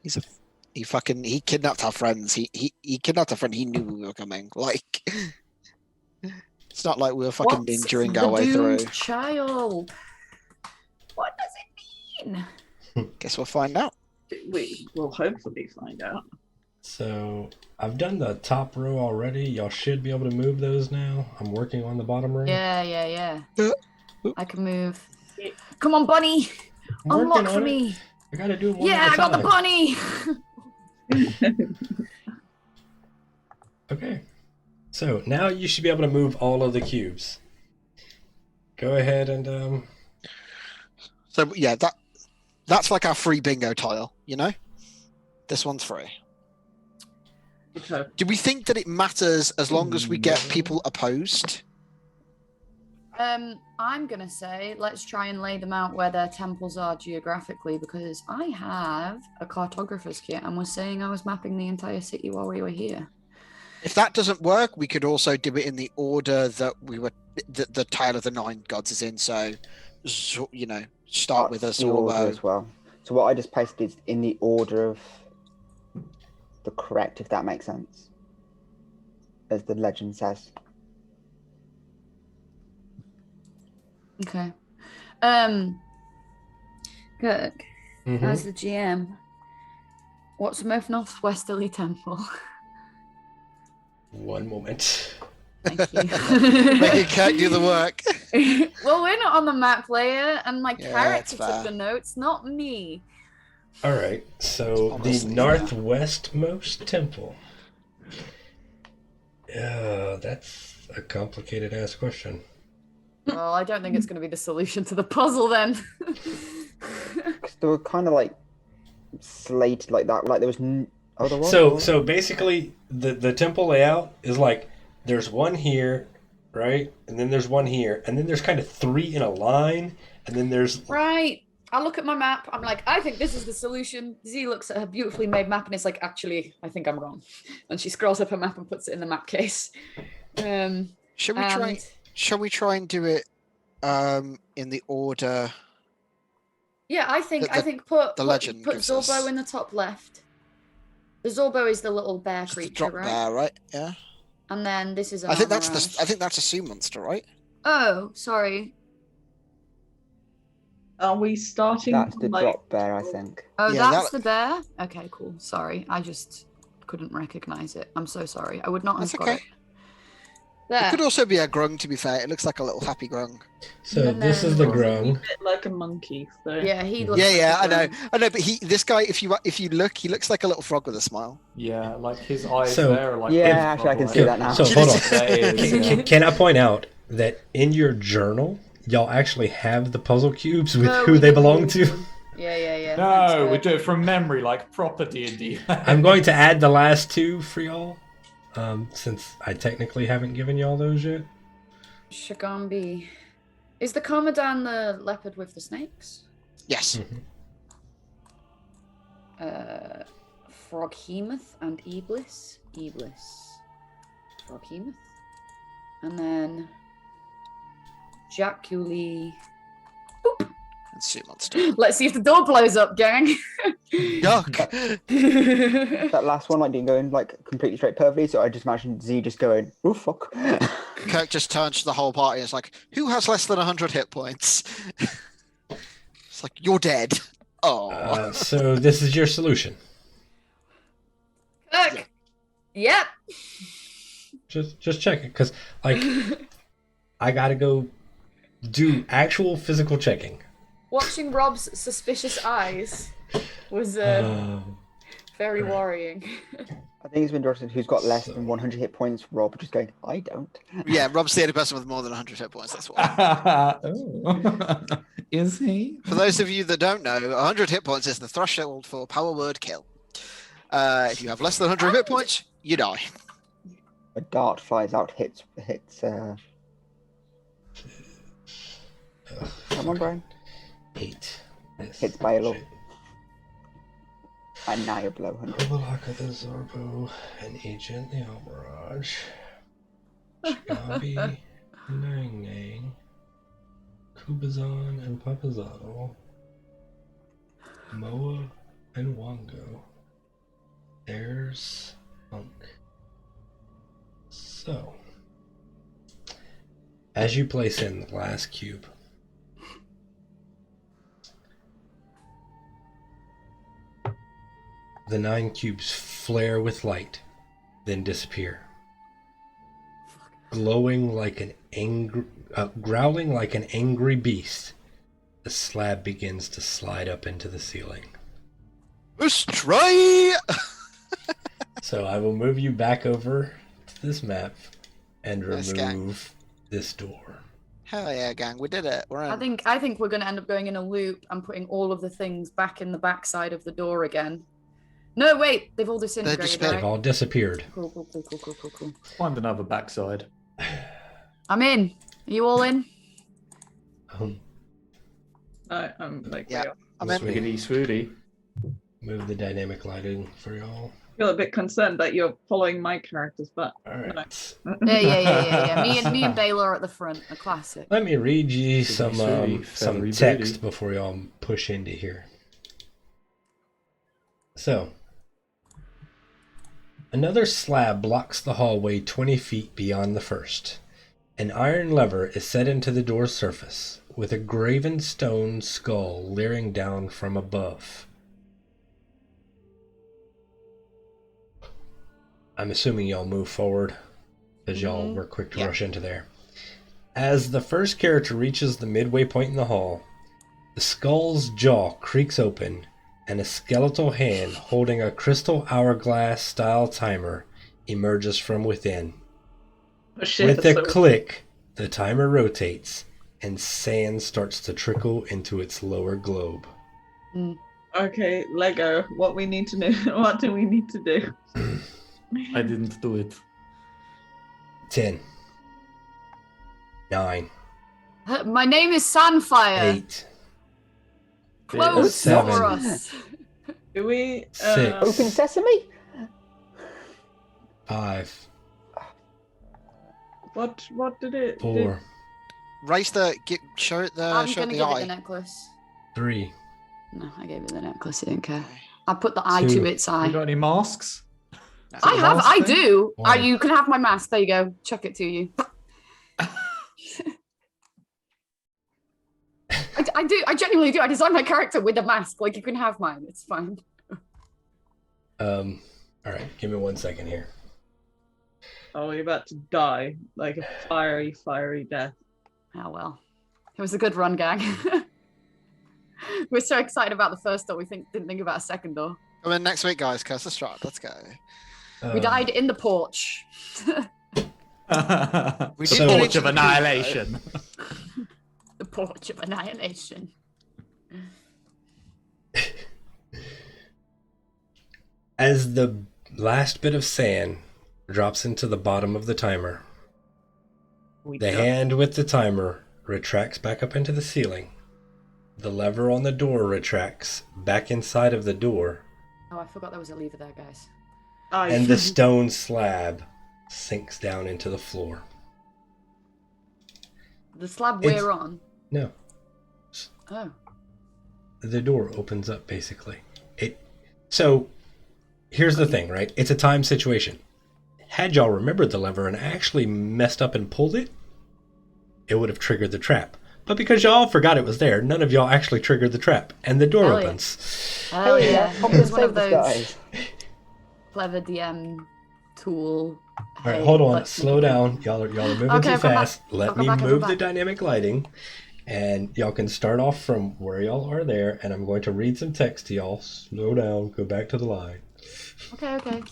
He kidnapped our friends. He kidnapped our friend. He knew we were coming. Like, it's not like we were fucking
What's
ninjaing our way
the
through.
doomed child? What does it mean?
Guess we'll find out.
We will hopefully find out.
So, I've done the top row already. Y'all should be able to move those now. I'm working on the bottom row.
Yeah.
Uh,
I can move. Come on, bunny.
I'm
Unlock
working
for
on it.
me.
I gotta do it one
Yeah,
at a
I got the
time.
bunny.
Okay. So, now you should be able to move all of the cubes. Go ahead and,
So yeah, that's like our free bingo tile, you know? This one's free.
Okay.
Do we think that it matters as long as we get people opposed?
I'm gonna say let's try and lay them out where their temples are geographically, because I have a cartographer's kit and was saying I was mapping the entire city while we were here.
If that doesn't work, we could also do it in the order that we were the tile of the 9 gods is in. So you know, start with us
the
all.
order as well. So what I just pasted is in the order of the correct, if that makes sense, as the legend says.
Okay. Kirk,
mhm.
as the GM, what's the most northwesterly temple?
One moment.
Thank you.
But you can't do the work.
Well, we're not on the map layer, and my
Yeah,
character
that's
took the
fair.
notes, not me.
All right. So,
Honestly,
the
yeah.
northwestmost temple. That's a complicated ass question.
Well, I don't think it's going to be the solution to the puzzle then.
Because they were kind of like slated like that. Like there was
So basically, the temple layout is like there's one here, right? And then there's one here, and then there's kind of 3 in a line, and then there's
Right. I look at my map. I'm like, I think this is the solution. Z looks at her beautifully made map and is like, actually, I think I'm wrong. And she scrolls up her map and puts it in the map case.
Shall we try and do it in the order?
Yeah, I think put
legend
put
gives
Zorbo
us.
in the top left. The Zorbo is the little bear
Just the
creature,
drop
right?
bear, right? Yeah.
And then this is an
I think
armor
that's
rash.
I think that's a sea monster, right?
Oh, sorry.
Are we starting?
That's the
like,
drop bear, I think.
Oh,
Yeah,
that's the bear? Okay, cool. Sorry. I just couldn't recognize it. I'm so sorry. I would not have
That's
got
okay.
it. There.
It could also be a grung, to be fair. It looks like a little happy grung.
so
And
this is
then-
the
Looks a
grung.
bit like a monkey. So
Yeah, he looks
Yeah,
like a
I know.
grung.
I know, but this guy, if you look, he looks like a little frog with a smile.
Yeah, like his eyes
So-
there. Like
Yeah,
if-
actually, I can
like-
see that now.
So hold on.
That is, yeah.
Can I point out that in your journal, y'all actually have the puzzle cubes with
No,
who
we
they
did
belong
all
to?
of them. Yeah.
No, we
Thanks,
do it from memory, like proper D&D.
I'm going to add the last 2 for y'all, since I technically haven't given y'all those yet.
Shagambi. Is the Commandant the leopard with the snakes?
Yes.
Froghemoth and Iblis. Froghemoth. And then Jaculi.
And sea monster.
Let's see if the door blows up, gang.
Yuck.
That last one didn't go in completely straight perfectly, so I just imagined Z just going, oh fuck.
Kirk just turns to the whole party and is like, "Who has less than 100 hit points?" It's like, "You're dead." Oh.
So this is your solution.
Look. Yep.
Just checking, because I gotta go do actual physical checking.
Watching Rob's suspicious eyes was very worrying.
I think it's been Dorson who's got less than 100 hit points. Rob just going, I don't.
Yeah, Rob's the only person with more than 100 hit points. That's why.
Oh. Is he?
For those of you that don't know, 100 hit points is the threshold for power word kill. If you have less than 100 hit points, you die.
A dart flies out, hits. Come on, Brian.
8. Yes.
Hits by a lot. Annihilate below 100.
Kobalaka the Zorbo, an agent, the Almirage, Shikabi, Nang Nang, Kubazan and Papazano, Moa and Wango. There's Punk. So, as you place in the last cube, the 9 cubes flare with light, then disappear. Glowing like an growling like an angry beast, the slab begins to slide up into the ceiling.
Let's try.
So I will move you back over to this map and
Nice, gang.
remove this door.
Hell yeah, gang, we did it. We're in.
I think we're going to end up going in a loop and putting all of the things back in the backside of the door again. No, wait, they've all disintegrated,
disappeared.
They've
right?
all disappeared.
Cool.
Find another backside.
I'm in. Are you all in?
I'm like,
Yeah.
yeah.
I'm in.
Swiggity swoody.
Move the dynamic lighting for y'all.
I feel a bit concerned that you're following my characters, but
Alright.
Yeah. Me and Baylor are at the front, a classic.
Let me read you some
Sweetie,
some
feathery
text
booty.
before y'all push into here. So, another slab blocks the hallway 20 feet beyond the first. An iron lever is set into the door's surface, with a graven stone skull leering down from above. I'm assuming y'all move forward, because y'all were quick to rush into there. As the first character reaches the midway point in the hall, the skull's jaw creaks open, and a skeletal hand holding a crystal hourglass-style timer emerges from within.
oh, shit,
With a
so-
click, the timer rotates, and sand starts to trickle into its lower globe.
Okay, Lego, what we need to do? What do we need to do?
I didn't do it.
10. 9,
My name is Sandfire.
8,
Close
7.
for us.
Do we?
6.
Open sesame?
5,
What did it?
4,
Raise show it the
I'm
show it
gonna
the
give
eye.
it the necklace.
3.
No, I gave it the necklace. I didn't care.
Okay.
I put the eye
2.
to its eye.
You got any masks?
No.
I have.
mask
I
thing?
do.
1.
You can have my mask. There you go. Chuck it to you. I do. I genuinely do. I designed my character with a mask. Like, you can have mine. It's fine.
All right, give me 1 second here.
Oh, you're about to die like a fiery death.
Oh well. It was a good run, gang. We're so excited about the first door. We didn't think about a second door.
Come in next week, guys. Curse the Strahd. Let's go.
We died in the porch.
We
So-
did get
Torch
into
of
the pool,
Annihilation.
The porch of annihilation.
As the last bit of sand drops into the bottom of the timer, the hand with the timer retracts back up into the ceiling. The lever on the door retracts back inside of the door,
Oh, I forgot there was a lever there, guys.
and the stone slab sinks down into the floor.
The slab
It's-
we're on.
No,
Oh.
the door opens up basically. So here's the thing, right? It's a time situation. Had y'all remembered the lever and actually messed up and pulled it, it would have triggered the trap. But because y'all forgot it was there, none of y'all actually triggered the trap, and the door
Hell yeah.
opens.
Oh yeah. It was one of
Save
those
us, guys.
clever DM tool.
All right, hold on, slow down. Y'all are moving
Okay,
too
I'll come back.
fast. Let
I'll
me
come back, I'll
move
come
the
back.
dynamic lighting, and y'all can start off from where y'all are there, and I'm going to read some text to y'all. Slow down, go back to the line.
Okay.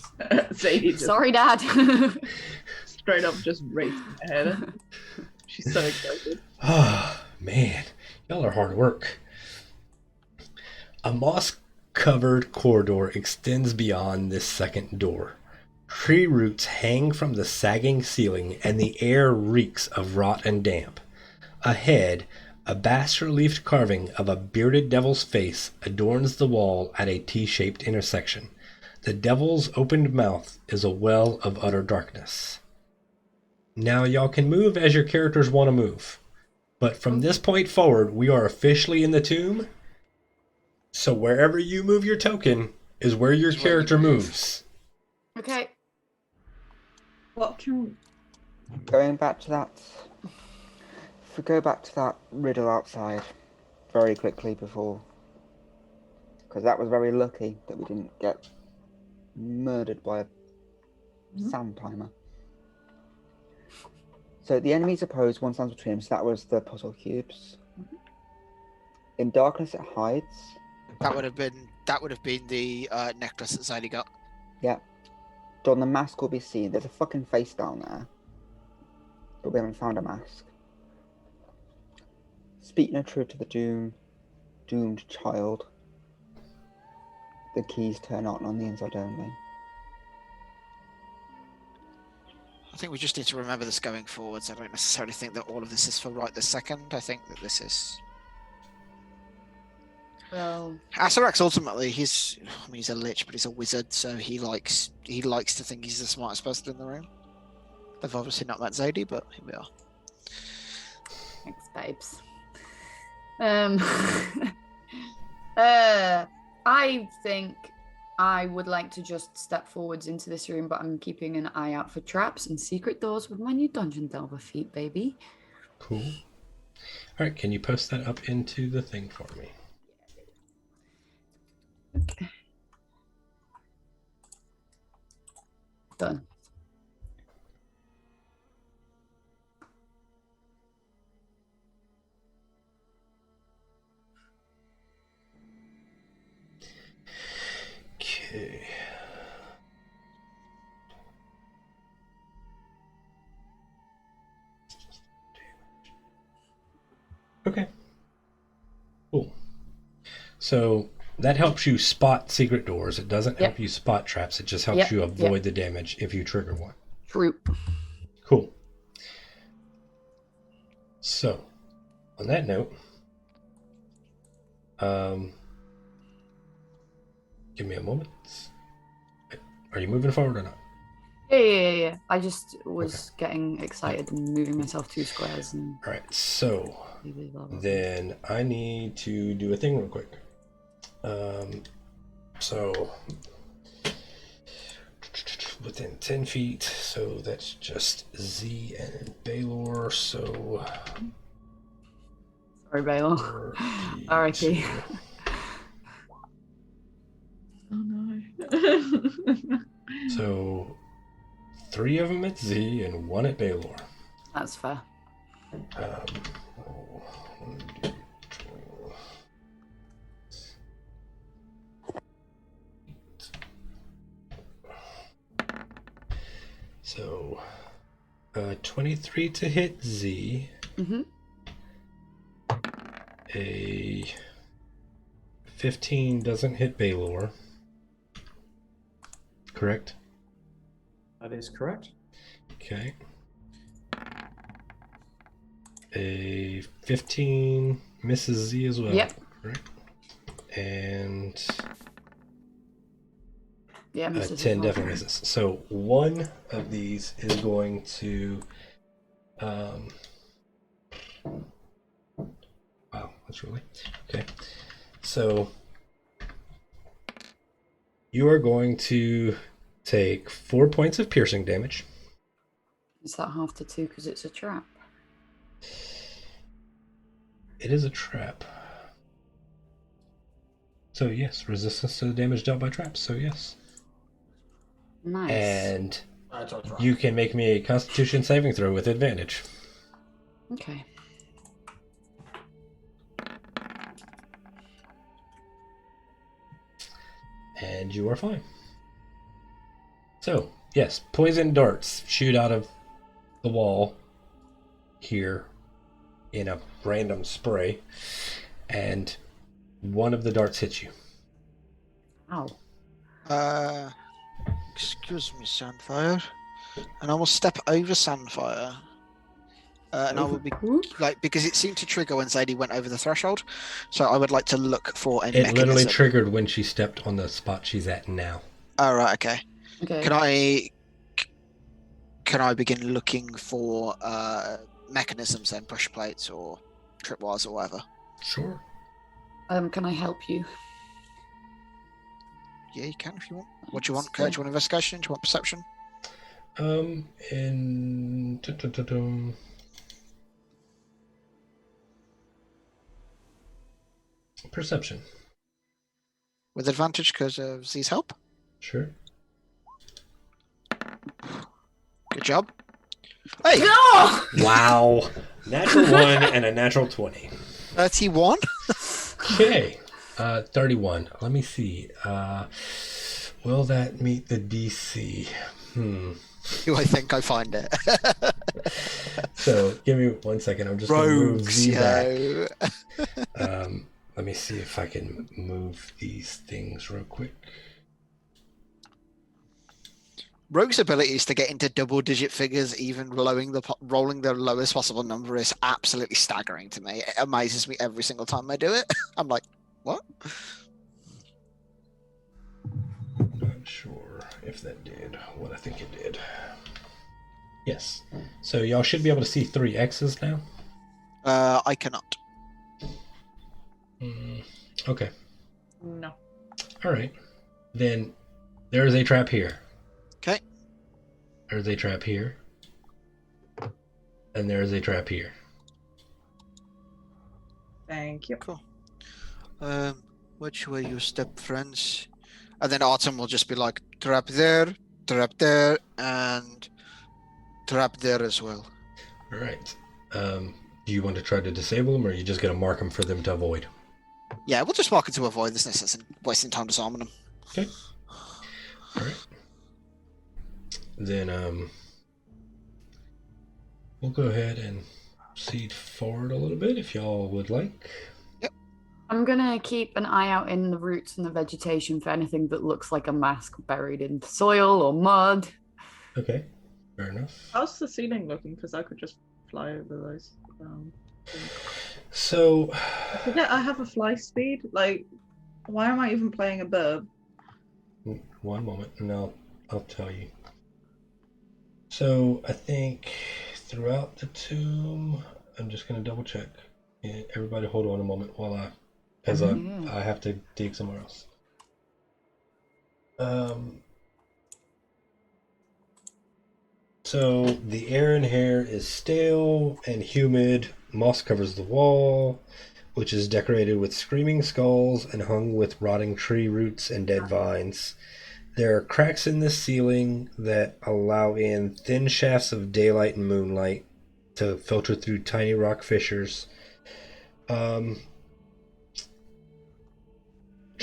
Sadie just
Sorry, Dad.
straight up just raced ahead. She's so excited.
Oh, man, y'all are hard work. A moss-covered corridor extends beyond this second door. Tree roots hang from the sagging ceiling, and the air reeks of rot and damp. Ahead, a bas-reliefed carving of a bearded devil's face adorns the wall at a T-shaped intersection. The devil's opened mouth is a well of utter darkness. Now y'all can move as your characters want to move. But from this point forward, we are officially in the tomb. So wherever you move your token is where your
Is where you
character
move.
moves.
Okay.
What can
Going back to that. If we go back to that riddle outside very quickly before. Because that was very lucky that we didn't get murdered by a sand timer. So the enemies opposed, one stands between them, so that was the puzzle cubes. In darkness it hides.
That would have been the necklace that Zadie got.
Yeah. Don, the mask will be seen. There's a fucking face down there. But we haven't found a mask. Speak no truth to the doomed child. The keys turn on the inside only.
I think we just need to remember this going forwards. I don't necessarily think that all of this is for right this second. I think that this is...
Well,
Asarex ultimately, he's a lich, but he's a wizard, so he likes to think he's the smartest person in the room. They've obviously not met Zadie, but here we are.
thanks, babes. I think I would like to just step forwards into this room, but I'm keeping an eye out for traps and secret doors with my new Dungeon Delver feet, baby.
Cool. All right, can you post that up into the thing for me?
Okay. Done.
Okay. Okay. Cool. So that helps you spot secret doors. It doesn't help
Yep.
you spot traps. It just helps
Yep,
you
yep.
avoid the damage if you trigger one.
True.
Cool. So, on that note, give me a moment. Are you moving forward or not?
Yeah. I just was getting excited and moving myself 2 squares and.
All right. So then I need to do a thing real quick. So within 10 feet. So that's just Z and Baylor. So.
Sorry, Baylor. R.I.P.
Oh no.
So 3 of them at Z and 1 at Baylor.
That's fair.
So 23 to hit Z.
Mm-hmm.
A 15 doesn't hit Baylor. Correct?
That is correct.
Okay. A 15 misses Z as well.
Yep.
Correct. And
Yeah, misses as
10
well.
definitely misses. So one of these is going to wow, that's really okay. So you are going to take 4 points of piercing damage.
Is that half to 2 because it's a trap?
It is a trap. So yes, resistance to the damage dealt by traps. So yes.
Nice.
And you can make me a Constitution saving throw with advantage.
Okay.
And you are fine. So, yes, poison darts shoot out of the wall here in a random spray, and one of the darts hits you.
Ow.
Excuse me, Sandfire. And I will step over Sandfire. And I will be like, because it seemed to trigger when Zadie went over the threshold, so I would like to look for a mechanism.
It literally triggered when she stepped on the spot she's at now.
Oh, right, okay.
Okay.
Can I begin looking for mechanisms then, push plates or tripwires or whatever?
Sure.
Can I help you?
Yeah, you can if you want. What do you want, Kurt? Do you want investigation? Do you want perception?
Perception.
With advantage because of Z's help?
Sure.
Good job. Hey!
No!
Wow. Natural 1 and a natural 20.
31?
Okay. 31. Let me see. Will that meet the DC?
Do I think I find it?
So, give me 1 second. I'm just going to move Z
yo.
back. Let me see if I can move these things real quick.
Rogue's abilities to get into double-digit figures, even rolling the lowest possible number, is absolutely staggering to me. It amazes me every single time I do it. I'm like, what?
Not sure if that did what I think it did. Yes. So y'all should be able to see 3 X's now.
I cannot.
Okay.
No.
All right. Then there is a trap here.
Okay.
There's a trap here. And there's a trap here.
Thank you.
Cool. Which way you step, friends? And then Autumn will just be like, trap there, and trap there as well.
All right. Do you want to try to disable them, or are you just going to mark them for them to avoid?
Yeah, we'll just mark it to avoid this necessity, wasting time disarming them.
Okay. All right. Then we'll go ahead and proceed forward a little bit if y'all would like.
Yep.
I'm gonna keep an eye out in the roots and the vegetation for anything that looks like a mask buried in soil or mud.
Okay. Fair enough.
How's the ceiling looking? Because I could just fly over those.
So,
I forget I have a fly speed. Like, why am I even playing a bird?
one moment, and I'll tell you. So I think throughout the tomb, I'm just gonna double check. Yeah, everybody, hold on a moment while I have to dig somewhere else. So the air in here is stale and humid. Moss covers the wall, which is decorated with screaming skulls and hung with rotting tree roots and dead vines. There are cracks in the ceiling that allow in thin shafts of daylight and moonlight to filter through tiny rock fissures.
You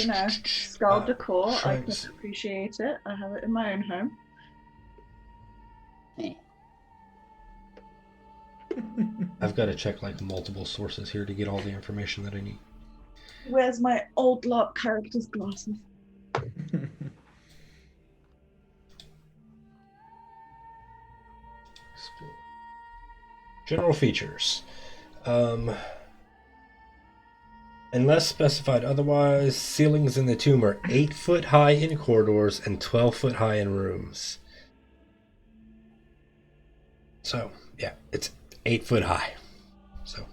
know, skull decor. I can appreciate it. I have it in my own home.
I've got to check like multiple sources here to get all the information that I need.
Where's my old lot character's glasses?
General features. Unless specified otherwise, ceilings in the tomb are 8 foot high in corridors and 12 foot high in rooms. So, yeah, it's 8 foot high. So,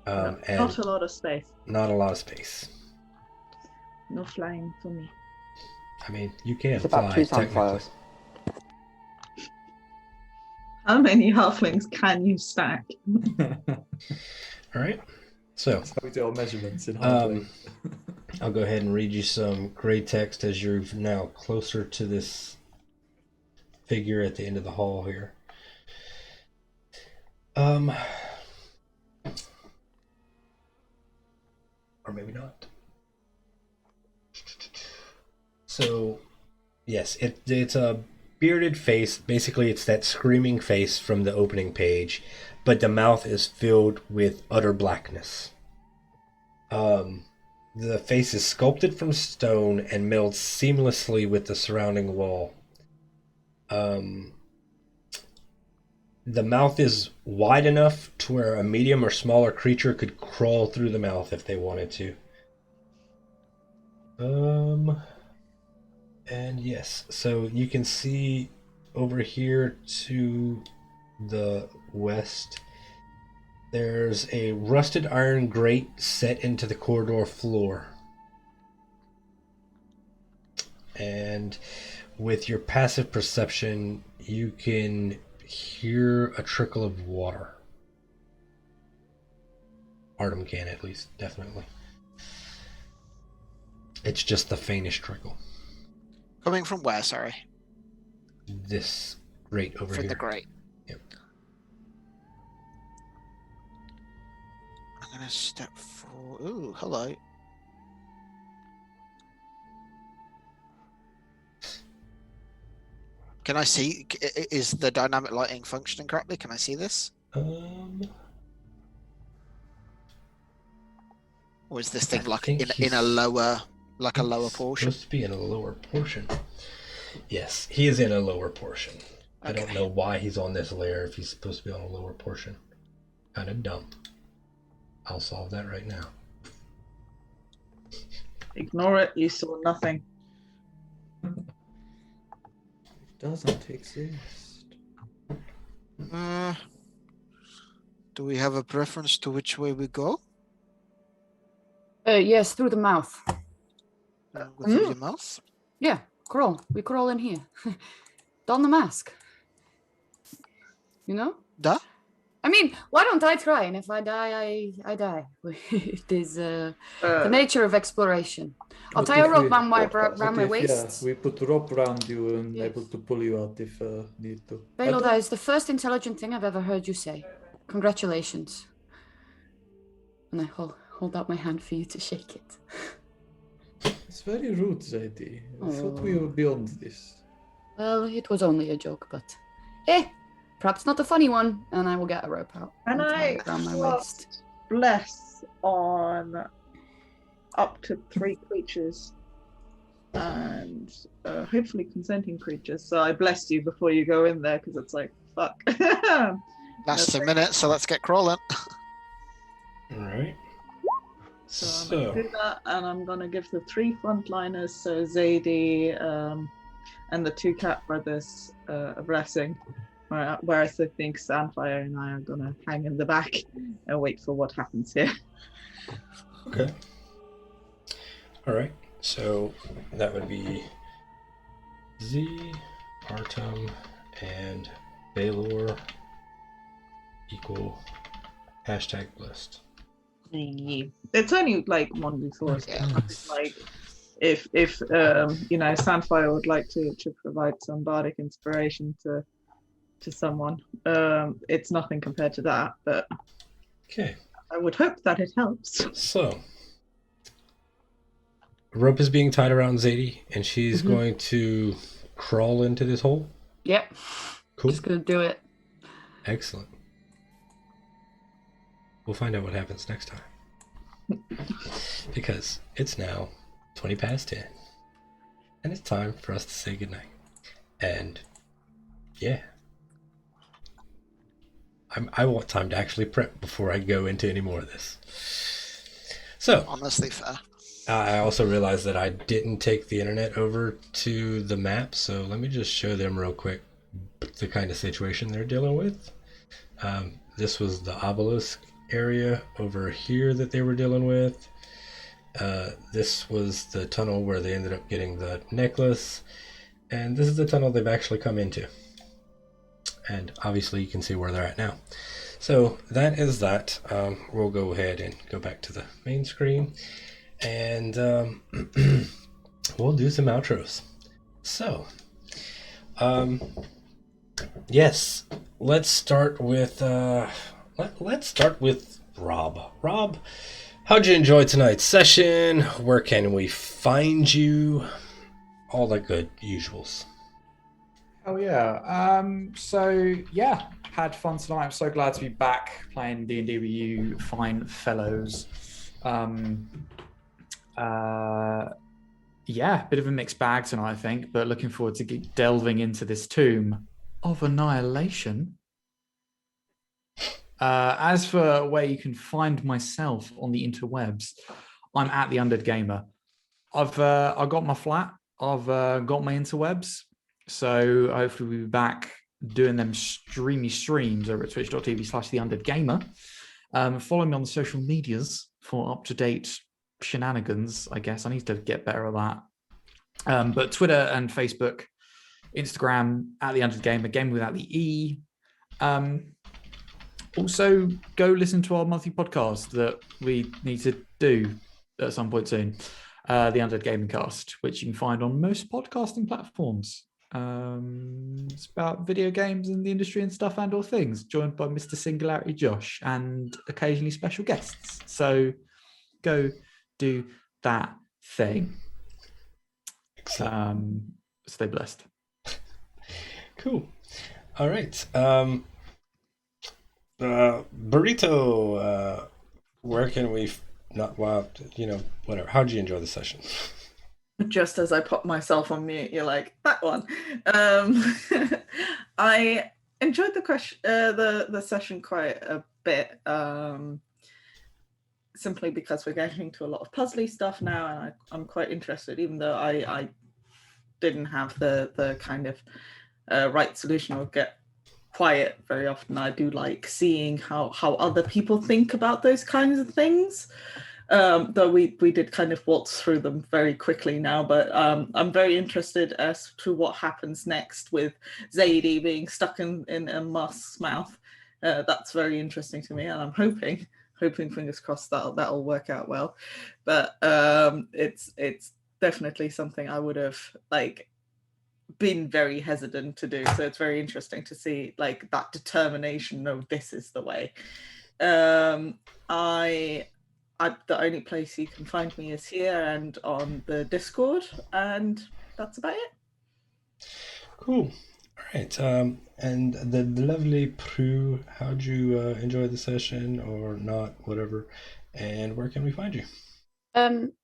and not a lot of space.
Not a lot of space.
No flying for me.
I mean, you can
It's
fly,
about 2
technically.
Sunfires.
How many halflings can you stack?
All right. So,
that's how we do our measurements in halfling.
I'll go ahead and read you some gray text as you're now closer to this figure at the end of the hall here. Or maybe not. So, yes, it's a bearded face. Basically, it's that screaming face from the opening page, but the mouth is filled with utter blackness. The face is sculpted from stone and melds seamlessly with the surrounding wall. The mouth is wide enough to where a medium or smaller creature could crawl through the mouth if they wanted to. And yes, so you can see over here to the west, there's a rusted iron grate set into the corridor floor. And with your passive perception, you can hear a trickle of water. Artem can, at least, definitely. It's just the faintest trickle.
Coming from where, sorry?
This grate over
From
here.
the grate.
Yep.
I'm gonna step forward. Ooh, hello. Can I see? Is the dynamic lighting functioning correctly? Can I see this? Or is this thing like in a lower, like a lower portion?
Supposed to be in a lower portion. Yes, he is in a lower portion. Okay. I don't know why he's on this layer if he's supposed to be on a lower portion. Kind of dumb. I'll solve that right now.
Ignore it. You saw nothing.
Doesn't exist.
Do we have a preference to which way we go?
Yes, through the mouth.
Through your mouth?
Yeah, crawl. We crawl in here. Don the mask. You know?
Duh.
I mean, why don't I try? And if I die, I die. It is the nature of exploration. I'll tie a rope around my waist.
Yeah, we put a rope around you and able to pull you out if need to.
Baylor, that is the first intelligent thing I've ever heard you say. Congratulations. And I hold out my hand for you to shake it.
It's very rude, Zadie. I thought we were beyond this.
Well, it was only a joke, but perhaps not a funny one. And I will get a rope out
And
tie
I
it around my waist.
Bless on up to 3 creatures and hopefully consenting creatures. So I bless you before you go in there because it's like, fuck.
That's a minute, so let's get crawling.
All right.
So I'm going to do that, and I'm going to give the 3 frontliners, so Zadie and the 2 cat brothers, a blessing. Whereas I think Sandfire and I are going to hang in the back and wait for what happens here.
Okay. All right. So that would be Z, Artem, and Baylor equal #blessed.
It's only like 1d4. So
Yeah.
like if Sandfire would like to provide some bardic inspiration to someone, it's nothing compared to that, but
Okay.
I would hope that it helps.
So a rope is being tied around Zadie, and she's going to crawl into this hole.
Yep.
Cool.
Just gonna do it.
Excellent. We'll find out what happens next time. Because it's now 20 past 10. And it's time for us to say goodnight. And yeah. I want time to actually prep before I go into any more of this. So,
Honestly fair.
I also realized that I didn't take the internet over to the map, so let me just show them real quick the kind of situation they're dealing with. This was the obelisk area over here that they were dealing with. This was the tunnel where they ended up getting the necklace, and this is the tunnel they've actually come into. And obviously you can see where they're at now. So that is that. We'll go ahead and go back to the main screen, and we'll do some outros. So, yes, let's start with Rob. Rob, how'd you enjoy tonight's session? Where can we find you? All the good usuals.
Oh yeah. So yeah, had fun tonight. I'm so glad to be back playing D&D with you fine fellows. Yeah, bit of a mixed bag tonight, I think, but looking forward to delving into this tomb of Annihilation. As for where you can find myself on the interwebs, I'm at the Undead Gamer. I've got my flat. I've got my interwebs. So hopefully we'll be back doing them streams over at twitch.tv/theundeadgamer. Follow me on the social medias for up-to-date shenanigans, I guess. I need to get better at that. But Twitter and Facebook, Instagram, at the Undead Gamer, game without the E. Also, go listen to our monthly podcast that we need to do at some point soon. The Undead Gaming Cast, which you can find on most podcasting platforms. It's about video games and the industry and stuff and all things, joined by Mr. Singularity Josh and occasionally special guests. So go do that thing. Stay blessed.
Cool. All right. Burrito, where can we whatever. How'd you enjoy the session?
Just as I pop myself on mute, you're like, that one. I enjoyed the session quite a bit, simply because we're getting into a lot of puzzly stuff now, and I'm quite interested, even though I didn't have the kind of right solution or get quiet very often. I do like seeing how other people think about those kinds of things. Though we did kind of waltz through them very quickly now, but I'm very interested as to what happens next with Zadie being stuck in a Musk's mouth. That's very interesting to me, and I'm hoping fingers crossed that'll work out well. But it's definitely something I would have been very hesitant to do. So it's very interesting to see that determination. No, this is the way. The only place you can find me is here and on the Discord, and that's about it.
Cool. All right. And the lovely Prue, how'd you enjoy the session or not, whatever? And where can we find you?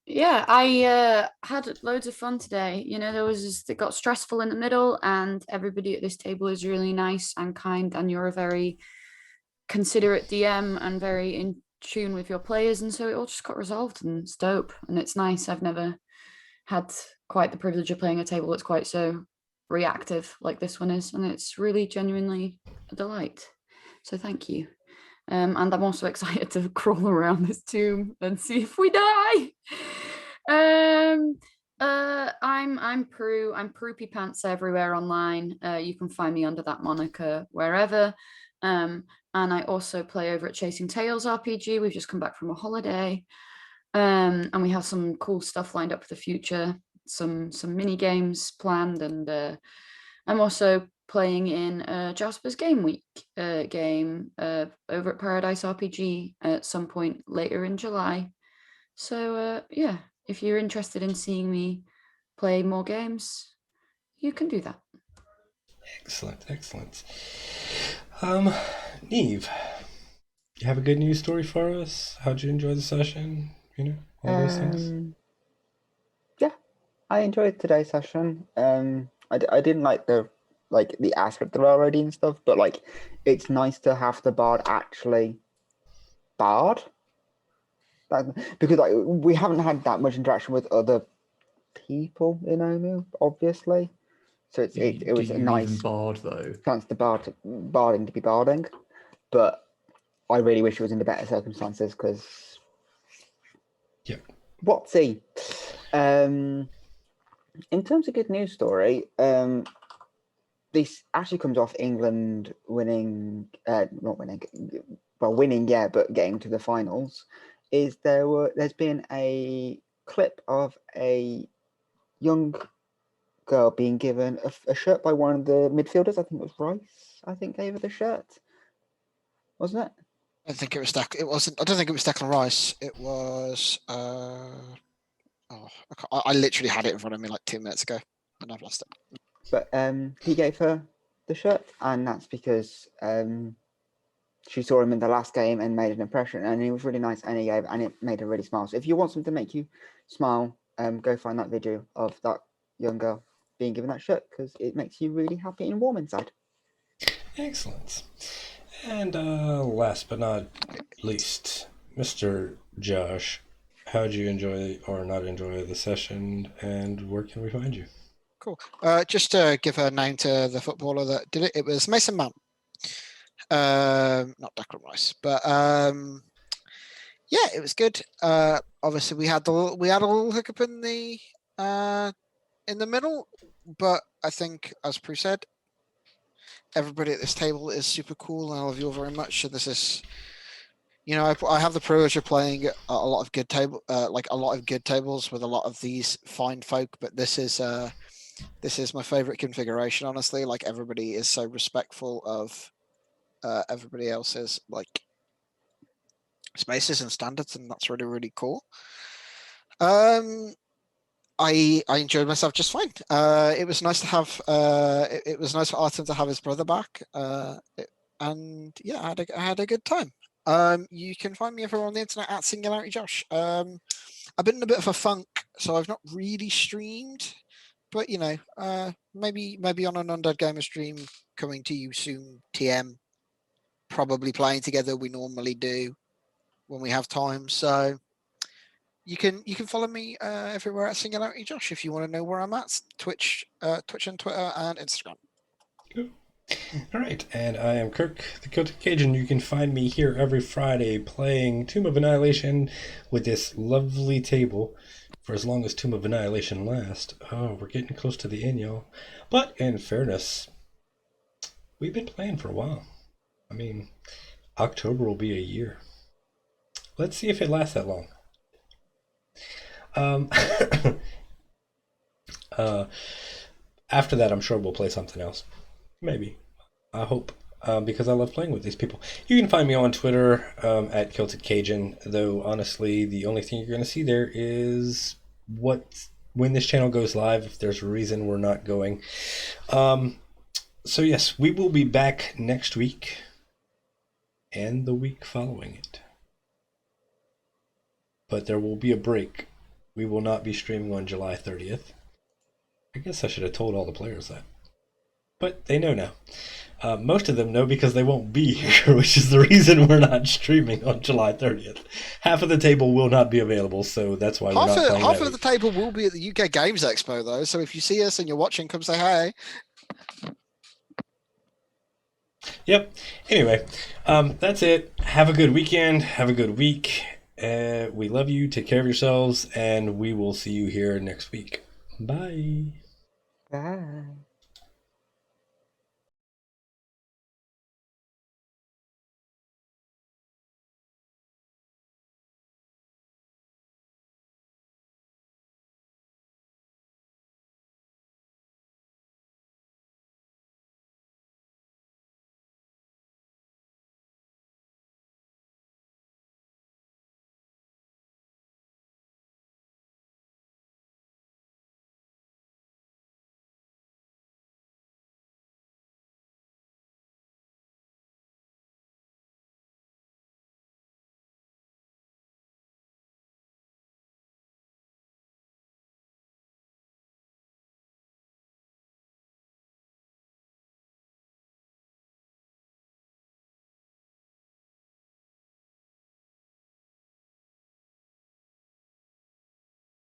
Yeah, I had loads of fun today. It got stressful in the middle, and everybody at this table is really nice and kind, and you're a very considerate DM and very tune with your players, and so it all just got resolved, and it's dope and it's nice. I've never had quite the privilege of playing a table that's quite so reactive like this one is, and it's really genuinely a delight. So thank you. And I'm also excited to crawl around this tomb and see if we die. I'm Prue. I'm Proopy Pants everywhere online. You can find me under that moniker wherever. And I also play over at Chasing Tails RPG. We've just come back from a holiday. And we have some cool stuff lined up for the future. Some mini games planned, and I'm also playing in Jasper's Game Week game over at Paradise RPG at some point later in July. So yeah, if you're interested in seeing me play more games, you can do that.
Excellent, excellent. Neve, you have a good news story for us? How'd you enjoy the session? You know, all those things.
Yeah, I enjoyed today's session. I didn't like the aspect of already and stuff, but like it's nice to have the bard actually bard. Because like we haven't had that much interaction with other people in Omu, obviously. So it was a nice
bard though.
chance to barding to be barding, but I really wish it was under better circumstances because.
Yeah.
Whatsy. In terms of good news story, this actually comes off England winning, not winning, well, winning, yeah, but getting to the finals. There's been a clip of a young girl being given a shirt by one of the midfielders. I think it was Rice. I think gave her the shirt, wasn't it?
I don't think it was It wasn't. I don't think it was Declan Rice. It was. I literally had it in front of me like 2 minutes ago, and I've lost it.
But he gave her the shirt, and that's because she saw him in the last game and made an impression, and he was really nice, and it made her really smile. So if you want something to make you smile, go find that video of that young girl being given that shirt, because it makes you really happy and warm inside.
Excellent. And last but not least, Mr. Josh, how'd you enjoy or not enjoy the session, and where can we find you?
Cool. Just to give a name to the footballer that did it, it was Mason Mount. Not Declan Rice, but yeah, it was good. Obviously, we had a little hiccup in the middle, but I think, as Prue said, everybody at this table is super cool, and I love you all very much. So this is, I have the privilege of playing a lot of good tables with a lot of these fine folk, but this is my favorite configuration, honestly. Like, everybody is so respectful of everybody else's like spaces and standards, and that's really, really cool. I enjoyed myself just fine. It was nice to have it was nice for Artem to have his brother back, and yeah, I had a good time. You can find me everywhere on the internet at Singularity Josh. I've been in a bit of a funk, so I've not really streamed, but maybe on an Undead Gamer stream coming to you soon. TM, probably playing together. We normally do when we have time, so you can follow me everywhere at Singularity Josh if you want to know where I'm at. Twitch and Twitter and Instagram.
Cool. All right, and I am Kirk, the Celtic Cajun. You can find me here every Friday playing Tomb of Annihilation with this lovely table for as long as Tomb of Annihilation lasts. Oh, we're getting close to the end, y'all. But in fairness, we've been playing for a while. I mean, October will be a year. Let's see if it lasts that long. After that, I'm sure we'll play something else. Maybe. I hope. Because I love playing with these people. You can find me on Twitter at Celtic Cajun, though honestly, the only thing you're going to see there is when this channel goes live, if there's a reason we're not going. So yes, we will be back next week and the week following it. But there will be a break. We will not be streaming on July 30th. I guess I should have told all the players that. But they know now. Most of them know because they won't be here, which is the reason we're not streaming on July 30th. Half of the table will not be available, so that's why we're not playing
Half
that
of the
week.
table will be at the UK Games Expo, though. So if you see us and you're watching, come say hey.
Yep. Anyway, that's it. Have a good weekend. Have a good week. We love you. Take care of yourselves, and we will see you here next week. Bye.
Bye.